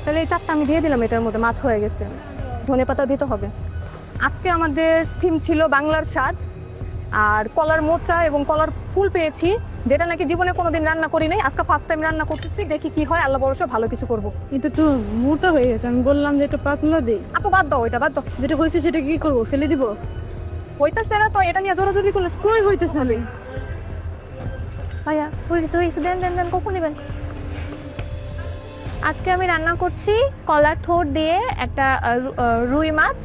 তাহলে এই চারটা আমি দিয়ে দিলাম, এটার মধ্যে মাছ হয়ে গেছে, ধনেপাতা দিতে হবে। আজকে আমাদের থিম ছিল বাংলার স্বাদ, আর কলার মোচা এবং কলার ফুল পেয়েছি, যেটা নাকি জীবনে কোনোদিন রান্না করি নাই, আজকে ফার্স্ট টাইম রান্না করতেছি, দেখি কি হয়, আল্লাহ ভরসা ভালো কিছু করবো। কিন্তু তো মোটা হয়ে গেছে, আমি বললাম যে একটু পাতলা দিই। আপু বাদ দাও, এটা বাদ দাও। যেটা হয়েছে সেটা কি করবো, ফেলে দিব? হইতেছে না তো, এটা নিয়ে জোরাজোরি করলে স্কুলে হইতেছে না। ভাইয়া হয়েছে, দেন দেন দেন, কখন নেবেন? আজকে আমি রান্না করছি কলার থোর দিয়ে একটা রুই মাছ,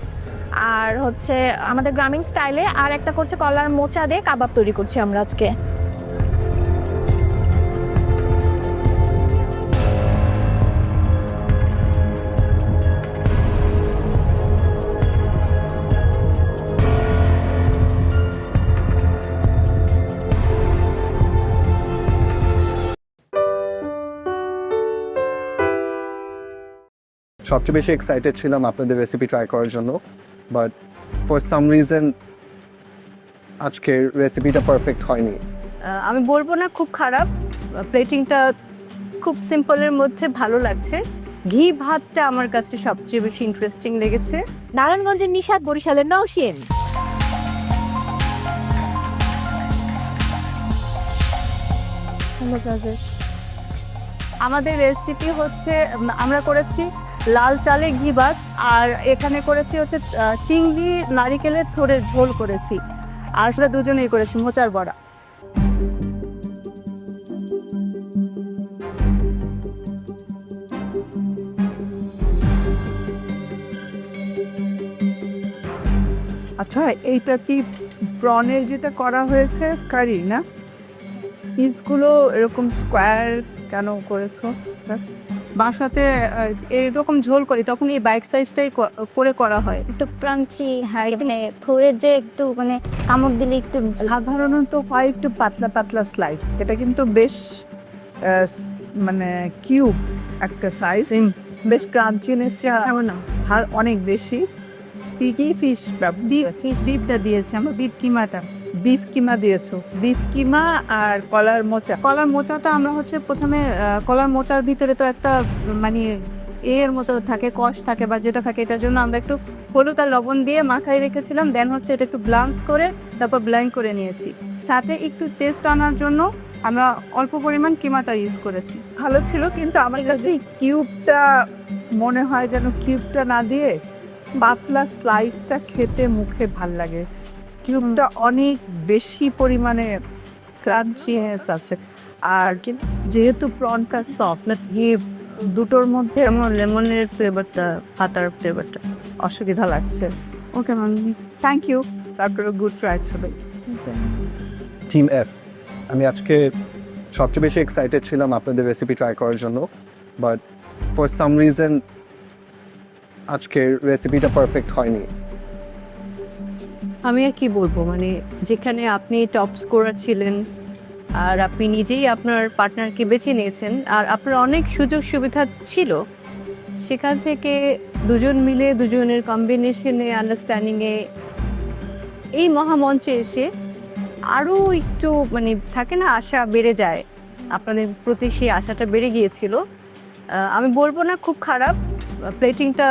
আর হচ্ছে আমাদের গ্রামীণ স্টাইলে, আর একটা করছে কলার মোচা দিয়ে কাবাব তৈরি করছি আমরা আজকে। সবচেয়ে বেশি এক্সাইটেড ছিলাম আপনাদের রেসিপি ট্রাই করার জন্য, বাট ফর সাম রিজন আজকের রেসিপিটা পারফেক্ট হয়নি। আমি বলবো না খুব খারাপ, প্লেটিংটা খুব সিম্পলের মধ্যে ভালো লাগছে। ঘি ভাতটা আমার কাছে সবচেয়ে বেশি ইন্টারেস্টিং লেগেছে। নারায়ণগঞ্জের নিশাদ, বরিশালের নওশিন। আমাদের রেসিপি হচ্ছে আমরা করেছি লাল চালে ঘি ভাত, আর এখানে করেছি হচ্ছে চিংড়ি নারিকেলের থোড়ের ঝোল করেছি, আর সেটা দুজনেই করেছি মোচার বড়া। আচ্ছা, এইটা কি প্রনের যেটা করা হয়েছে কারি না? পিসগুলো এরকম স্কোয়ার কেন করেছো? বাসাতে এরকম ঝোল করি তখন এই বাইক সাইজটাই করে করা হয়, একটু ক্রাঞ্চি, হ্যাঁ, মানে থোরের যে একটু মানে কামড় দিলে একটু সাধারণত হয় একটু পাতলা পাতলা স্লাইস, এটা কিন্তু বেশ মানে কিউব একটা সাইজ, বেশ ক্রাঞ্চিনেস না, আর অনেক বেশি। কি ফিশ ডিপটা দিয়েছে, আমরা বিফ কিমা দিয়েছো, বিফ কিমা আর কলার মোচা। কলার মোচাটা আমরা হচ্ছে প্রথমে কলার মোচার ভিতরে তো একটা মানে এর মতো থাকে, কষ থাকে বা যেটা থাকে, এটার জন্য আমরা একটু হলুদ আর লবণ দিয়ে মাখায় রেখেছিলাম, দেন হচ্ছে এটা একটু ব্লান্স করে তারপর ব্লেন্ড করে নিয়েছি। সাথে একটু টেস্ট আনার জন্য আমরা অল্প পরিমাণ কিমাটা ইউজ করেছি, ভালো ছিল। কিন্তু আমার কাছে কিউবটা মনে হয় যেন কিউবটা না দিয়ে পাতলা স্লাইসটা খেতে মুখে ভাল লাগে। কিউবটা অনেক বেশি পরিমাণে ক্রাঞ্চিনেস আছে, আর যেহেতু প্রনটা সফট, ঘি দুটোর মধ্যে আমার লেমনের ফ্লেভারটা, পাতার ফ্লেভারটা অসুবিধা লাগছে। Okay ma'am, thank you. তারপরে গুড ট্রাই হবে। টিম এফ, আমি আজকে সবচেয়ে বেশি এক্সাইটেড ছিলাম আপনাদের রেসিপি ট্রাই করার জন্য, বাট ফর সাম রিজন আজকের রেসিপিটা পারফেক্ট হয়নি। আমি আর কি বলবো, মানে যেখানে আপনি টপ স্কোরার ছিলেন আর আপনি নিজেই আপনার পার্টনারকে বেছে নিয়েছেন আর আপনার অনেক সুযোগ সুবিধা ছিল, সেখান থেকে দুজন মিলে দুজনের কম্বিনেশনে আন্ডারস্ট্যান্ডিংয়ে এই মহামঞ্চে এসে আরও একটু মানে থাকে না, আশা বেড়ে যায়, আপনাদের প্রতি সেই আশাটা বেড়ে গিয়েছিল। আমি বলবো না খুব খারাপ, প্লেটিংটা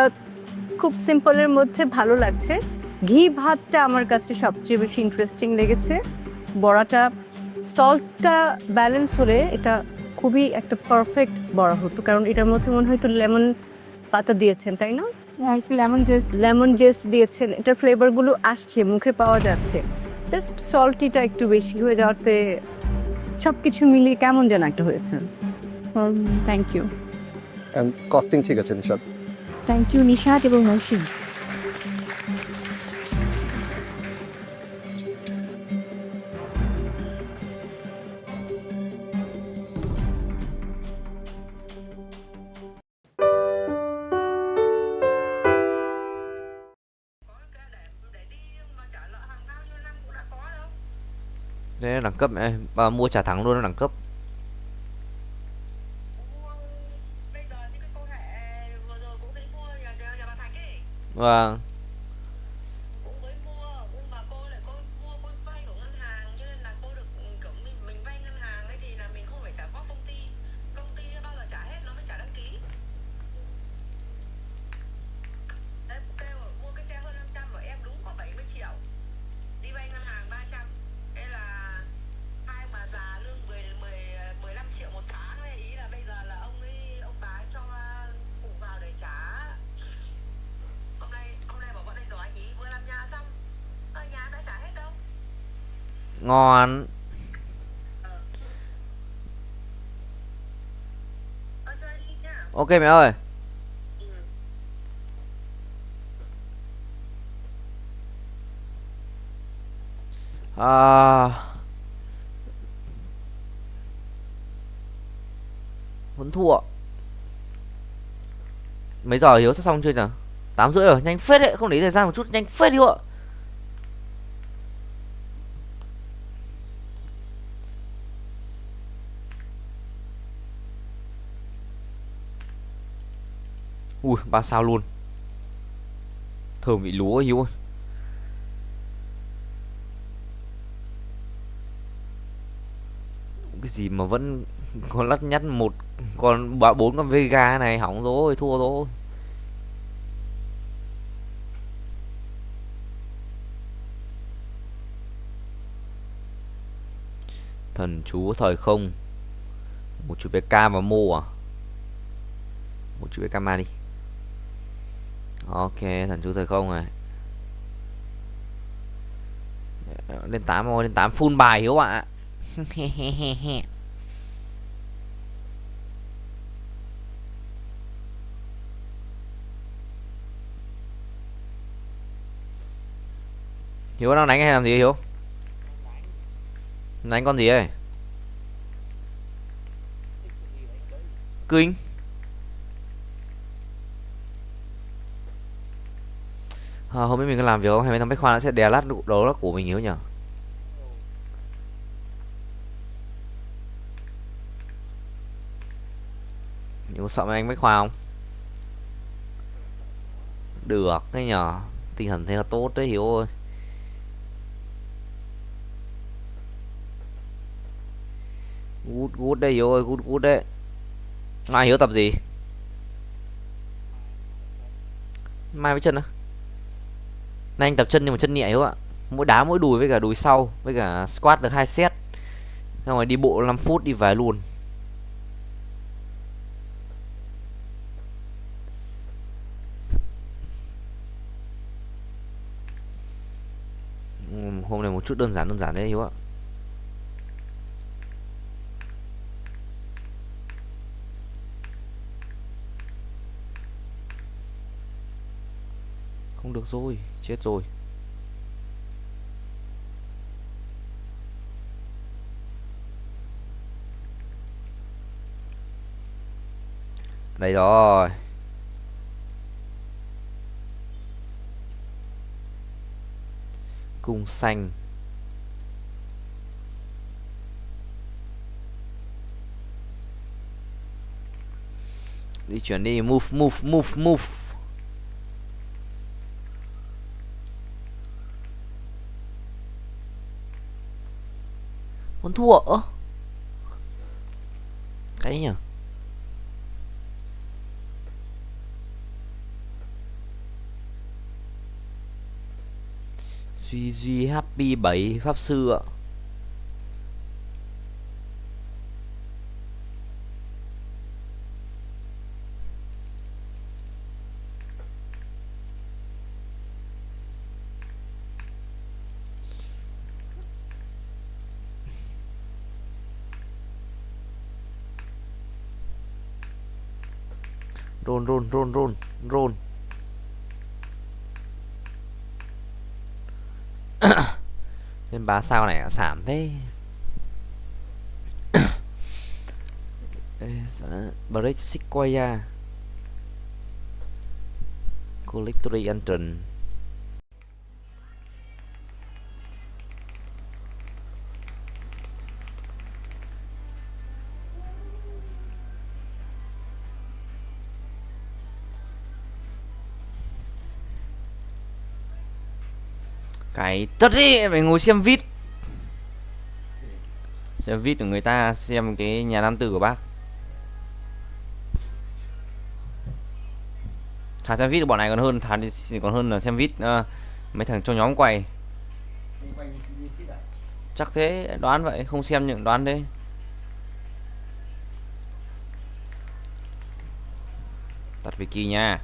খুব সিম্পলের মধ্যে ভালো লাগছে। ঘি ভাতটা আমার কাছে সবচেয়ে বেশি ইন্টারেস্টিং লেগেছে। বড়াটা সল্টটা ব্যালেন্স হলে এটা খুবই একটা পারফেক্ট বড়া হতো, কারণ এটার মধ্যে মনে হয় একটু লেমন পাতা দিয়েছেন, তাই না? একটু লেমন জেস্ট দিয়েছেন, এটার ফ্লেভারগুলো আসছে, মুখে পাওয়া যাচ্ছে। জাস্ট সল্টিটা একটু বেশি হয়ে যাওয়াতে সব কিছু মিলিয়ে কেমন যেন একটা হয়েছে। Thank you. অ্যান্ড কস্টিং ঠিক আছে নিশাদ। থ্যাংক ইউ নিশাদ এবং Naushin. Đây là đẳng cấp này, bà mua trả thẳng luôn, nó đẳng cấp. Vâng. Ngon. Ok mẹ ơi. Vẫn thua. Mấy giờ Hiếu sắp xong chưa nhỉ? 8 rưỡi rồi, nhanh phết đấy, không lấy thời gian một chút, nhanh phết Hiếu ạ. Ui, 3 sao luôn. Thơm vị lúa Hiếu ơi. Cái gì mà vẫn còn lắt nhắt một con 4 con Vega này, hỏng rồi, thua rồi. Thần chú thời không. Một chú BK và mô à? Một chú BK ma đi. Ok, thần chú thời không này. Lên 8 thôi, lên 8 full bài Hiếu ạ. Hiếu đang đánh hay làm gì Hiếu? Đánh con gì ấy? Kinh. Hôm nay mình có làm việc không? Hay mấy thằng Bách Khoa nó sẽ đè lát đấu lắc của mình Hiếu nhỉ? Nhưng có sợ mấy anh Bách Khoa không? Được cái nhờ. Tinh thần thế là tốt đấy Hiếu ơi. Good đây Hiếu ơi, good đấy. Mai Hiếu tập gì? Mai với chân á? Nay anh tập chân nhưng mà chân nhẹ Hiếu ạ. Mỗi đá mỗi đùi với cả đùi sau, với cả squat được 2 set. Xong rồi đi bộ 5 phút đi về luôn. Hôm nay một chút đơn giản đấy Hiếu ạ. Không được rồi, chết rồi. Đây rồi. Cung xanh. Di chuyển đi, move. Muốn thua ơ. Cái nhỉ? Duy Happy 7 pháp sư ạ. Roll. Lên 3 sao này xảm thế. Break Sequoia Collectory Entrance. Cái tất đi, phải ngồi xem vít. Xem vít của người ta, xem cái nhà nam tử của bác. Thà xem vít của bọn này còn hơn, còn hơn là xem vít mấy thằng trong nhóm quay. Chắc thế, đoán vậy, không xem nhưng đoán thế. Tắt Vicky nha.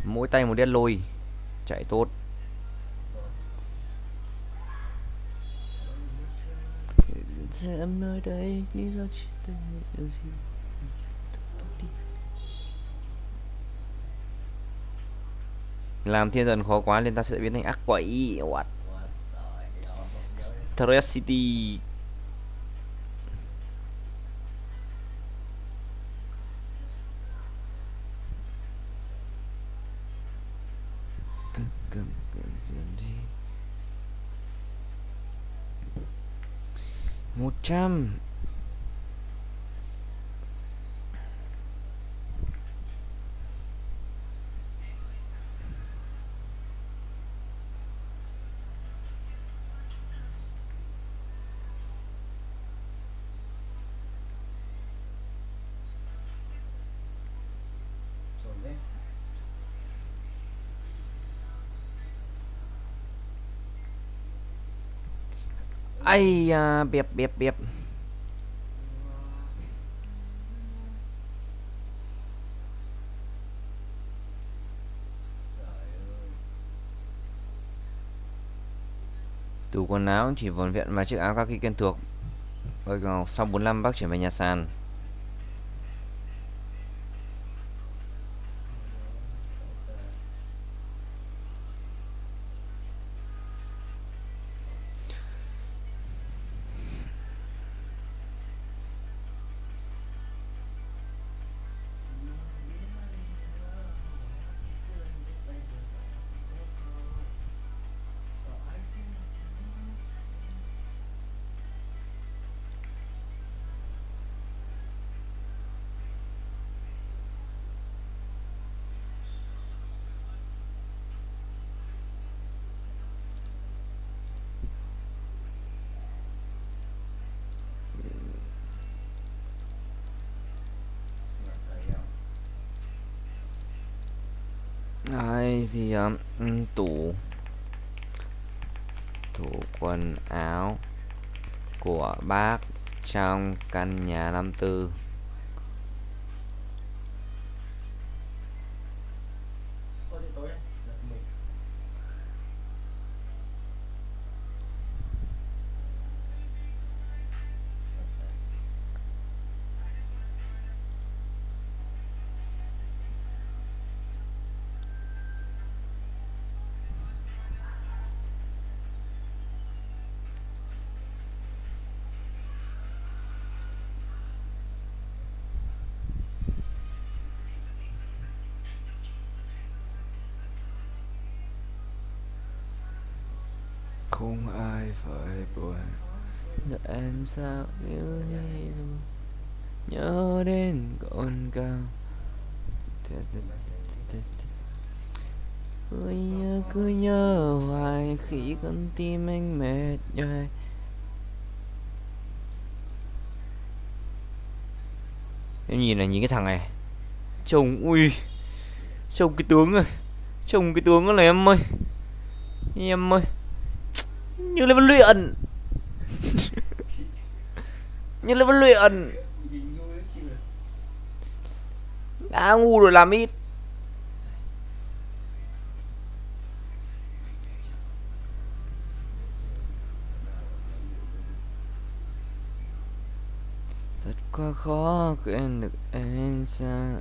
Mỗi tay một đen lôi. Chạy tốt. Em nơi đây đi ra điều gì. Làm thiên thần khó quá nên ta sẽ biến thành ác quỷ. What? Trash City. Một trăm. Ai da, bẹp. Tủ quần áo chỉ vỏn vẹn vài chiếc áo kaki quen thuộc. Sau 45 bác chuyển về nhà sàn. Ai gì tủ quần áo của bác trong căn nhà 54. không ai phải buồn, để em sao yêu nhớ đến con cao. Cứ nhớ hoài khi con tim anh mệt nhoài. Em nhìn cái thằng này, trông ui, trông cái tướng này, trông cái tướng này em ơi, như là văn luyện, như là văn luyện, đã ngu rồi làm ít. Thật quá khó quên được anh sao.